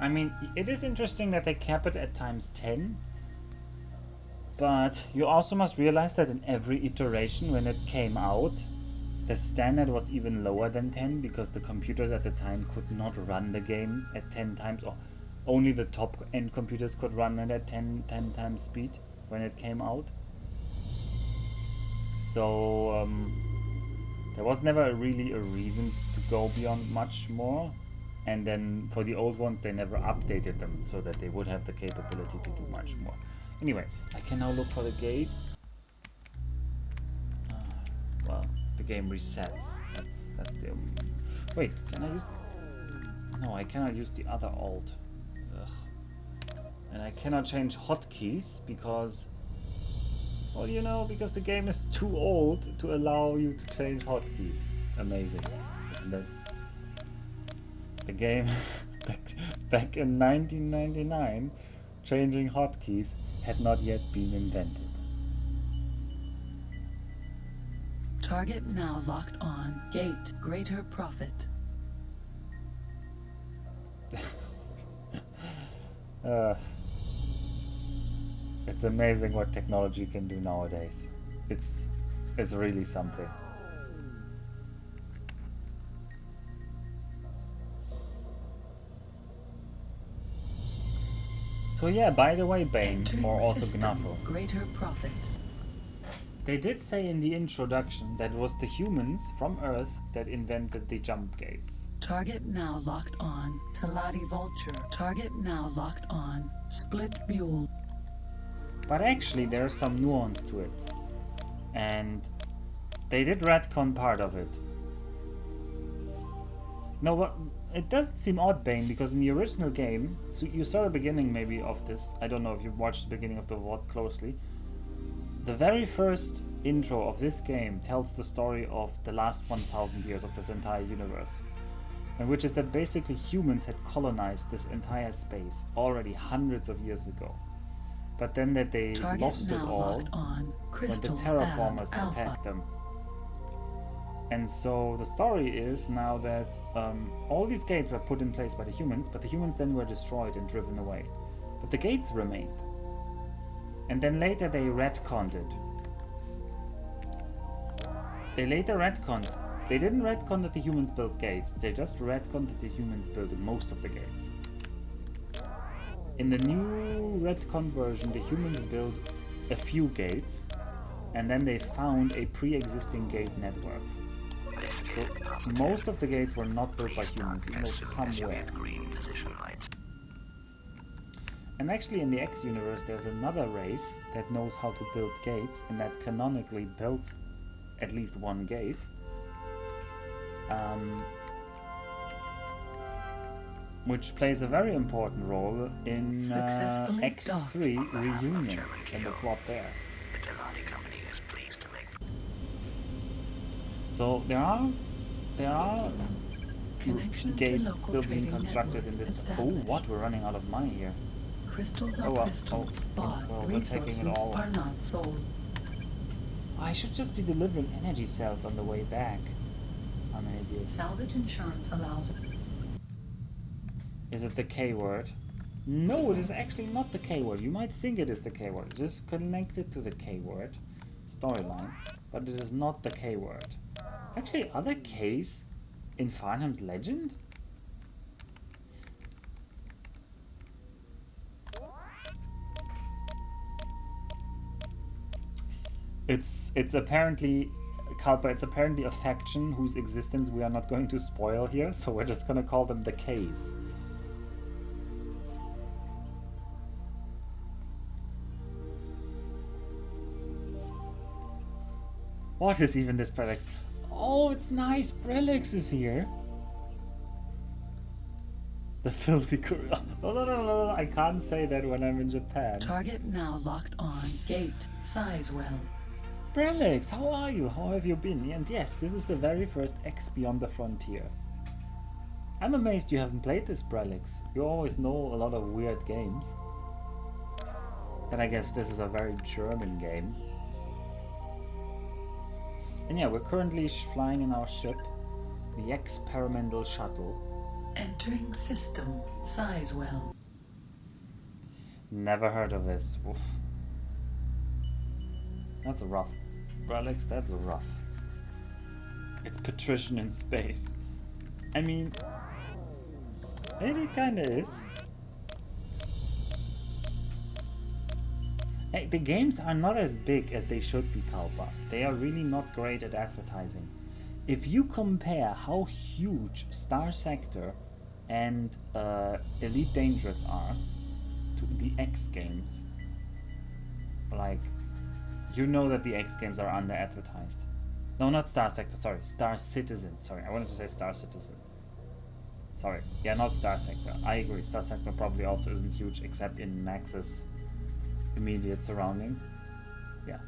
I mean, it is interesting that they cap it at times 10, but you also must realize that in every iteration when it came out, the standard was even lower than 10 because the computers at the time could not run the game at 10 times, or only the top end computers could run it at 10 times speed when it came out. So there was never really a reason to go beyond much more. And then for the old ones, they never updated them so that they would have the capability to do much more. Anyway, I can now look for the gate. Well, the game resets. That's the... Wait, can I use... No, I cannot use the other alt. Ugh. And I cannot change hotkeys because... Well, you know, because the game is too old to allow you to change hotkeys. Amazing, isn't it? The game back in 1999, changing hotkeys had not yet been invented. Target now locked on. Gate greater profit. It's amazing what technology can do nowadays. It's really something. So yeah, by the way, Bane, Entering or also system, Gnaffle, greater profit. they did say in the introduction that it was the humans from Earth that invented the jump gates. Target now locked on. Talati Vulture. Target now locked on. Split Mule. But actually there's some nuance to it. And they did retcon part of it. No, but it doesn't seem odd, Bane, because in the original game, so you saw the beginning maybe of this, I don't know if you watched the beginning of the VOD closely. The very first intro of this game tells the story of the last 1,000 years of this entire universe. And which is that basically humans had colonized this entire space already hundreds of years ago. But then that they Target lost it now all locked on. when the Crystal terraformers Lab Alpha. attacked them. And so the story is now that all these gates were put in place by the humans, but the humans then were destroyed and driven away. But the gates remained. And then later they retconned it. They later retconned. They didn't retcon that the humans built gates, they just retconned that the humans built most of the gates. In the new retcon version, the humans built a few gates, and then they found a pre-existing gate network. So most of the gates were not built by humans, even though some were. And actually in the X universe there's another race that knows how to build gates, and that canonically builds at least one gate. Which plays a very important role in X3 Reunion and the plot there. So there are gates still being constructed in this. Oh, what? We're running out of money here. Crystals are crystals. Bought. Well, we're taking Resources it all. are not sold. I should just be delivering energy cells on the way back. I'm an idiot. Salvage insurance allows. Is it the K word? No, it is actually not the K word. You might think it is the K word. Just connect it to the K word storyline, but it is not the K word. Actually, are there Ks in Farnham's Legend? It's apparently Kalpa, it's apparently a faction whose existence we are not going to spoil here, so we're just gonna call them the Ks. What is even this Prelix? Oh, it's nice. Prelix is here. The filthy courier. No, I can't say that when I'm in Japan. Target now locked on. Gate. Sizewell. Prelix, how are you? How have you been? And yes, this is the very first X Beyond the Frontier. I'm amazed you haven't played this, Prelix. You always know a lot of weird games. And I guess this is a very German game. And yeah, we're currently flying in our ship, the experimental shuttle. Entering system. Sizewell. Never heard of this. Oof. That's a rough. Alex, that's a rough. It's patrician in space. I mean, it kinda is. Hey, the games are not as big as they should be, Kalpa. They are really not great at advertising. If you compare how huge Star Sector and Elite Dangerous are to the X games, like, you know that the X games are under advertised. No, not Star Sector, sorry, Star Citizen. Sorry, I wanted to say Star Citizen. Sorry, yeah, not Star Sector. I agree, Star Sector probably also isn't huge except in Max's immediate surrounding. Yeah.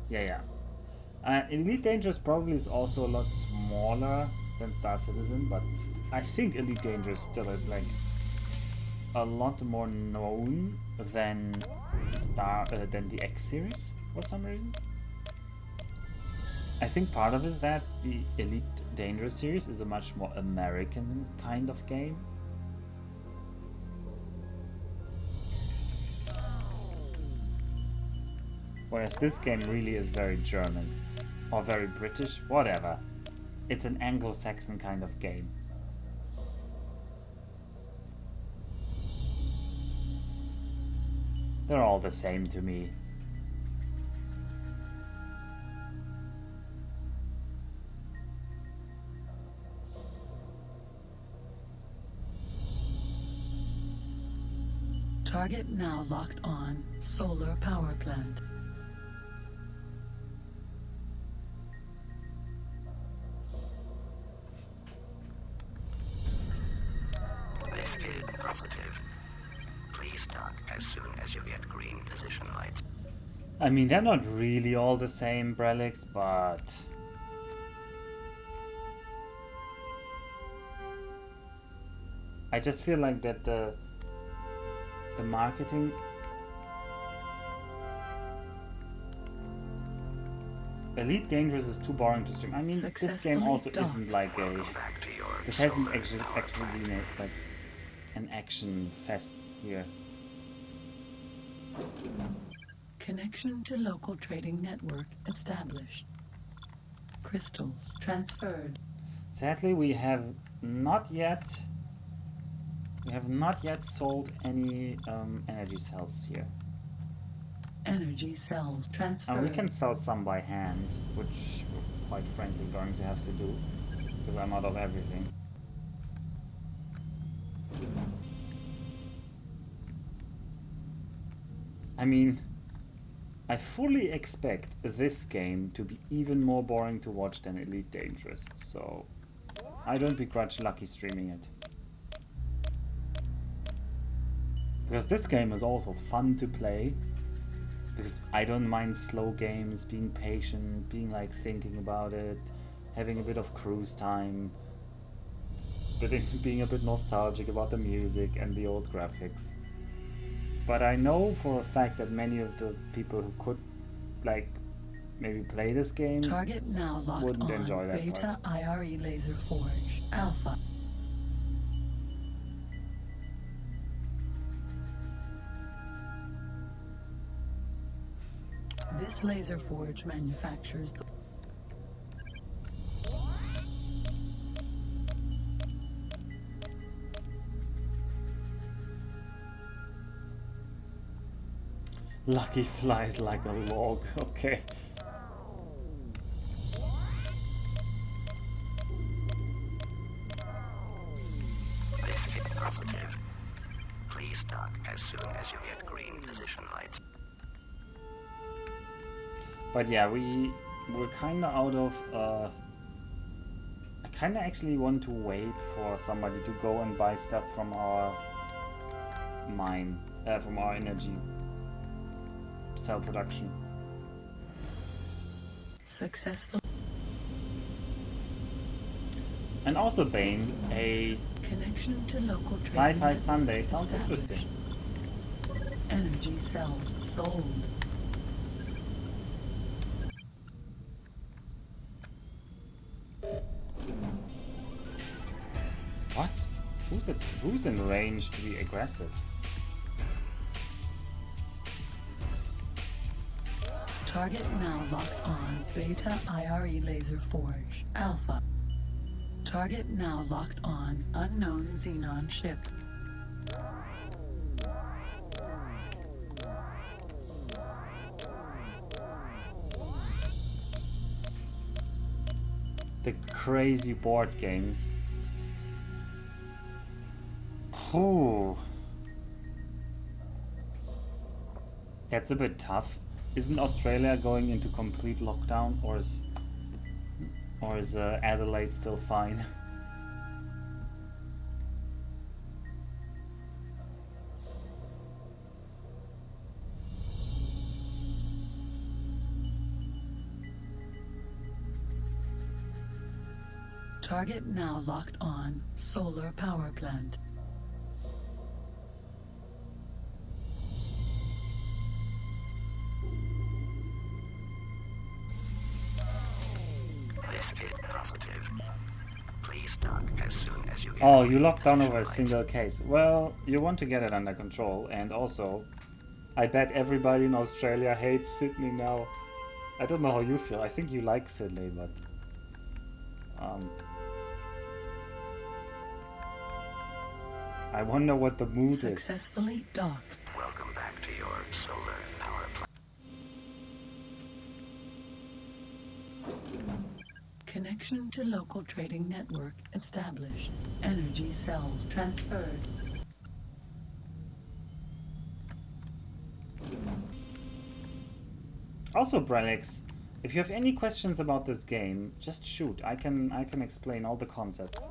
Yeah. Elite Dangerous probably is also a lot smaller than Star Citizen, but I think Elite Dangerous still is like a lot more known than than the X series for some reason. I think part of it is that the Elite Dangerous series is a much more American kind of game. Whereas this game really is very German. Or very British, whatever. It's an Anglo-Saxon kind of game. They're all the same to me. Target now locked on. Solar power plant. This is positive. Please dock as soon as you get green position lights. I mean, they're not really all the same, Brelix, but I just feel like that the marketing Elite Dangerous is too boring to stream. I mean, this game also isn't like a. This hasn't actually been like an action fest here. Connection to local trading network established. Crystals transferred. Sadly, we have not yet sold any energy cells here. Energy cells transferred. And we can sell some by hand, which we're quite frankly going to have to do, because I'm out of everything. I mean, I fully expect this game to be even more boring to watch than Elite Dangerous, so I don't begrudge Lucky streaming it. Because this game is also fun to play, because I don't mind slow games, being patient, being like thinking about it, having a bit of cruise time, being a bit nostalgic about the music and the old graphics. But I know for a fact that many of the people who could like maybe play this game Target now locked wouldn't on. enjoy that Beta part. IRE laser forge. Alpha. This laser forge manufactures the Lucky flies like a log, okay. This is positive. Please dock as soon as you get green position lights. But yeah, we're kinda out of I kinda actually want to wait for somebody to go and buy stuff from our mine, from our energy cell production. successful And also Bane, a connection to local trading Sci-Fi network Sunday sounds established. interesting. Energy cells sold. Who's in range to be aggressive? Target now locked on Beta IRE Laser Forge Alpha. Target now locked on Unknown Xenon Ship. The crazy board games. Ooh. That's a bit tough. Isn't Australia going into complete lockdown, or is Adelaide still fine? Target now locked on Solar Power Plant. Oh, you locked down over a single case. Well, you want to get it under control, and also, I bet everybody in Australia hates Sydney now. I don't know how you feel. I think you like Sydney, but I wonder what the mood Successfully docked. Welcome back to your solar power plant. Connection to local trading network established. Energy cells transferred. Also, Brelix, if you have any questions about this game, just shoot. I can explain all the concepts.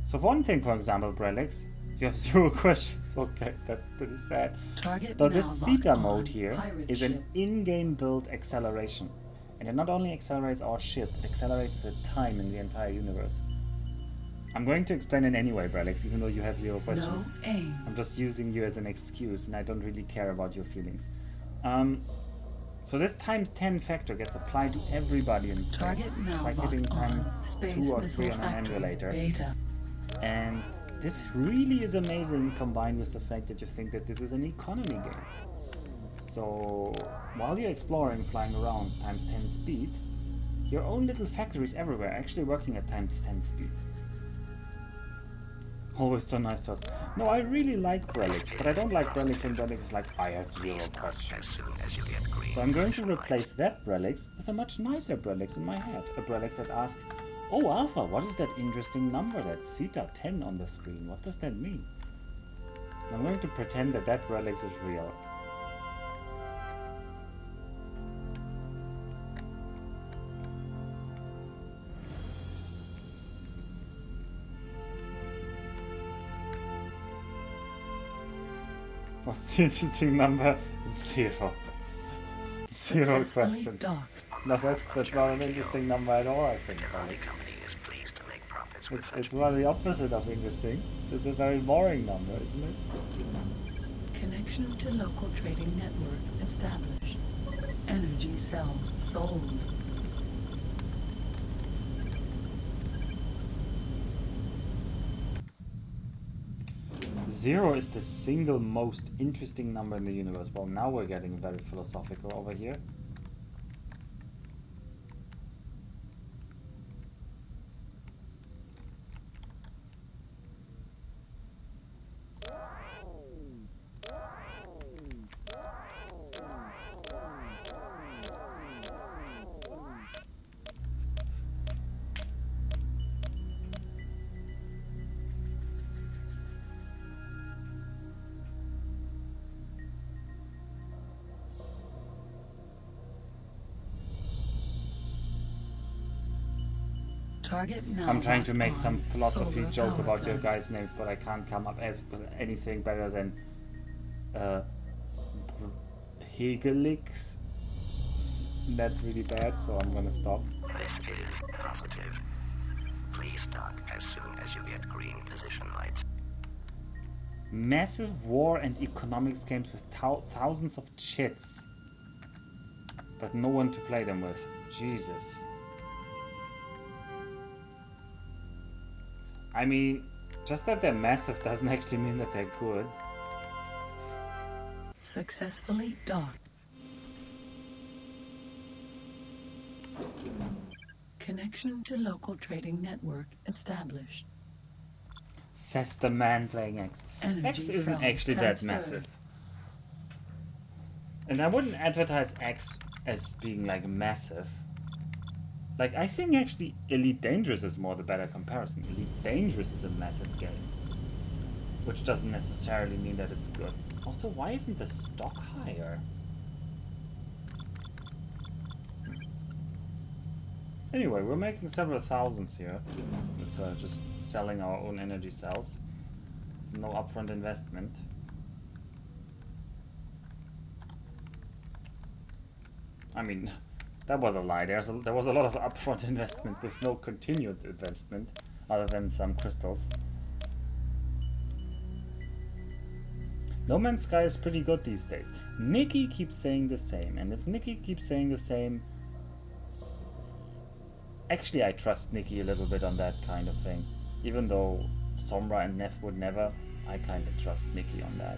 So one thing, for example, Brelix, you have 0 questions. Okay, that's pretty sad. Target So now this locked CETA on mode here pirate is ship. an in-game build acceleration. And it not only accelerates our ship, it accelerates the time in the entire universe. I'm going to explain it anyway, Brelix, even though you have 0 questions. No aim. I'm just using you as an excuse, and I don't really care about your feelings. So this times 10 factor gets applied to everybody in space. Target now It's like locked hitting on times Space 2 or Missile 3 on an Factory emulator. Beta. And this really is amazing, combined with the fact that you think that this is an economy game. So while you're exploring, flying around times 10 speed, your own little factories everywhere are actually working at times 10 speed. Always so nice to us. No, I really like Brelix, but I don't like Brelix when Brelix is like, I have 0 questions. So I'm going to replace that Brelix with a much nicer Brelix in my head. A Brelix that asks, oh Alpha, what is that interesting number, that CETA 10 on the screen? What does that mean? And I'm going to pretend that that Brelix is real. What's the interesting number? 0. 0 Successfully questions. docked. No, that's not an interesting number at all, I think. The company is pleased to make profits with such It's rather the opposite of interesting. It's a very boring number, isn't it? Connection to local trading network established. Energy cells sold. Zero is the single most interesting number in the universe. Well, now we're getting very philosophical over here. Target now I'm trying to locked make on some philosophy solar joke power about your plant. guys' names, but I can't come up with anything better than Hegelix. That's really bad, so I'm gonna stop. This is positive. Please dock as soon as you get green position lights. Massive war and economics games with thousands of chits, but no one to play them with. Jesus. I mean, just that they're massive doesn't actually mean that they're good. Successfully docked. Connection to local trading network established. Says the man playing X. Energy X isn't cell actually that transferred. massive. And I wouldn't advertise X as being like massive. Like, I think actually Elite Dangerous is more the better comparison. Elite Dangerous is a massive game. Which doesn't necessarily mean that it's good. Also, why isn't the stock higher? Anyway, we're making several thousands here with just selling our own energy cells. No upfront investment. I mean, that was a lie. There was a lot of upfront investment with no continued investment, other than some crystals. No Man's Sky is pretty good these days. Nikki keeps saying the same, and if Nikki keeps saying the same... Actually, I trust Nikki a little bit on that kind of thing. Even though Sombra and Neff would never, I kind of trust Nikki on that.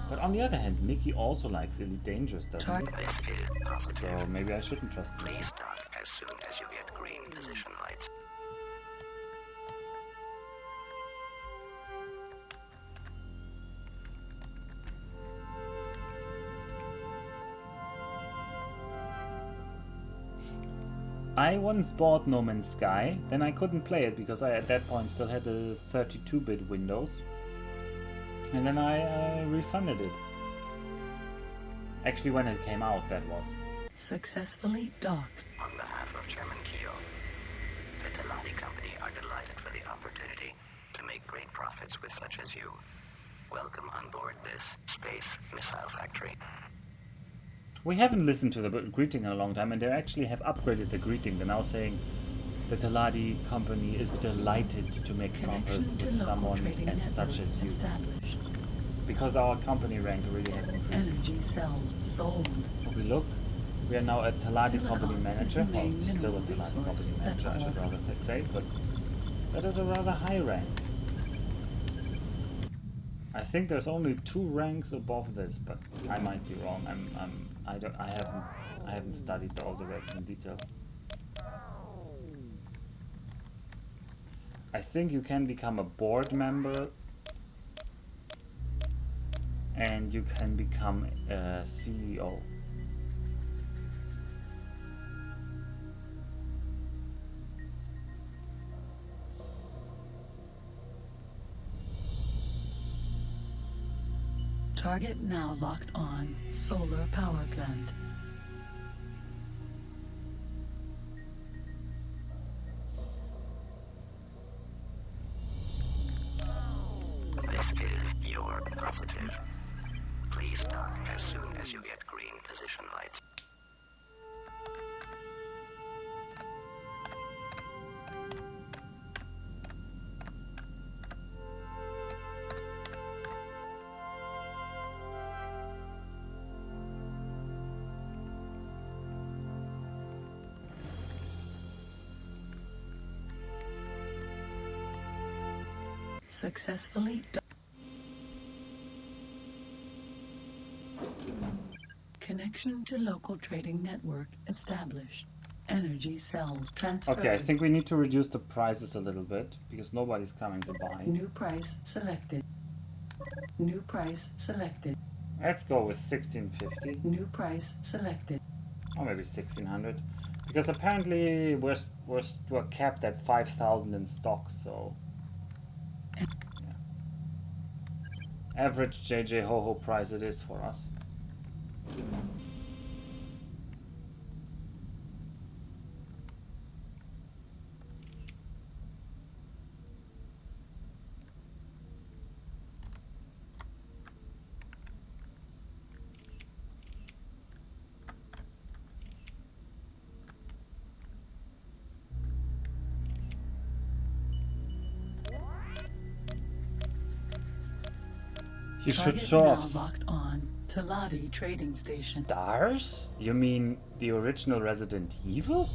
But on the other hand, Nikki also likes Elite Dangerous, doesn't he? This is positive. So maybe I shouldn't trust Nikki. Please dock as soon as you get green position lights. I once bought No Man's Sky, then I couldn't play it because I at that point still had the 32-bit Windows. And then I refunded it. Actually, when it came out, that was. Successfully docked. On behalf of Chairman Keogh, the Telani Company are delighted for the opportunity to make great profits with such as you. Welcome on board this space missile factory. We haven't listened to the greeting in a long time, and they actually have upgraded the greeting. They're now saying the Teladi Company is delighted to make profit Connection to with local someone trading as network such as you. established. Because our company rank really has increased. Energy cells sold. If we look, we are now a Teladi Silicon Company is Manager. the Well, main still a mineral Teladi resource Company that Manager, I should all- rather say, but that is a rather high rank. I think there's only 2 ranks above this, but I might be wrong. I haven't studied all the ranks in detail. I think you can become a board member, and you can become a CEO. Target now locked on solar power plant. This is your positive. Please dock as soon as you get green position lights. Successfully Connection to local trading network established. Energy cells transferred. Okay, I think we need to reduce the prices a little bit, because nobody's coming to buy. New price selected. New price selected. Let's go with 1650, New price selected. or maybe 1600, because apparently we're capped at 5,000 in stock, so... Yeah. Average JJ Ho-Ho price it is for us. You should Target show now off. locked on Talati Trading Station. Stars? You mean the original Resident Evil?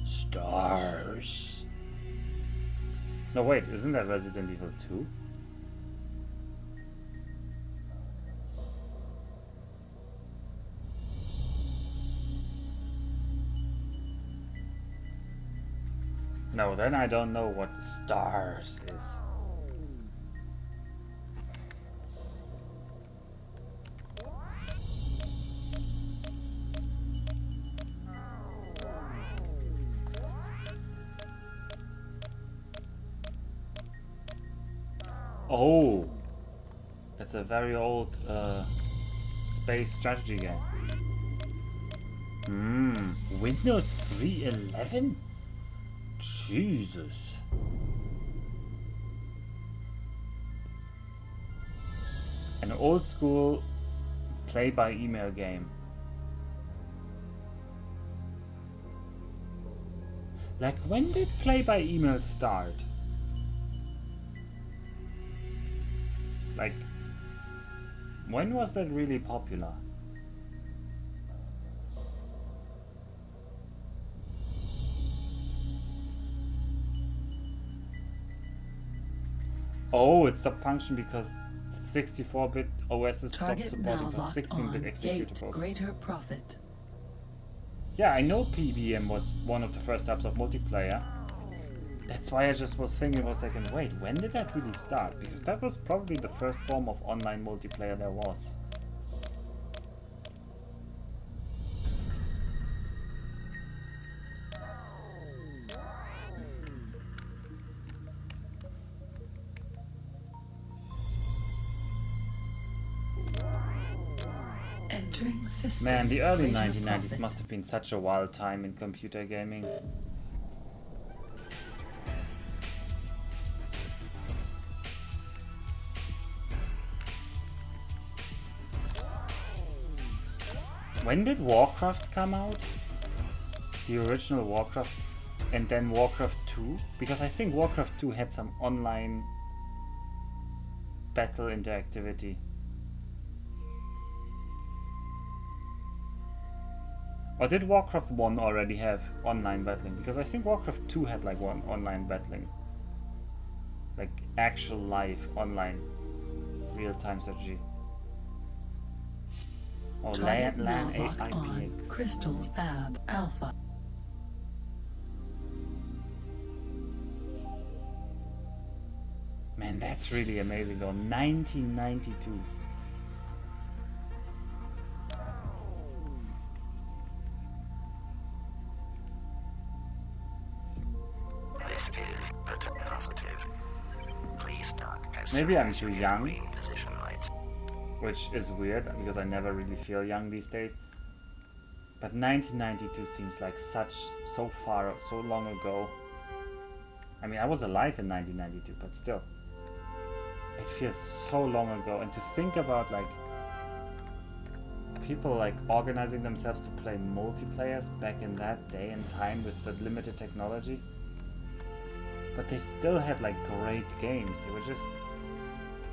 Stars. No, wait, isn't that Resident Evil 2? No, then I don't know what Stars is. Oh, it's a very old space strategy game. Windows 3.11? Jesus. An old school play by email game. Like, when did play by email start? Like, when was that really popular? Oh, it stopped functioning because 64-bit OSs stopped Target supporting now for locked 16-bit on. Gate executables. greater profit. Yeah, I know PBM was one of the first types of multiplayer. That's why I just was thinking for a second, wait, when did that really start? Because that was probably the first form of online multiplayer there was. Entering system. Man, the early Greater 1990s profit. must have been such a wild time in computer gaming. When did Warcraft come out? The original Warcraft, and then Warcraft 2? Because I think Warcraft 2 had some online battle interactivity. Or did Warcraft 1 already have online battling? Because I think Warcraft 2 had like one online battling. Like actual live online real-time strategy. Oh, Target LAN now locked on. IPX. Crystal Fab Alpha. Man, that's really amazing though. 1992. This is the positive. Please dock as Maybe soon I'm as too you get young. green position lights. Which is weird because I never really feel young these days. But 1992 seems like so far, so long ago. I mean, I was alive in 1992, but still. It feels so long ago. And to think about like people like organizing themselves to play multiplayers back in that day and time with the limited technology. But they still had like great games. They were just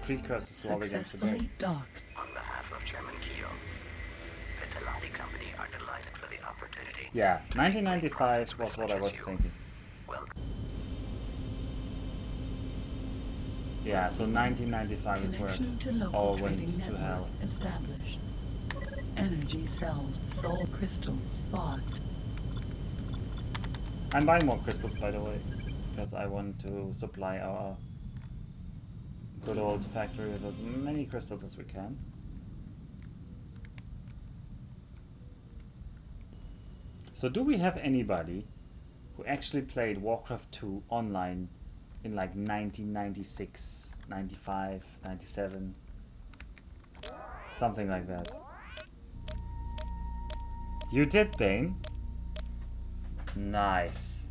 precursors to all the games today. Successfully docked. On behalf of Chairman Keogh, the Talati Company are delighted for the opportunity. Yeah, 1995 was what I was thinking. Welcome. Yeah, so 1995 is where Connection to it local all trading went to network hell. established. Energy cells, soul crystals bought. I'm buying more crystals, by the way, because I want to supply our good old factory with as many crystals as we can. So do we have anybody who actually played Warcraft 2 online in like 1996, 95, 97? Something like that. You did, Bane? Nice.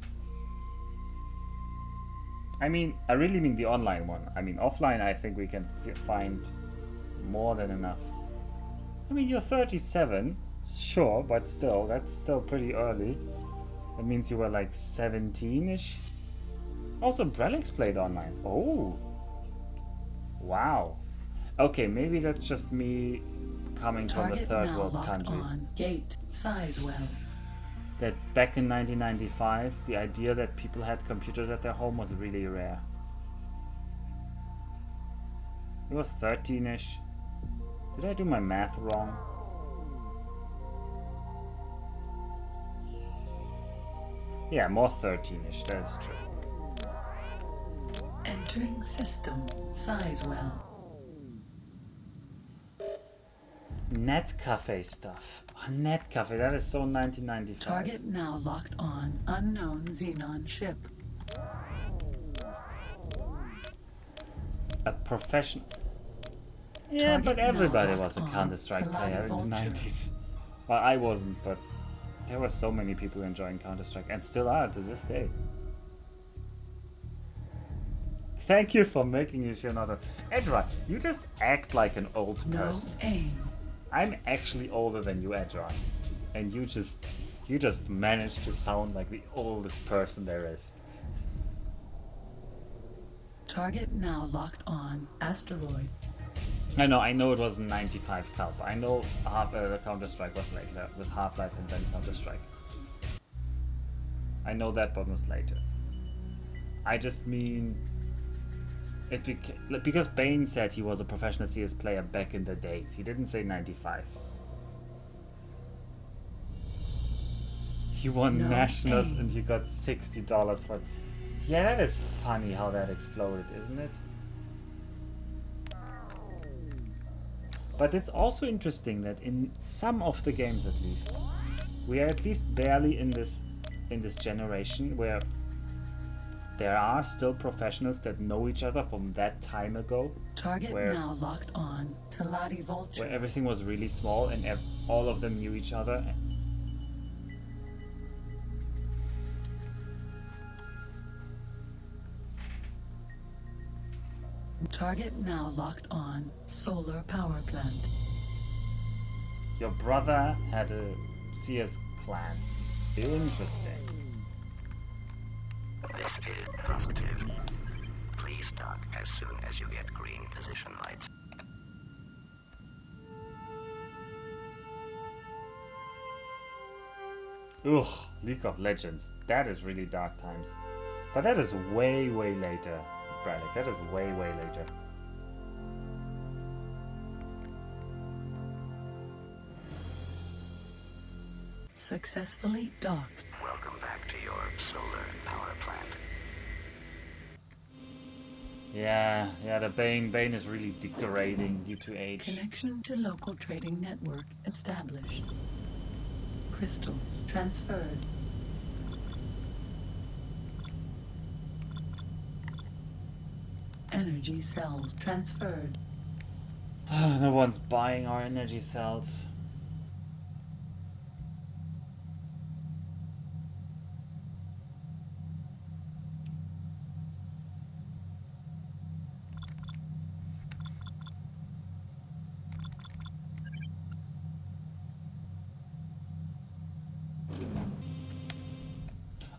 I mean, I really mean the online one. I mean, offline I think we can find more than enough. I mean, you're 37, sure, but still, that's still pretty early. That means you were like 17-ish. Also, Brelix played online. Oh. Wow. Okay, maybe that's just me coming from a Target third now world locked country. on. Gate Sizewell. That back in 1995, the idea that people had computers at their home was really rare. It was 13-ish. Did I do my math wrong? Yeah, more 13-ish, that is true. Entering system. Sizewell. Netcafe stuff. Oh, Netcafe, that is so 1995. Target now locked on. Unknown Xenon ship. A professional. Yeah, Target but now everybody locked was a on. Counter-Strike player in the Vulture. 90s. Well, I wasn't, but there were so many people enjoying Counter-Strike, and still are to this day. Thank you for making me feel not a... Edra, you just act like an old No person. aim. I'm actually older than you, Edra. And you just managed to sound like the oldest person there is. Target now locked on. Asteroid. I know it was 95 Calp. I know Counter-Strike was later, with Half-Life and then Counter-Strike. I know that one was later. I just mean... because Bane said he was a professional CS player back in the days. He didn't say 95. You won No nationals aim. and you got $60 for it. Yeah, that is funny how that exploded, isn't it? But it's also interesting that in some of the games, at least, we are at least barely in this generation where there are still professionals that know each other from that time ago. Target where, now locked on. Talati Vulture. Where everything was really small and all of them knew each other. Target now locked on. Solar power plant. Your brother had a CS clan. Interesting. This is positive. Please dock as soon as you get green position lights. Ugh, League of Legends. That is really dark times. But that is way, way later, Braddock. That is way, way later. Successfully docked. Welcome back to your solar power plant. Yeah, the Bane is really degrading due to age. Connection to local trading network established. Crystals transferred. Energy cells transferred. No one's buying our energy cells.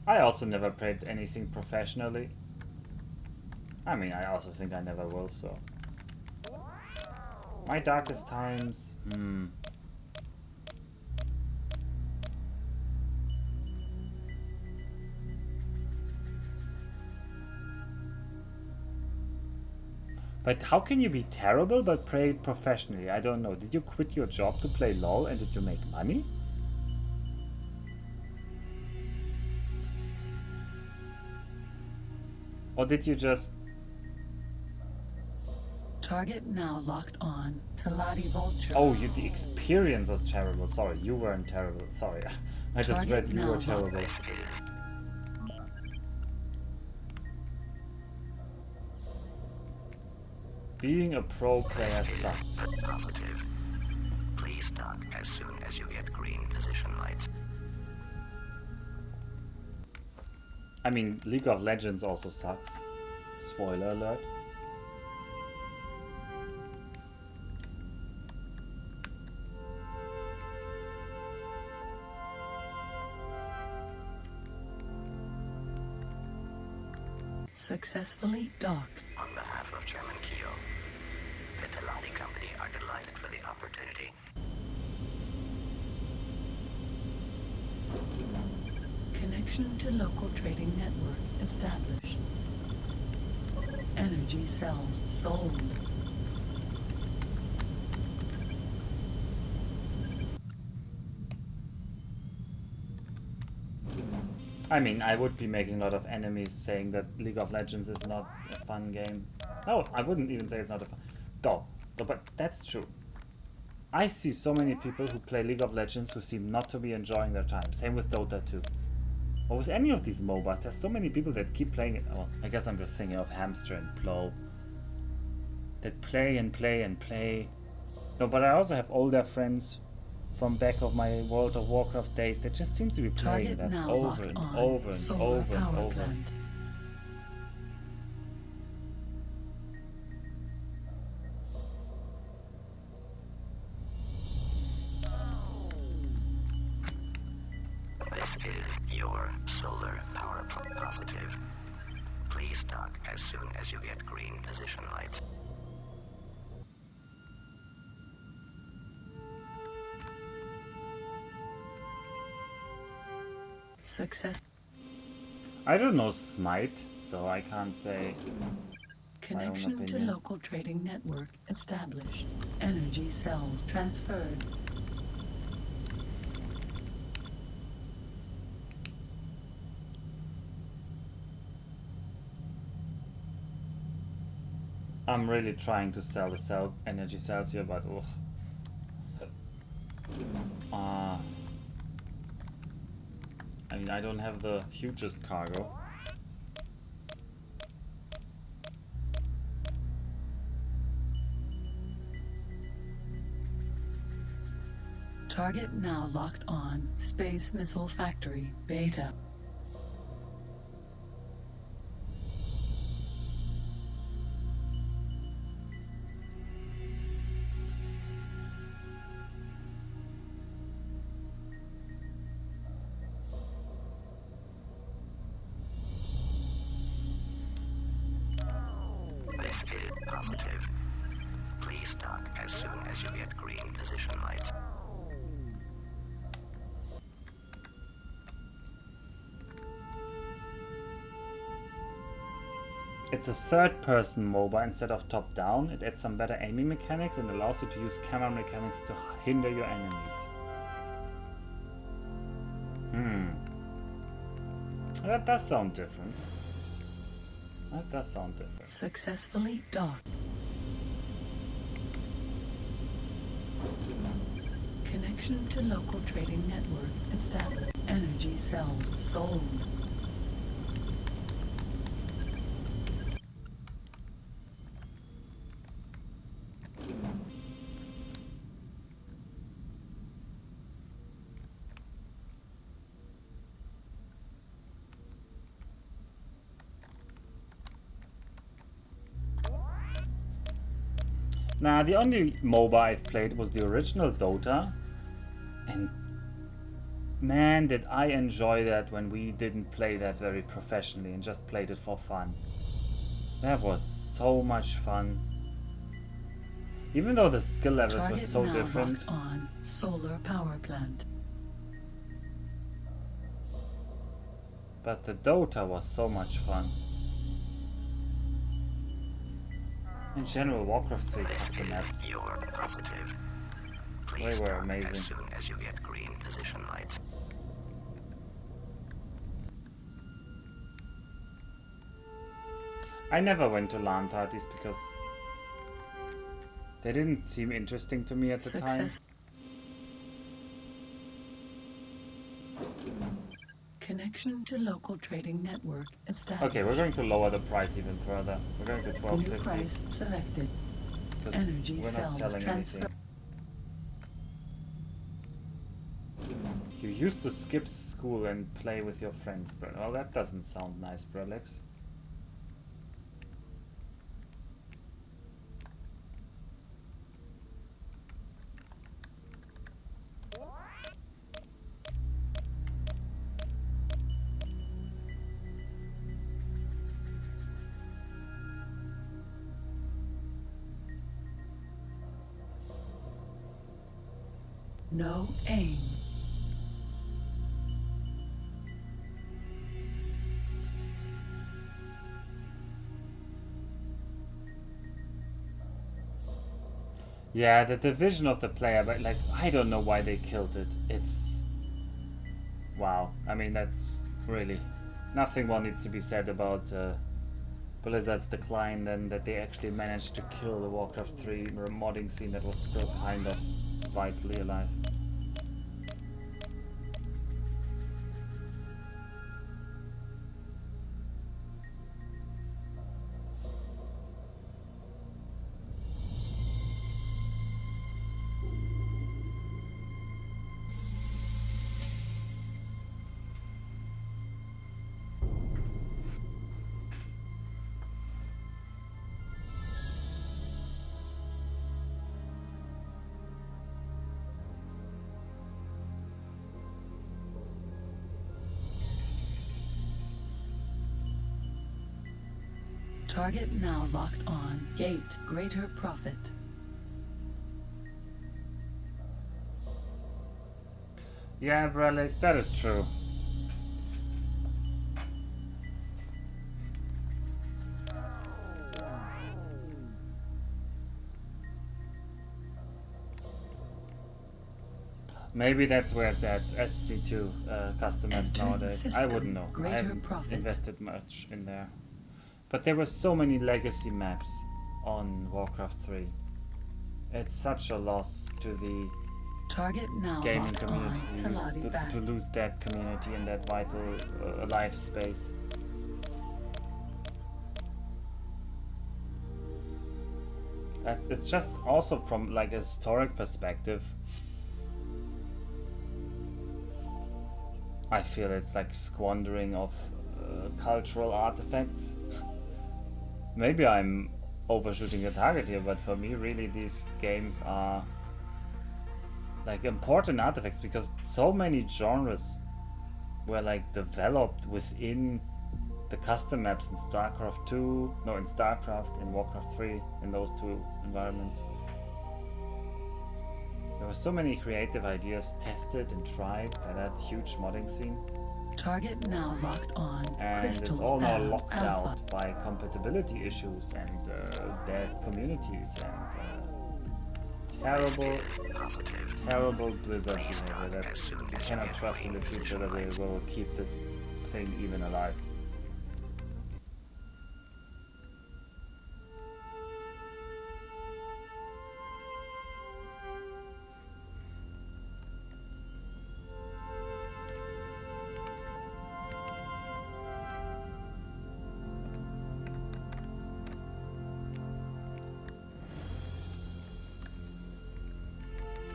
I also never played anything professionally. I mean, I also think I never will, so... My darkest times... But how can you be terrible but play professionally? I don't know. Did you quit your job to play LoL and did you make money? Or did you just... Target now locked on. Talati Vulture. Oh, the experience was terrible. Sorry, you weren't terrible. Sorry, I just read you were terrible. Being a pro player sucked. Positive. Please dock as soon as you get green position lights. I mean, League of Legends also sucks. Spoiler alert. Successfully docked. On behalf of Chairman Keel, the Telani Company are delighted for the opportunity. Connection to local trading network established. Energy cells sold. I mean, I would be making a lot of enemies saying that League of Legends is not a fun game. No, I wouldn't even say it's not a fun... Though, but that's true. I see so many people who play League of Legends who seem not to be enjoying their time. Same with Dota 2. Or with any of these MOBAs, there's so many people that keep playing it. Oh, I guess I'm just thinking of Hamster and Plow. That play and play and play. No, but I also have older friends from back of my World of Warcraft days that just seem to be playing Target that now over locked and on over and solar over and power over. plant. This is your solar power plant positive. Please dock as soon as you get green position lights. Success. I don't know Smite, so I can't say my own Connection to opinion. local trading network established. Energy cells transferred. I'm really trying to sell the energy cells here, but ugh. I mean, I don't have the hugest cargo. Target now locked on Space Missile Factory Beta. This is positive. Please dock as soon as you get green position lights. It's a third-person MOBA instead of top-down. It adds some better aiming mechanics and allows you to use camera mechanics to hinder your enemies. That does sound different. That does sound different. Successfully docked. Connection to local trading network established. Energy cells sold. Nah, the only MOBA I've played was the original Dota. And man, did I enjoy that when we didn't play that very professionally and just played it for fun. That was so much fun. Even though the skill levels were Target so now different. locked on solar power plant. But the Dota was so much fun. In general, Warcraft 3 This custom maps. is your positive. They Please were dock amazing. as soon as you get green position lights. I never went to LAN parties because they didn't seem interesting to me at the time. Connection to local trading network established. Okay, we're going to lower the price even further. We're going to New 12.50 price selected. because Energy we're not cells selling transfer. anything. You used to skip school and play with your friends, bro. Well, that doesn't sound nice, Brelex. No aim. Yeah, the division of the player, but like, I don't know why they killed it. It's... Wow. I mean, that's really... Nothing more needs to be said about Blizzard's decline than that they actually managed to kill the Warcraft 3 modding scene that was still kind of vitally alive. Target now locked on. Gate greater profit. Yeah, Brelix, that is true. Maybe that's where it's at, SC2 custom maps Entering nowadays. I system. wouldn't know. I Greater haven't profit. invested much in there. But there were so many legacy maps on Warcraft 3. It's such a loss to the Target now gaming locked on. community to lose that community and that vital alive space. It's just also from like a historic perspective. I feel it's like squandering of cultural artifacts. Maybe I'm overshooting the target here, but for me really these games are like important artifacts because so many genres were like developed within the custom maps in StarCraft 2, no, in StarCraft, in Warcraft 3, in those two environments. There were so many creative ideas tested and tried by that huge modding scene. Target now locked on. And Crystal it's all now Path locked Alpha. out by compatibility issues and dead communities and terrible Blizzard behavior that you cannot trust in the future that they will keep this thing even alive.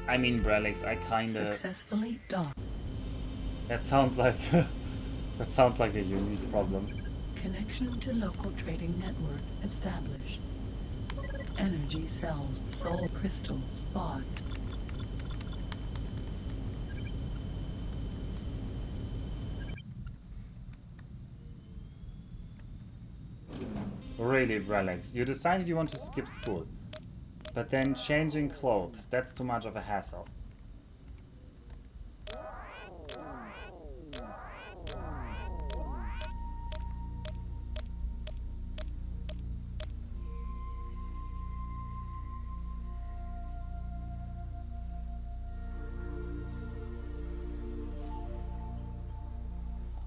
I mean, Brelix, I kinda... Successfully docked. That sounds like... that sounds like a unique problem. Connection to local trading network established. Energy cells, soul crystals bought. Really, Brelix, you decided you want to skip school. But then changing clothes, that's too much of a hassle.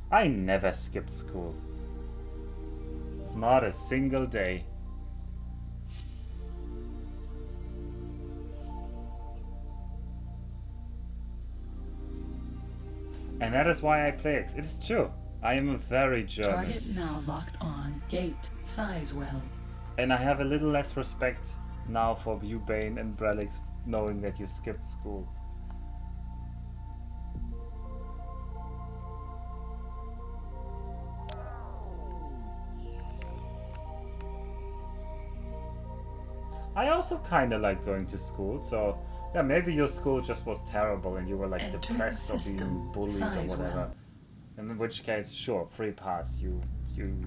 I never skipped school. Not a single day. And that is why I play X. It is true. I am a very German. Target now locked on. Gate Sizewell. And I have a little less respect now for you, Bane and Brelix, knowing that you skipped school. I also kinda like going to school, so yeah, maybe your school just was terrible and you were like Enter depressed or being system. bullied or Sizewell. whatever. In which case, sure, free pass. You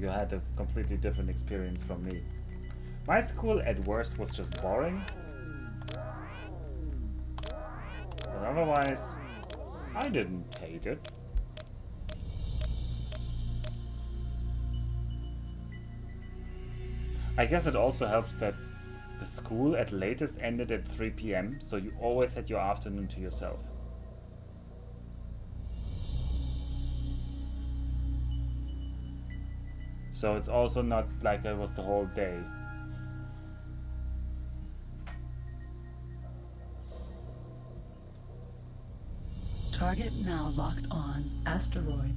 had a completely different experience from me. My school at worst was just boring. But otherwise, I didn't hate it. I guess it also helps that the school at latest ended at 3 p.m, so you always had your afternoon to yourself. So it's also not like it was the whole day. Target now locked on asteroid.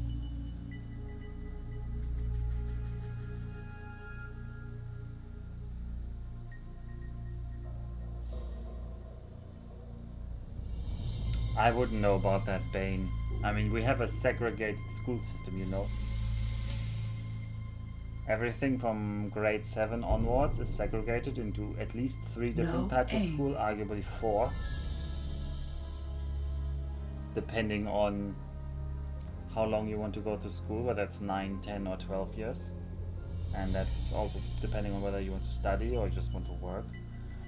I wouldn't know about that, Bane. I mean, we have a segregated school system, you know. Everything from grade 7 onwards is segregated into at least 3 different No types of aim. school, arguably 4. Depending on how long you want to go to school, whether that's 9, 10 or 12 years. And that's also depending on whether you want to study or just want to work.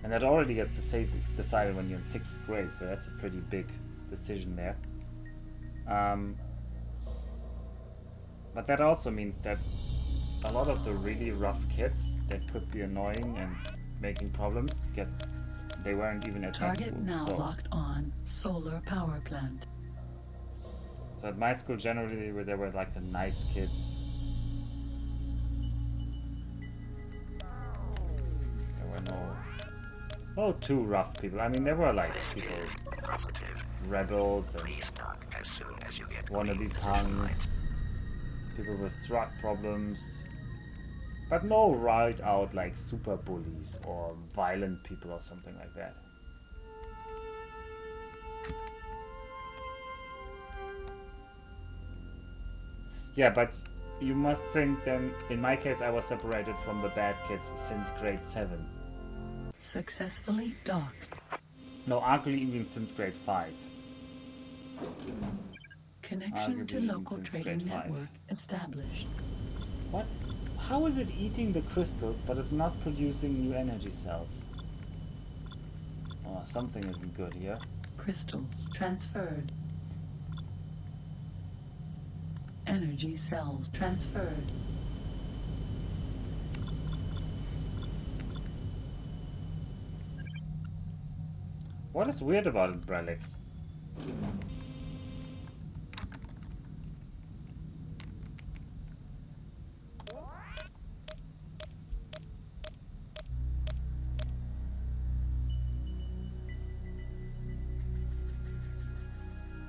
And that already gets decided when you're in 6th grade, so that's a pretty big decision there. But that also means that a lot of the really rough kids that could be annoying and making problems they weren't even at my school. Target now So locked on solar power plant. at my school generally there were like the nice kids. There were no too rough people. I mean, there were like people, rebels and Please dock as soon as you get wannabe green position lights. punks, people with drug problems, but no right out like super bullies or violent people or something like that. Yeah, but you must think then, in my case I was separated from the bad kids since grade 7. Successfully docked. No, arguably even since grade 5. Connection to Arguably local since trading grade 5. network established. What? How is it eating the crystals, but it's not producing new energy cells? Oh, something isn't good here. Crystals transferred. Energy cells transferred. What is weird about it, Brelix?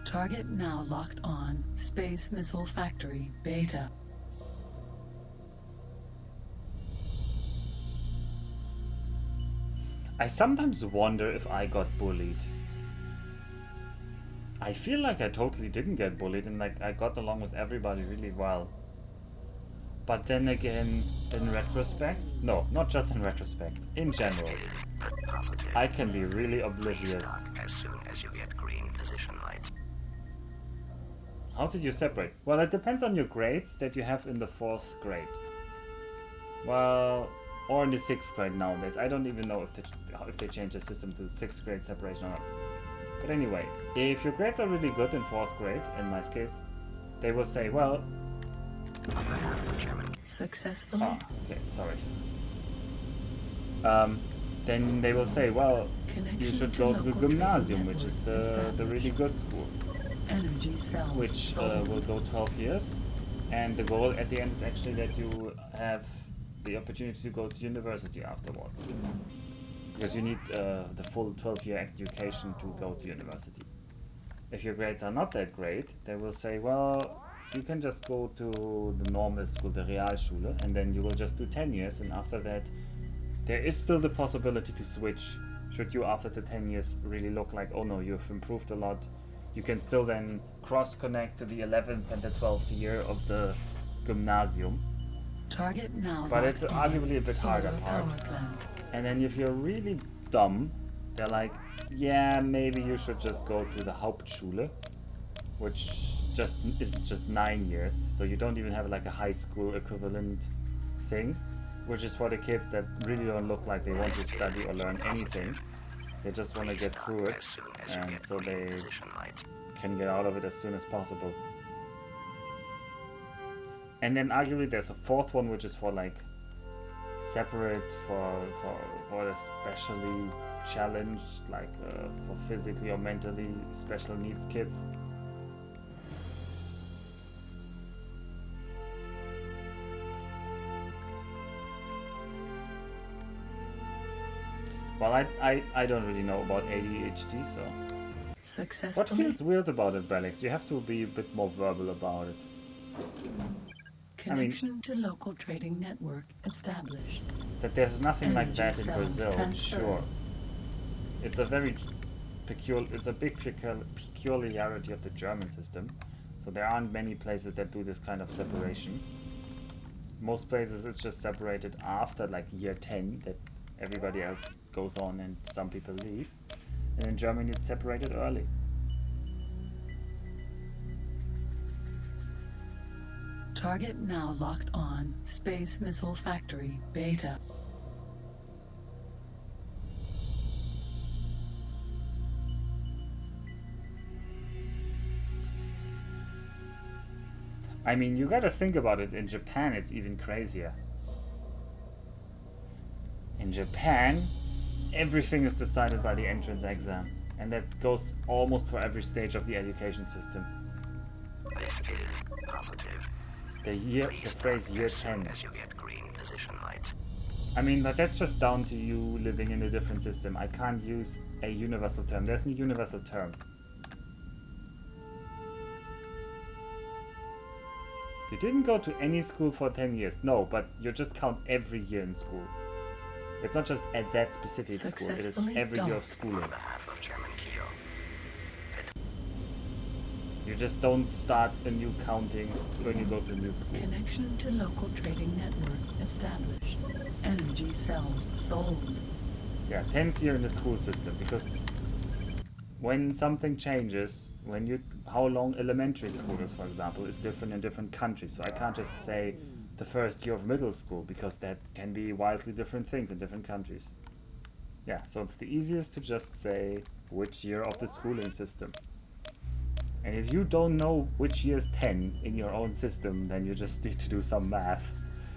Target now locked on Space Missile Factory Beta. I sometimes wonder if I got bullied. I feel like I totally didn't get bullied and like I got along with everybody really well. But then again, in retrospect, no, not just in retrospect, in general, I can be really oblivious. As soon as you get green position lights. How did you separate? Well, it depends on your grades that you have in the 4th grade. Well, or in the 6th grade nowadays. I don't even know if they change the system to 6th grade separation or not. But anyway, if your grades are really good in 4th grade, in my case, they will say, well... Successfully. Ah, okay, sorry. Then they will say, well, you should go to the gymnasium, which is the really good school. Energy cells. Which will go 12 years. And the goal at the end is actually that you have the opportunity to go to university afterwards. Because you need the full 12-year education to go to university. If your grades are not that great, they will say, well, you can just go to the normal school, the Realschule, and then you will just do 10 years, and after that, there is still the possibility to switch. Should you, after the 10 years, really look like, oh no, you've improved a lot, you can still then cross-connect to the 11th and the 12th year of the gymnasium. Target now. But it's arguably a bit harder part. And then if you're really dumb, they're like, yeah, maybe you should just go to the Hauptschule, which isn't just 9 years, so you don't even have like a high school equivalent thing, which is for the kids that really don't look like they want to study or learn anything. They just want to get through it, and so they can get out of it as soon as possible. And then arguably there's a fourth one, which is for like separate for especially challenged, like for physically or mentally special needs kids. Well, I don't really know about ADHD, so... Successfully. What feels weird about it, Belix? You have to be a bit more verbal about it. Connection to local trading network established. That there's nothing like that in Cells Brazil, transferred. sure. It's a very big peculiarity of the German system. So there aren't many places that do this kind of separation. Most places it's just separated after like year 10 that everybody else goes on and some people leave. And in Germany it's separated early. Target now locked on. Space Missile Factory, Beta. I mean, you gotta think about it. In Japan, it's even crazier. In Japan, everything is decided by the entrance exam. And that goes almost for every stage of the education system. This is positive. The phrase year 10. As you get green position lights. I mean, but that's just down to you living in a different system. I can't use a universal term. There's no universal term. You didn't go to any school for 10 years. No, but you just count every year in school. It's not just at that specific school. It is every year of schooling. On behalf of Chairman Kyo. You just don't start a new counting when you go to a new school. Connection to local trading network established. Energy cells sold. Yeah, 10th year in the school system, because when something changes, how long elementary school is, for example, is different in different countries. So I can't just say the first year of middle school, because that can be wildly different things in different countries. Yeah, so it's the easiest to just say which year of the schooling system. And if you don't know which year is 10 in your own system, then you just need to do some math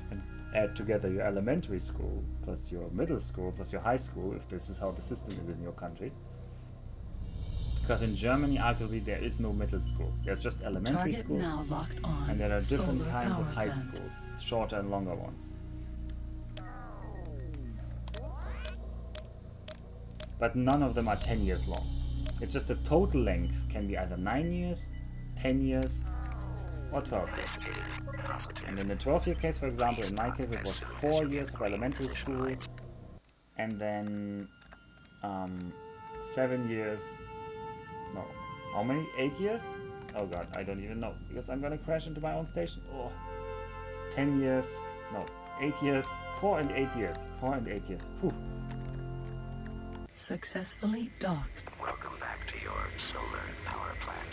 and add together your elementary school plus your middle school plus your high school, if this is how the system is in your country. Because in Germany, arguably, there is no middle school. There's just elementary Target school, now locked on. and there are different Solar kinds of power high plant. schools, shorter and longer ones. But none of them are 10 years long. It's just the total length can be either 9 years, 10 years, or 12 years. And in the 12-year case, for example, in my case, it was 4 years of elementary school, and then 7 years. No, how many? 8 years? Oh god, I don't even know, because I'm gonna crash into my own station. Oh. 10 years, no, 8 years, 4 and 8 years. 4 and 8 years. Whew. Successfully docked. Welcome back to your solar power plant.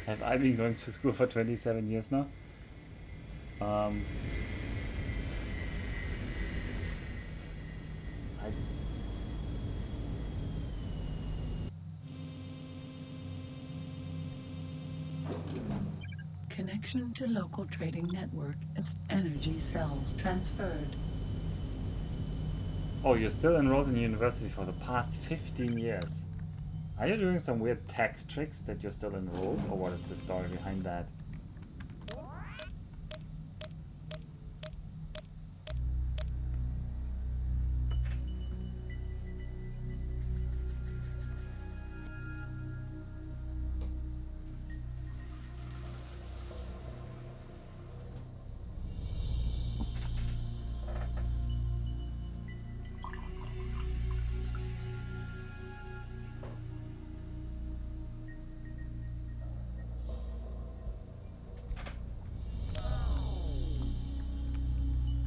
Have I been going to school for 27 years now? Connection to local trading network as energy cells transferred. Oh, you're still enrolled in university for the past 15 years. Are you doing some weird tax tricks that you're still enrolled, or what is the story behind that?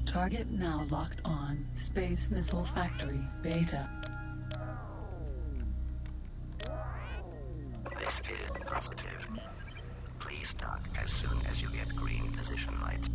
Target now locked on. Space Missile Factory, Beta. This is positive. Please dock as soon as you get green position lights.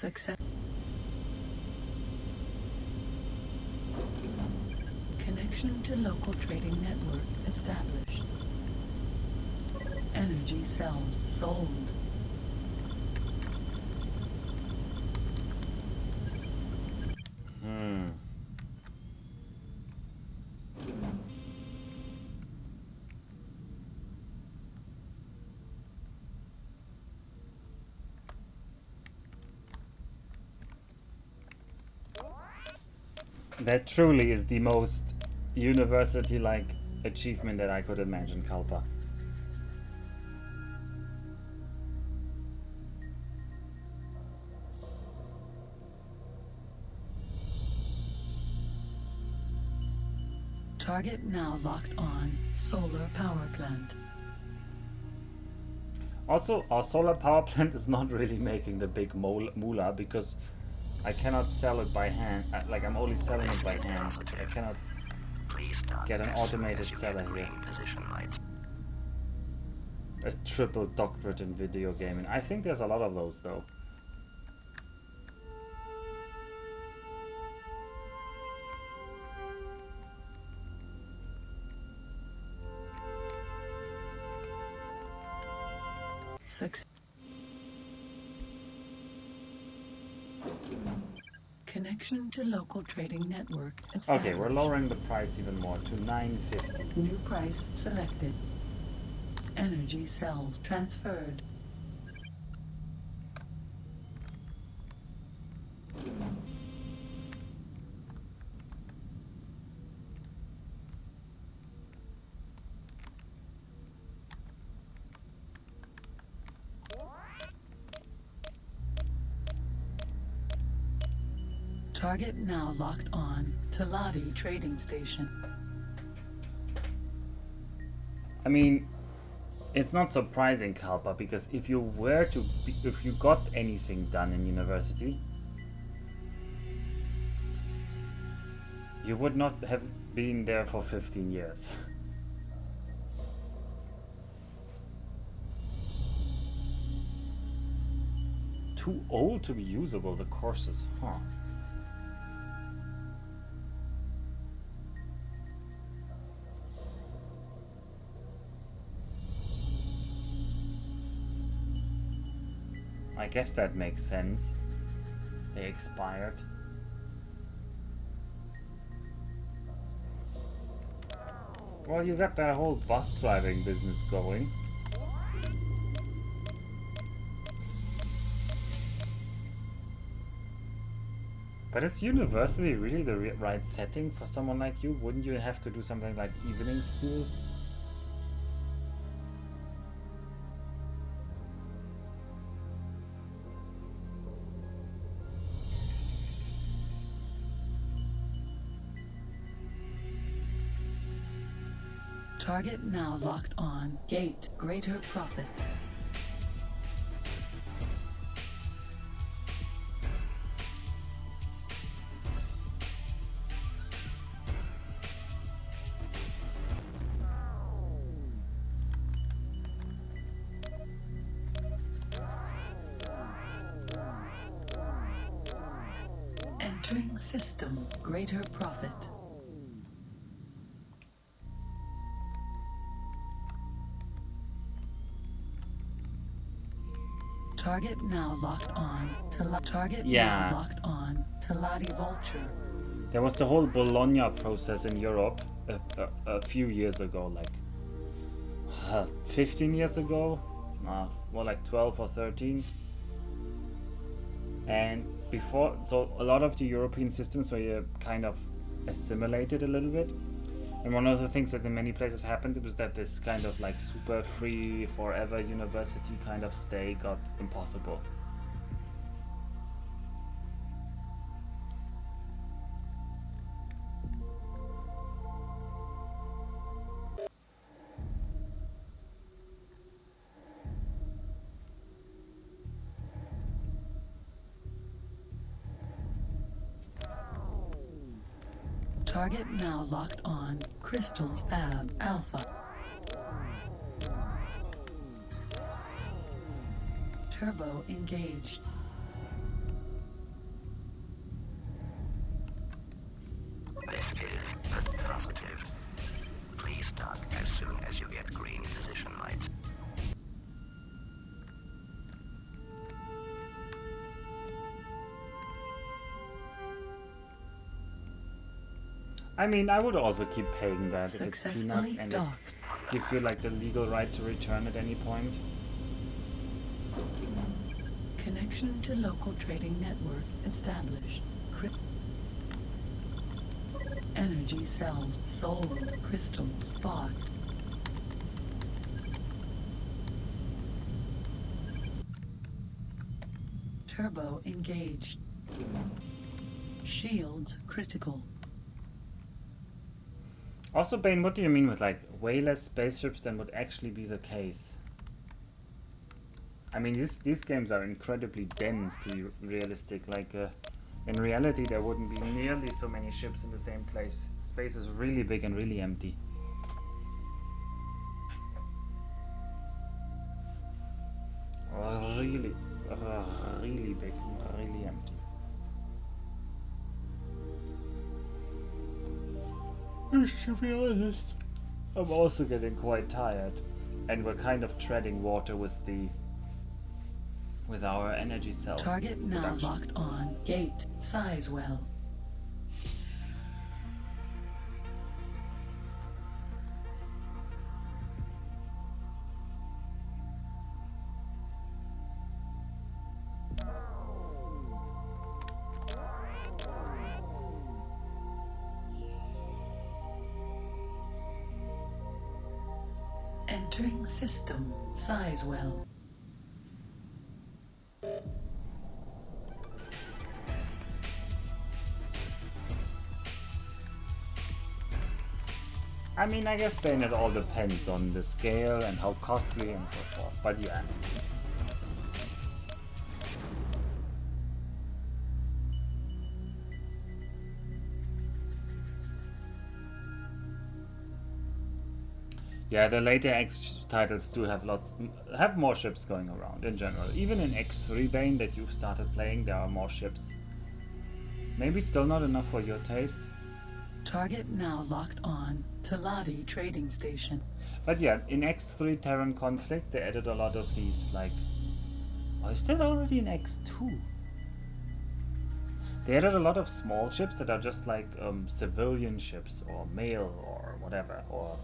Success. Connection to local trading network established. Energy cells sold. That truly is the most university-like achievement that I could imagine, Kalpa. Target now locked on. Solar power plant. Also, our solar power plant is not really making the big moolah because I cannot sell it by hand. Like, I'm only selling it by hand. I cannot get an automated seller here. A triple doctorate in video gaming. I think there's a lot of those though. Success. Connection to local trading network established. Okay, we're lowering the price even more to $9.50. New price selected. Energy cells transferred. Target now locked on. Talati trading station. I mean, it's not surprising, Kalpa, because if you got anything done in university, you would not have been there for 15 years. Too old to be usable, the courses, huh? I guess that makes sense. They expired. Well, you got that whole bus driving business going. But is university really the right setting for someone like you? Wouldn't you have to do something like evening school? Target now locked on. Gate greater profit. Entering system greater profit. Target now locked on. Target now locked on. Talati Vulture. There was the whole Bologna process in Europe a few years ago, like 15 years ago, more like 12 or 13. And before, so a lot of the European systems were kind of assimilated a little bit. And one of the things that in many places happened was that this kind of like super free forever university kind of stay got impossible. Target now locked on. Crystal Fab Alpha. Turbo engaged. I mean, I would also keep paying that if it's peanuts Successfully and it docked. gives you like the legal right to return at any point. Connection to local trading network established. Energy cells sold. Crystals bought. Turbo engaged. Shields critical. Also, Bane, what do you mean with like way less spaceships than would actually be the case? I mean, these games are incredibly dense to be realistic. Like, in reality, there wouldn't be nearly so many ships in the same place. Space is really big and really empty. Really, really big and really empty. To be honest, I'm also getting quite tired, and we're kind of treading water with our energy cell Target now production. locked on. Gate. Sizewell. Entering system. Sizewell. I mean, I guess, Bane, it all depends on the scale and how costly and so forth, but yeah. Yeah, the later X titles do have more ships going around in general. Even in X3, Bane, that you've started playing, there are more ships. Maybe still not enough for your taste. Target now locked on. Talati trading station. But yeah, in X3 Terran Conflict, they added a lot of these, like... Oh, is that already in X2? They added a lot of small ships that are just like civilian ships, or mail, or whatever, or...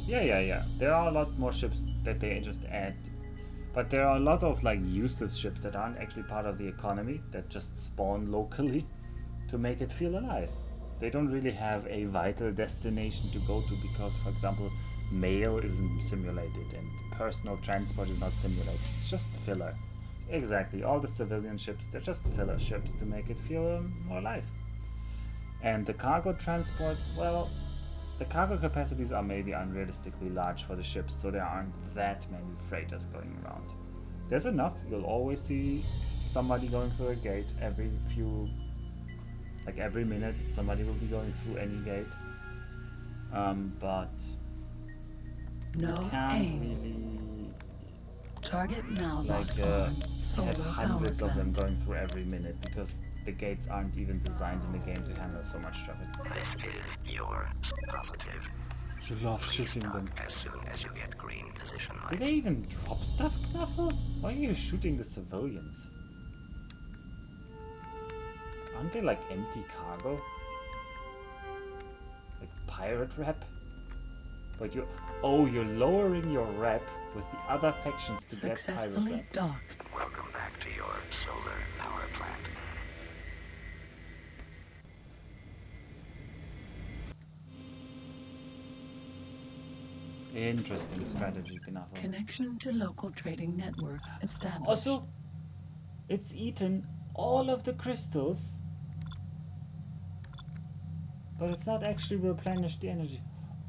Yeah. There are a lot more ships that they just add. But there are a lot of like useless ships that aren't actually part of the economy, that just spawn locally to make it feel alive. They don't really have a vital destination to go to because, for example, mail isn't simulated and personal transport is not simulated. It's just filler. Exactly. All the civilian ships, they're just filler ships to make it feel more alive. And the cargo transports, well, the cargo capacities are maybe unrealistically large for the ships, so there aren't that many freighters going around. There's enough. You'll always see somebody going through a gate every minute. Somebody will be going through any gate. But No you can't aim. really Target now like locked on. have Solar hundreds power of them plant. going through every minute because the gates aren't even designed in the game to handle so much traffic. This is your positive. You love shooting them. As soon as you get green position Did lights. they even drop stuff, Knuffle? Why are you shooting the civilians? Aren't they like empty cargo? Like pirate rep? But you're lowering your rep with the other factions to get pirate Successfully rep. docked. Welcome back to your solar power plant. Interesting strategy, Knuffle. Connection to local trading network established. Also, it's eaten all of the crystals, but it's not actually replenished the energy.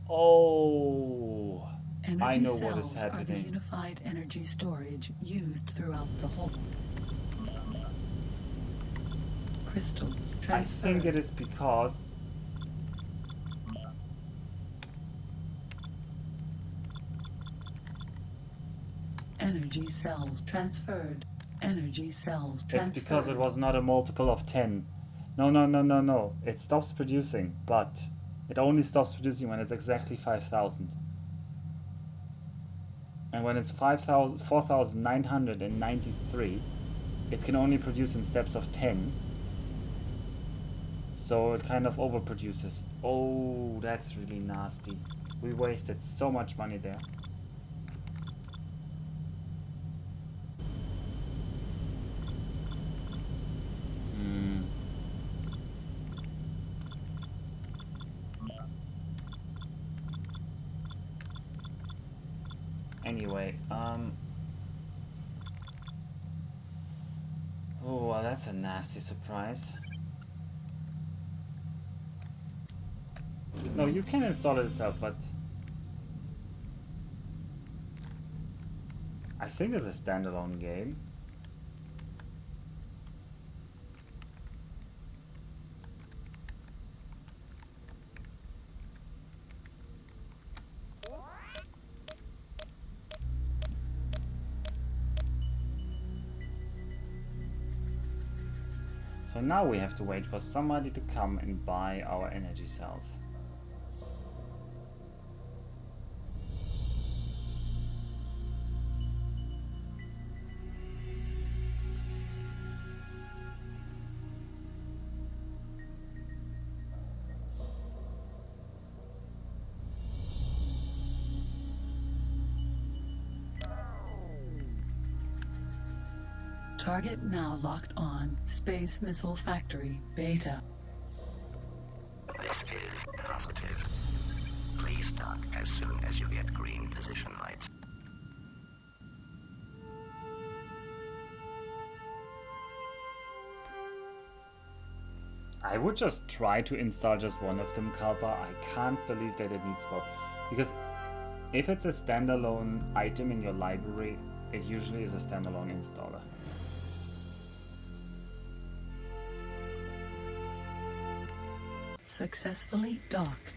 Oh, energy I know what cells is are the happening. unified energy storage used throughout the whole. Crystals I transferred. think it is because Energy cells transferred. Energy cells transferred. it's because it was not a multiple of 10. No. It stops producing, but it only stops producing when it's exactly 5,000. And when it's 4,993, it can only produce in steps of 10. So it kind of overproduces. Oh, that's really nasty. We wasted so much money there. Anyway, oh, well, that's a nasty surprise. No, you can install it itself, but I think it's a standalone game. So now we have to wait for somebody to come and buy our energy cells. Target now locked on Space Missile Factory Beta. This is positive. Please dock as soon as you get green position lights. I would just try to install just one of them, Kalpa. I can't believe that it needs both. Because if it's a standalone item in your library, it usually is a standalone installer. Successfully docked.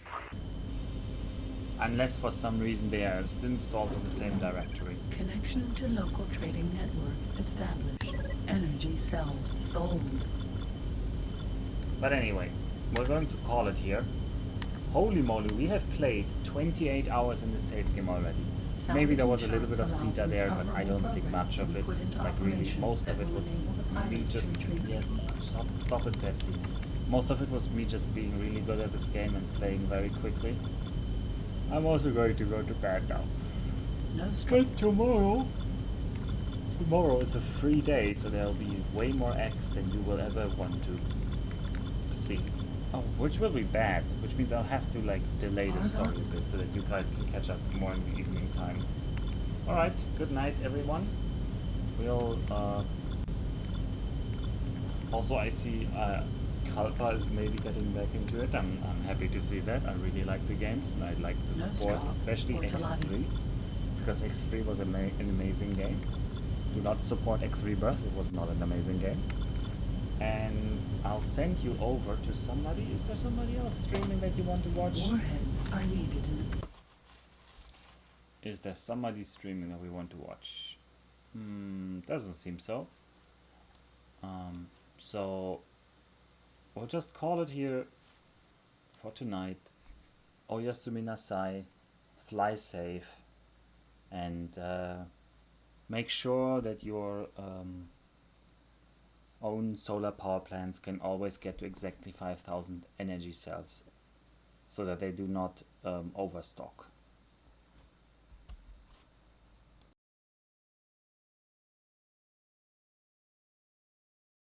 Unless for some reason they are installed in the same directory. Connection to local trading network established. Energy cells sold. But anyway, we're going to call it here. Holy moly, we have played 28 hours in the save game already. Maybe there was a little bit of CETA there, but I don't think much of it. Like really, most of it was me just... Yes, stop it, Betsy. Most of it was me just being really good at this game and playing very quickly. I'm also going to go to bed now. But tomorrow is a free day, so there'll be way more X than you will ever want to see. Oh, which will be bad, which means I'll have to like delay the story a bit so that you guys can catch up more in the evening time. Alright, good night everyone. We'll also I see Kalpa is maybe getting back into it. I'm happy to see that. I really like the games and I'd like to support especially X3 because X3 was an amazing game. Do not support X Rebirth, it was not an amazing game. And I'll send you over to somebody. Is there somebody else streaming that you want to watch? Warheads are needed in Is there somebody streaming that we want to watch? Doesn't seem so. So we'll just call it here for tonight. Oyasumi nasai, fly safe, and make sure that your own solar power plants can always get to exactly 5,000 energy cells so that they do not overstock.